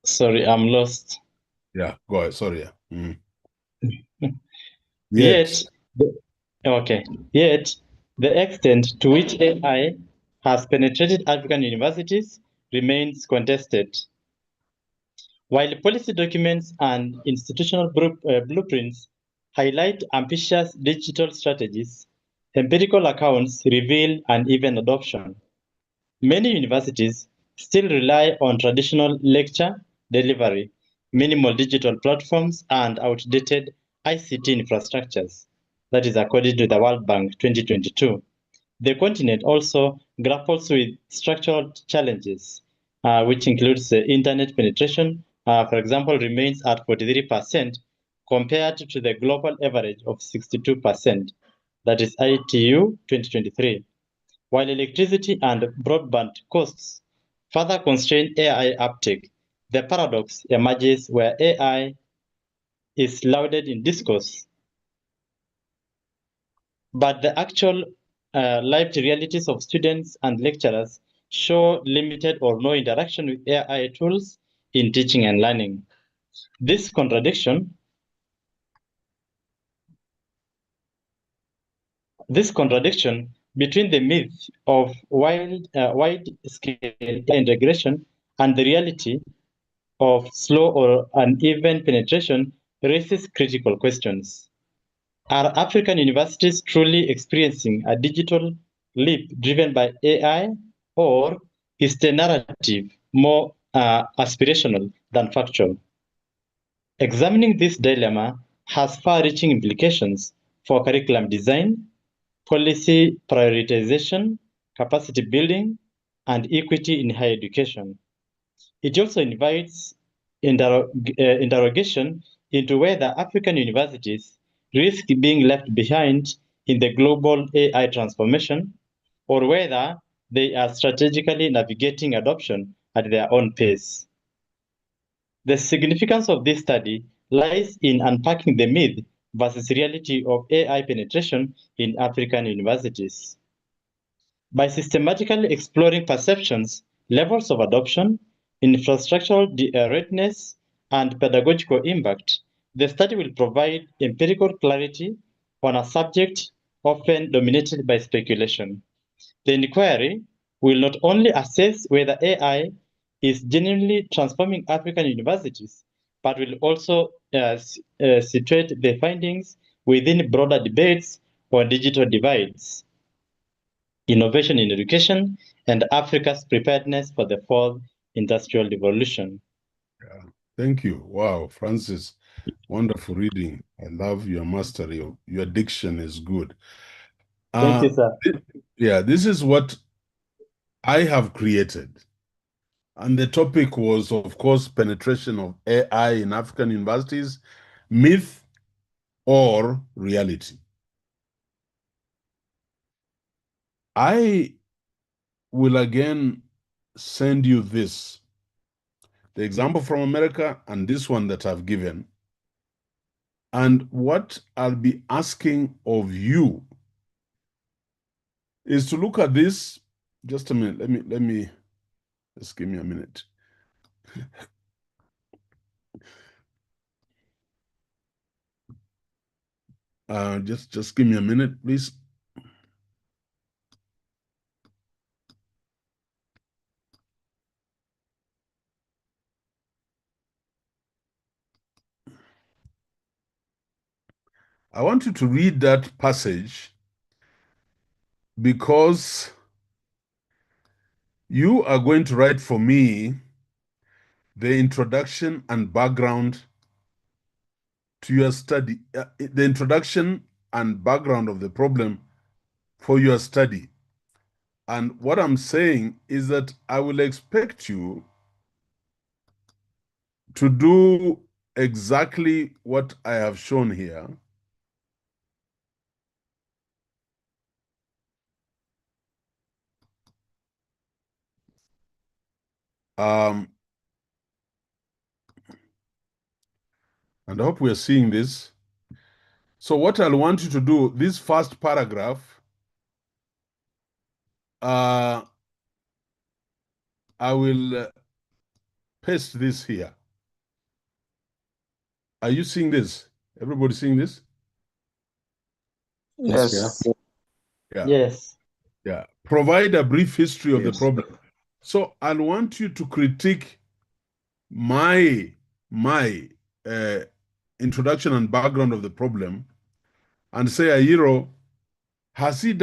sorry, I'm lost. Yeah, go ahead, sorry. Yet, the extent to which AI has penetrated African universities remains contested. While policy documents and institutional blueprints highlight ambitious digital strategies, empirical accounts reveal uneven adoption. Many universities still rely on traditional lecture delivery, minimal digital platforms, and outdated ICT infrastructures. That is according to the World Bank 2022. The continent also grapples with structural challenges, which includes internet penetration, for example, remains at 43% compared to the global average of 62%. That is ITU 2023. While electricity and broadband costs further constrain AI uptake, the paradox emerges where AI is lauded in discourse, but the actual lived realities of students and lecturers show limited or no interaction with AI tools in teaching and learning. This contradiction between the myth of wide-scale integration and the reality of slow or uneven penetration raises critical questions. Are African universities truly experiencing a digital leap driven by AI, or is the narrative more aspirational than factual? Examining this dilemma has far-reaching implications for curriculum design, policy prioritization, capacity building, and equity in higher education. It also invites interrogation into whether African universities risk being left behind in the global AI transformation, or whether they are strategically navigating adoption at their own pace. The significance of this study lies in unpacking the myth versus reality of AI penetration in African universities. By systematically exploring perceptions, levels of adoption, infrastructural readiness, and pedagogical impact, the study will provide empirical clarity on a subject often dominated by speculation. The inquiry will not only assess whether AI is genuinely transforming African universities, but will also situate the findings within broader debates on digital divides, innovation in education, and Africa's preparedness for the fourth industrial revolution. Thank you. Wow, Francis, wonderful reading. I love your mastery. Your diction is good. Thank you, sir. Yeah, this is what I have created. And the topic was, of course, penetration of AI in African universities, myth or reality. I will again send you this, the example from America and this one that I've given. And what I'll be asking of you is to look at this. Just a minute. Let me just give me a minute. Just give me a minute, please. I want you to read that passage because you are going to write for me the introduction and background to your study, the introduction and background of the problem for your study. And what I'm saying is that I will expect you to do exactly what I have shown here. And I hope we are seeing this. So what I'll want you to do, this first paragraph, I will paste this here. Are you seeing this? Everybody seeing this? Yes. Yeah. Yes. Yeah. Provide a brief history of the problem. So I'll want you to critique my introduction and background of the problem and say, Ayiro, has he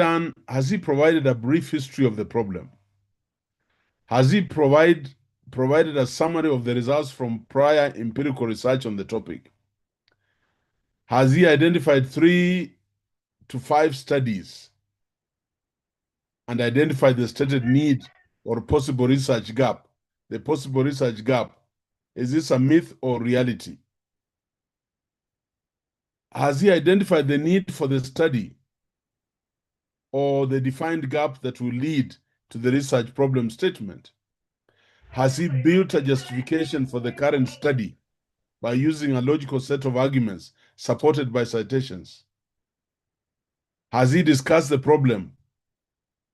provided a brief history of the problem? Has he provided a summary of the results from prior empirical research on the topic? Has he identified 3 to 5 studies and identified the stated need or possible research gap? The possible research gap, is this a myth or reality? Has he identified the need for the study or the defined gap that will lead to the research problem statement? Has he built a justification for the current study by using a logical set of arguments supported by citations? Has he discussed the problem?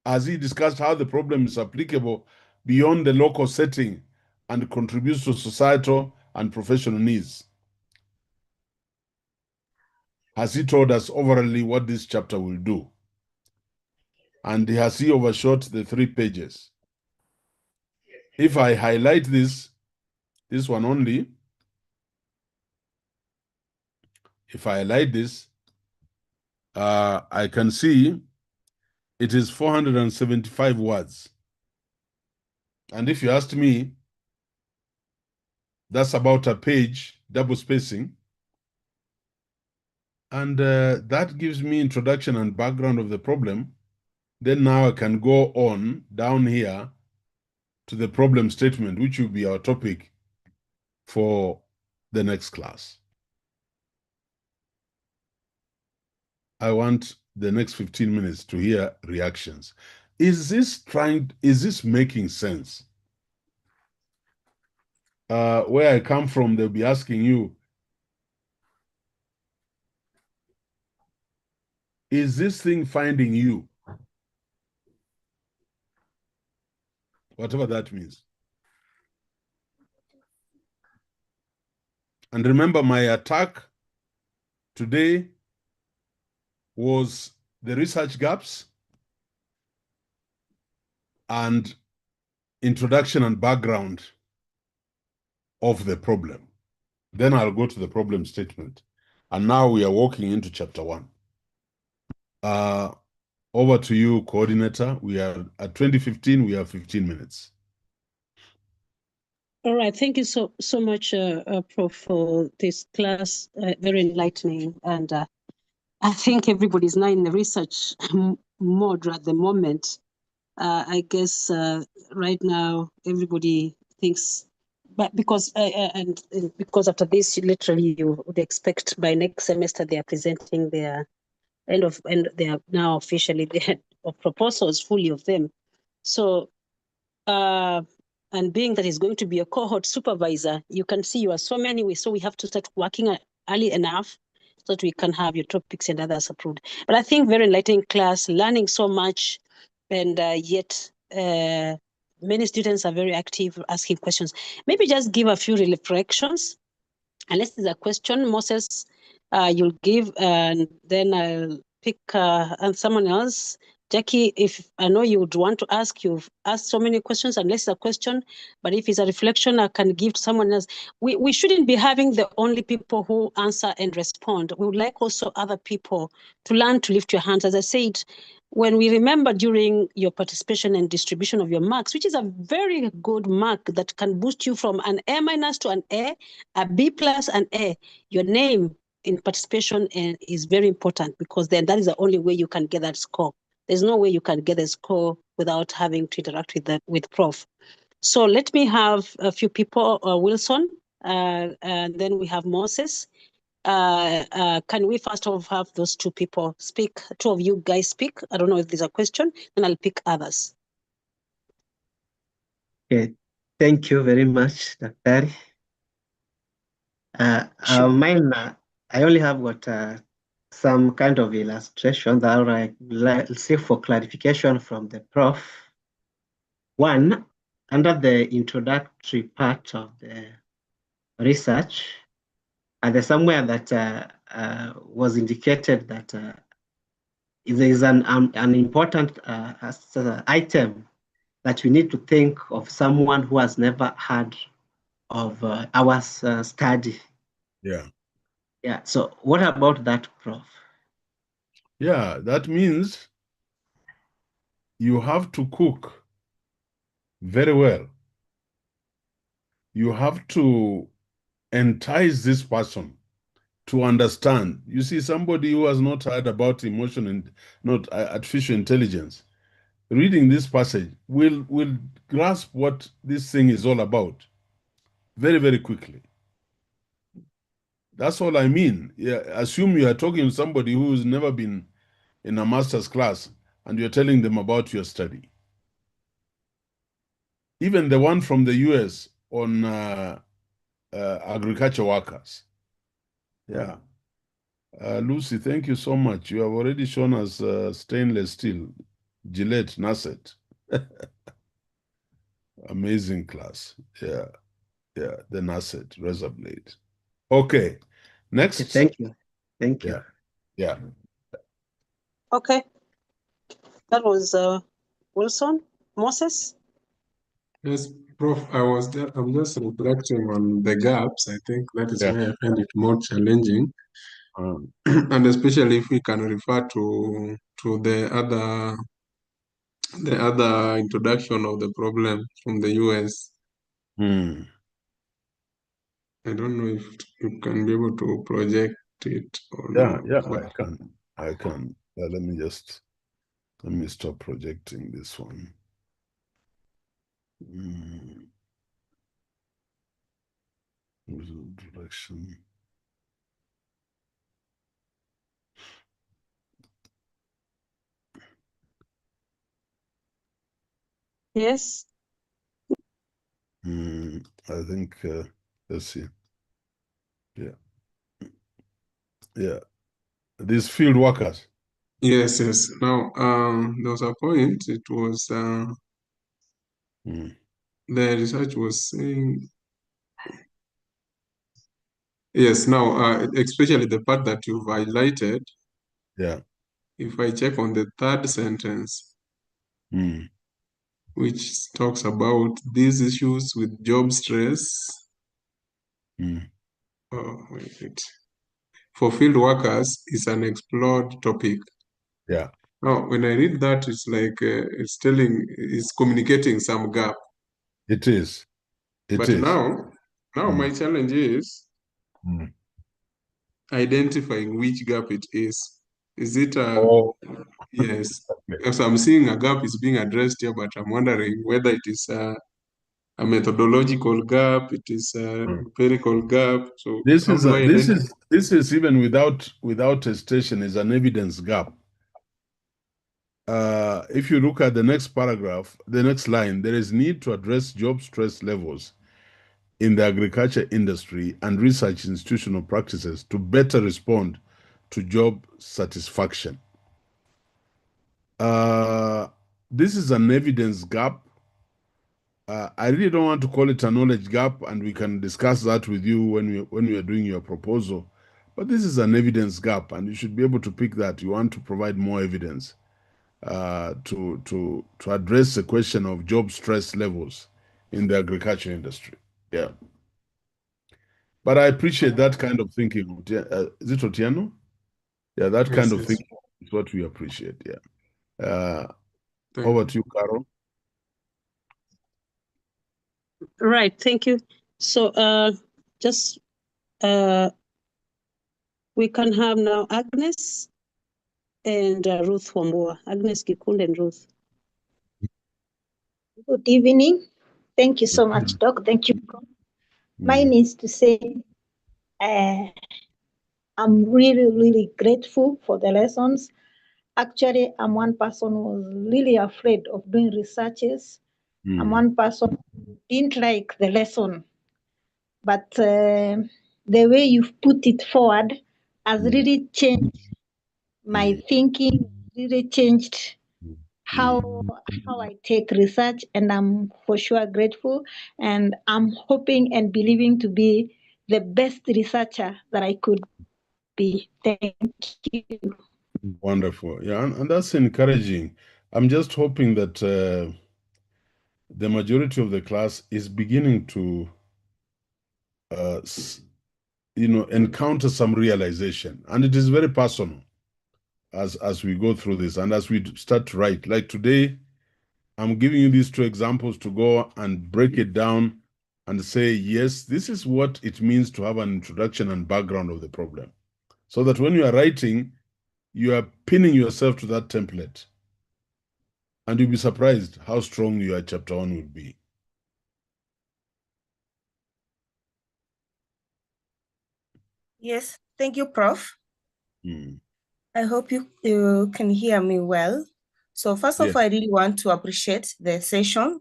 Has he discussed how the problem is applicable beyond the local setting and contributes to societal and professional needs? Has he told us overall what this chapter will do? And has he overshot the 3 pages? If I highlight this one only, if I highlight this, I can see it is 475 words. And if you asked me, that's about a page, double spacing. And that gives me introduction and background of the problem. Then now I can go on down here to the problem statement, which will be our topic for the next class. I want the next 15 minutes to hear reactions. Is this making sense? Where I come from, they'll be asking you, is this thing finding you? Whatever that means. And remember, my attack today was the research gaps and introduction and background of the problem. Then I'll go to the problem statement. And now we are walking into chapter 1. Over to you, coordinator. We are at 2015, we have 15 minutes. All right, thank you so much, Prof, for this class, very enlightening. And I think everybody's now in the research mode at the moment. I guess right now everybody thinks, but because because after this, literally you would expect by next semester they are presenting their and they are now officially their proposals, fully of them. So and being that he's going to be a cohort supervisor, you can see you are so many ways. So we have to start working early enough so that we can have your topics and others approved. But I think very enlightening class, learning so much, and yet many students are very active, asking questions. Maybe just give a few reflections. Unless there's a question, Moses, you'll give, and then I'll pick and someone else. Jackie, if I know you would want to ask, you've asked so many questions, unless it's a question, but if it's a reflection, I can give to someone else. We shouldn't be having the only people who answer and respond. We would like also other people to learn to lift your hands. As I said, when we remember during your participation and distribution of your marks, which is a very good mark that can boost you from an A- to an A B+, an A, your name in participation is very important, because then that is the only way you can get that score. There's no way you can get a score without having to interact with Prof. So let me have a few people, Wilson, and then we have Moses. Can we first of all have those two people speak? Two of you guys speak. I don't know if there's a question, then I'll pick others. Okay, thank you very much, Dr. Mine, I only have got some kind of illustration that I'll seek for clarification from the Prof. One, under the introductory part of the research, there's somewhere that was indicated that there is an important item that we need to think of someone who has never heard of our study. Yeah. Yeah. So what about that, Prof? Yeah, that means you have to cook very well. You have to entice this person to understand. You see, somebody who has not heard about emotion and not artificial intelligence, reading this passage will grasp what this thing is all about very, very quickly. That's all I mean. Yeah, assume you are talking to somebody who's never been in a master's class and you're telling them about your study. Even the one from the US on agriculture workers. Yeah. Lucy, thank you so much. You have already shown us stainless steel, Gillette, Nasset. Amazing class. Yeah. Yeah, the Nasset, razor blade. Okay. Next. Okay, thank you. Thank you. Yeah. Okay. That was Wilson. Moses? Yes, Prof, I'm just reflecting on the gaps. I think that is why I find it more challenging. And especially if we can refer to the other introduction of the problem from the US. I don't know if you can be able to project it or not. Yeah, I can. Let me stop projecting this one. Direction. Yes. I think, let's see. Yeah. These field workers. Yes. Now, there was a point, it was, the research was saying, yes, now, especially the part that you've highlighted. Yeah. If I check on the third sentence, which talks about these issues with job stress. For field workers is an explored topic. Yeah. Oh, when I read that, it's like it's communicating some gap. It is. But now my challenge is identifying which gap it is. Is it yes? Because I'm seeing a gap is being addressed here, but I'm wondering whether it is a methodological gap, it is a empirical gap. So This how is do I identify? this is even without testation is an evidence gap. If you look at the next paragraph, the next line, there is need to address job stress levels in the agriculture industry and research institutional practices to better respond to job satisfaction. This is an evidence gap. I really don't want to call it a knowledge gap, and we can discuss that with you when we are doing your proposal. But this is an evidence gap, and you should be able to pick that. You want to provide more evidence to address the question of job stress levels in the agriculture industry. Yeah. But I appreciate that kind of thinking. Is it Otieno? Yeah, that kind of thinking is what we appreciate. Yeah. Over to you, Carol. Right, thank you. So just we can have now Agnes and Ruth Wambua. Agnes Gikund and Ruth. Good evening. Thank you so much, Doc. Thank you. Mine is to say I'm really, really grateful for the lessons. Actually, I'm one person who was really afraid of doing researches. I'm one person who didn't like the lesson. But the way you've put it forward has really changed my thinking, really changed how I take research, and I'm for sure grateful. And I'm hoping and believing to be the best researcher that I could be. Thank you. Wonderful. Yeah, and that's encouraging. I'm just hoping that the majority of the class is beginning to encounter some realization, and it is very personal as we go through this and as we start to write. Like today, I'm giving you these two examples to go and break it down and say, yes, this is what it means to have an introduction and background of the problem, so that when you are writing, you are pinning yourself to that template, and you'll be surprised how strong your chapter 1 will be. Yes, thank you, Prof. I hope you can hear me well. So first of all, I really want to appreciate the session.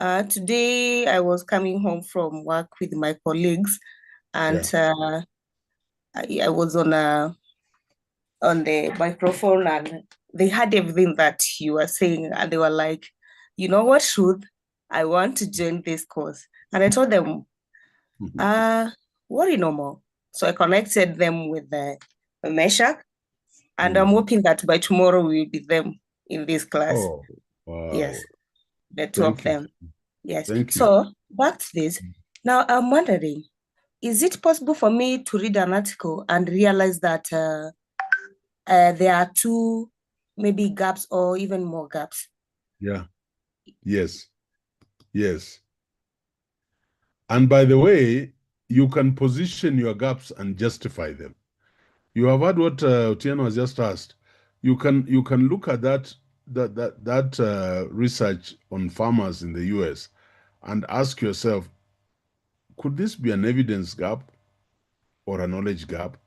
Today, I was coming home from work with my colleagues, and I was on the microphone, and they heard everything that you were saying, and they were like, you know what, Ruth, I want to join this course. And I told them, worry no more. So I connected them with the Meshach, and I'm hoping that by tomorrow we will be them in this class. Oh, wow. Yes, the two of them. Yes. Thank you. So back to this. Now I'm wondering, is it possible for me to read an article and realize that there are two maybe gaps or even more gaps? Yeah. Yes. Yes. And by the way, you can position your gaps and justify them. You have heard what Otieno has just asked. You can look at that research on farmers in the US and ask yourself, could this be an evidence gap or a knowledge gap?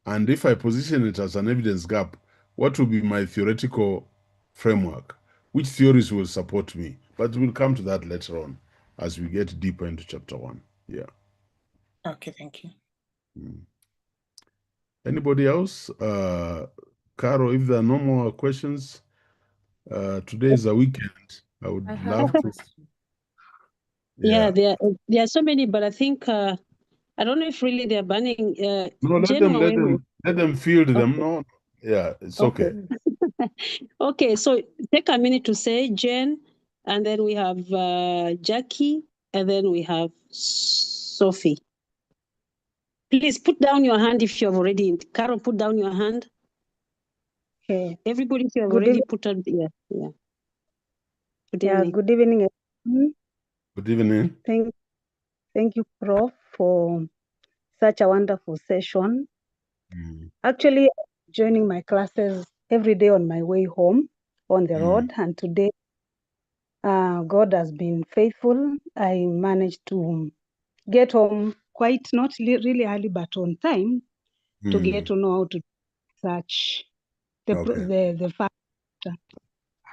And if I position it as an evidence gap, what will be my theoretical framework? Which theories will support me? But we'll come to that later on as we get deeper into chapter 1. Yeah. Okay, thank you. Anybody else? Caro, if there are no more questions, today is a weekend. I would love to. Yeah, there are so many, but I think I don't know if really they're banning. No, let them field them. No, yeah, it's okay. Okay, so take a minute to say Jen, and then we have Jackie, and then we have Sophie. Please put down your hand if you have already. Carol, put down your hand. Okay, everybody here have Good already evening. put on, yeah. Good Yeah, evening. good evening, everyone. Good evening. Thank you, Prof, for such a wonderful session. Actually, joining my classes every day on my way home on the road, and today God has been faithful. I managed to get home quite not really early, but on time to get to know how to search the fact.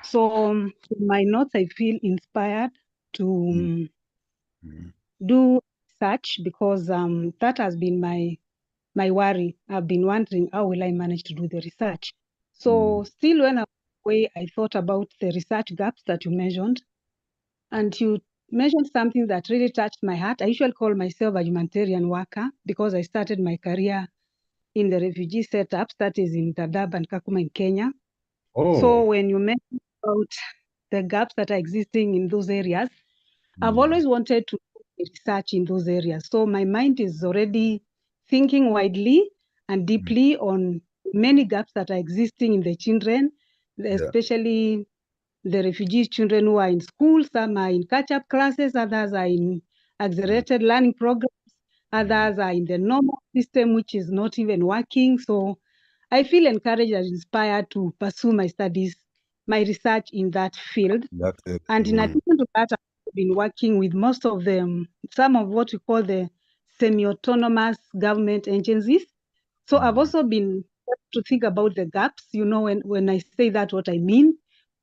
So in my notes, I feel inspired to do search because that has been my worry. I've been wondering how will I manage to do the research. So still when I was away, I thought about the research gaps that you mentioned, and you mentioned something that really touched my heart. I usually call myself a humanitarian worker because I started my career in the refugee setups, that is in Dadaab and Kakuma in Kenya. So when you mentioned about the gaps that are existing in those areas, I've always wanted to do research in those areas. So my mind is already thinking widely and deeply on many gaps that are existing in the children, especially the refugee children who are in school. Some are in catch-up classes, others are in accelerated learning programs, others are in the normal system, which is not even working. So I feel encouraged and inspired to pursue my studies, my research in that field. And in addition to that, I've been working with most of them, some of what we call the semi-autonomous government agencies. So I've also been to think about the gaps. You know, when I say that, what I mean,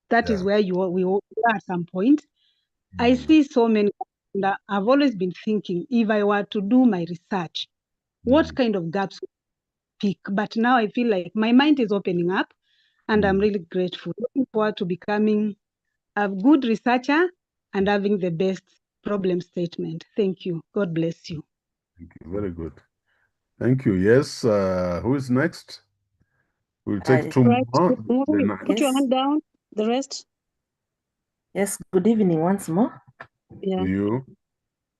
that is where we are at some point. I see so many, and I've always been thinking, if I were to do my research, what kind of gaps would I pick? But now I feel like my mind is opening up, and I'm really grateful. Looking forward to becoming a good researcher and having the best problem statement. Thank you. God bless you. Thank you. Very good. Thank you. Yes. Who is next? We'll take two Right. more. Put your hand down. The rest. Yes, good evening once more. Yeah. To you.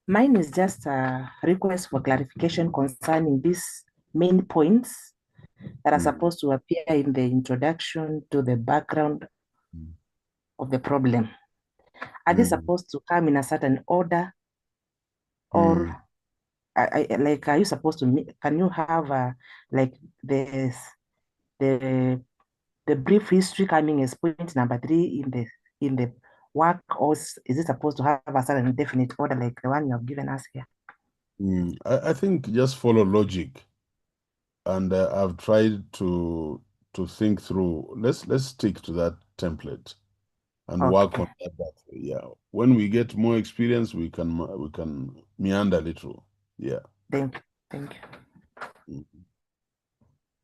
Mine is just a request for clarification concerning these main points that are supposed to appear in the introduction to the background of the problem. Are they supposed to come in a certain order, or like are you supposed to? Can you have like the brief history coming as point number 3 in the work, or is it supposed to have a certain definite order like the one you have given us here? I think just follow logic, and I've tried to think through. Let's stick to that template and work on that. Yeah, when we get more experience, we can meander a little. Yeah. Thank you.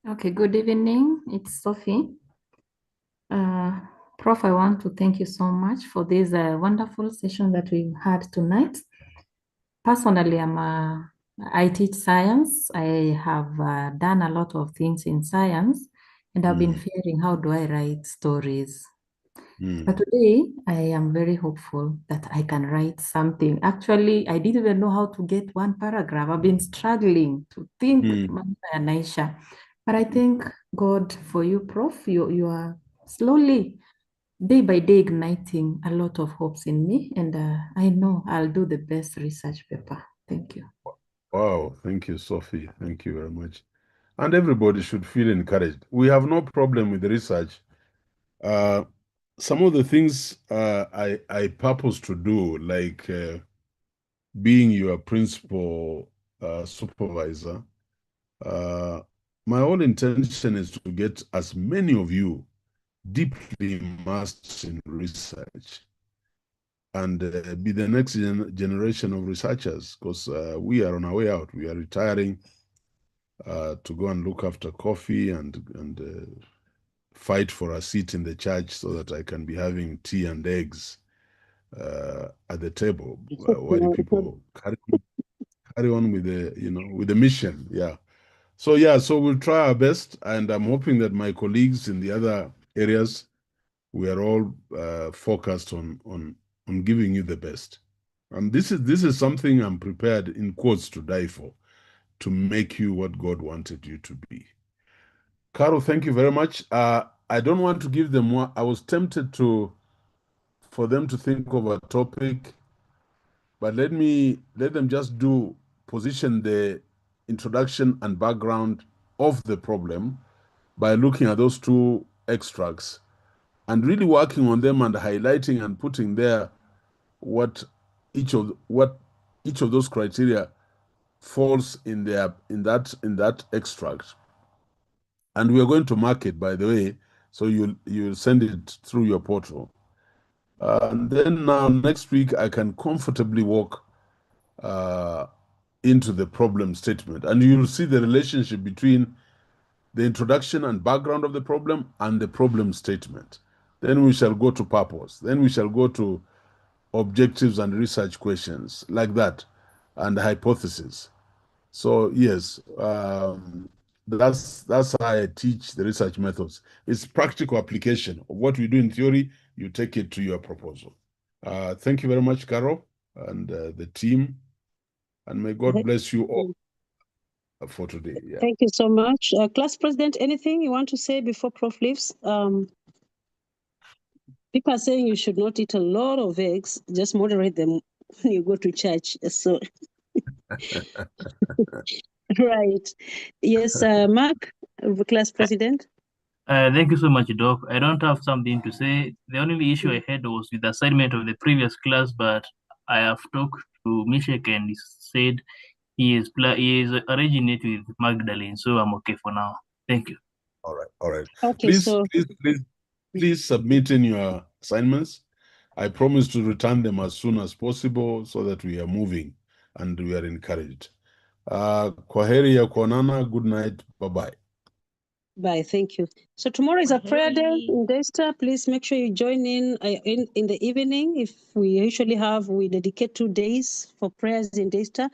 Okay, good evening. It's Sophie. Prof, I want to thank you so much for this wonderful session that we've had tonight. Personally, I teach science. I have done a lot of things in science, and I've been fearing, how do I write stories? But today, I am very hopeful that I can write something. Actually, I didn't even know how to get one paragraph. I've been struggling to think, and Aisha. But I thank God for you, Prof. You are slowly, day by day, igniting a lot of hopes in me. And I know I'll do the best research paper. Thank you. Wow. Thank you, Sophie. Thank you very much. And everybody should feel encouraged. We have no problem with the research. Some of the things I purpose to do, like being your principal supervisor, my whole intention is to get as many of you deeply immersed in research and be the next generation of researchers, because we are on our way out. We are retiring to go and look after coffee and fight for a seat in the church so that I can be having tea and eggs at the table while people carry on with the mission. Yeah. So we'll try our best, and I'm hoping that my colleagues in the other areas, we are all focused on giving you the best. And this is something I'm prepared, in quotes, to die for, to make you what God wanted you to be. Carol, thank you very much. I don't want to give them more. I was tempted for them to think of a topic, but let them just position the introduction and background of the problem by looking at those two extracts and really working on them and highlighting and putting there what each of those criteria falls in that extract. And we are going to mark it, by the way, so you'll send it through your portal. And then now next week I can comfortably walk into the problem statement, and you'll see the relationship between the introduction and background of the problem and the problem statement. Then we shall go to purpose. Then we shall go to objectives and research questions like that, and hypothesis. So yes, that's how I teach the research methods. It's practical application of what we do in theory. You take it to your proposal. Thank you very much, Carol, and the team, and may God bless you all for today. Yeah. Thank you so much. Class President, anything you want to say before Prof leaves? People are saying you should not eat a lot of eggs, just moderate them when you go to church. So, right. Yes, Mark, Class President. Thank you so much, Doc. I don't have something to say. The only issue I had was with the assignment of the previous class, but I have talked to Mishek and he said he is arranging it with Magdalene, so I'm okay for now. Thank you. All right. Okay, please submit in your assignments. I promise to return them as soon as possible so that we are moving and we are encouraged. Kwaheri ya kuonana. Good night. Bye-bye. Bye. Thank you. So tomorrow is a prayer day in Daystar. Please make sure you join in the evening. If we dedicate 2 days for prayers in Daystar.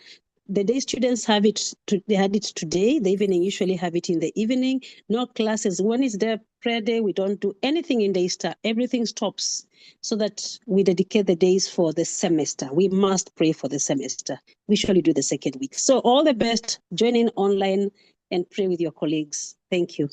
The day students have it, they had it today. The evening usually have it in the evening. No classes. When is their prayer day, we don't do anything in Daystar. Everything stops so that we dedicate the days for the semester. We must pray for the semester. We usually do the second week. So all the best. Join in online and pray with your colleagues. Thank you.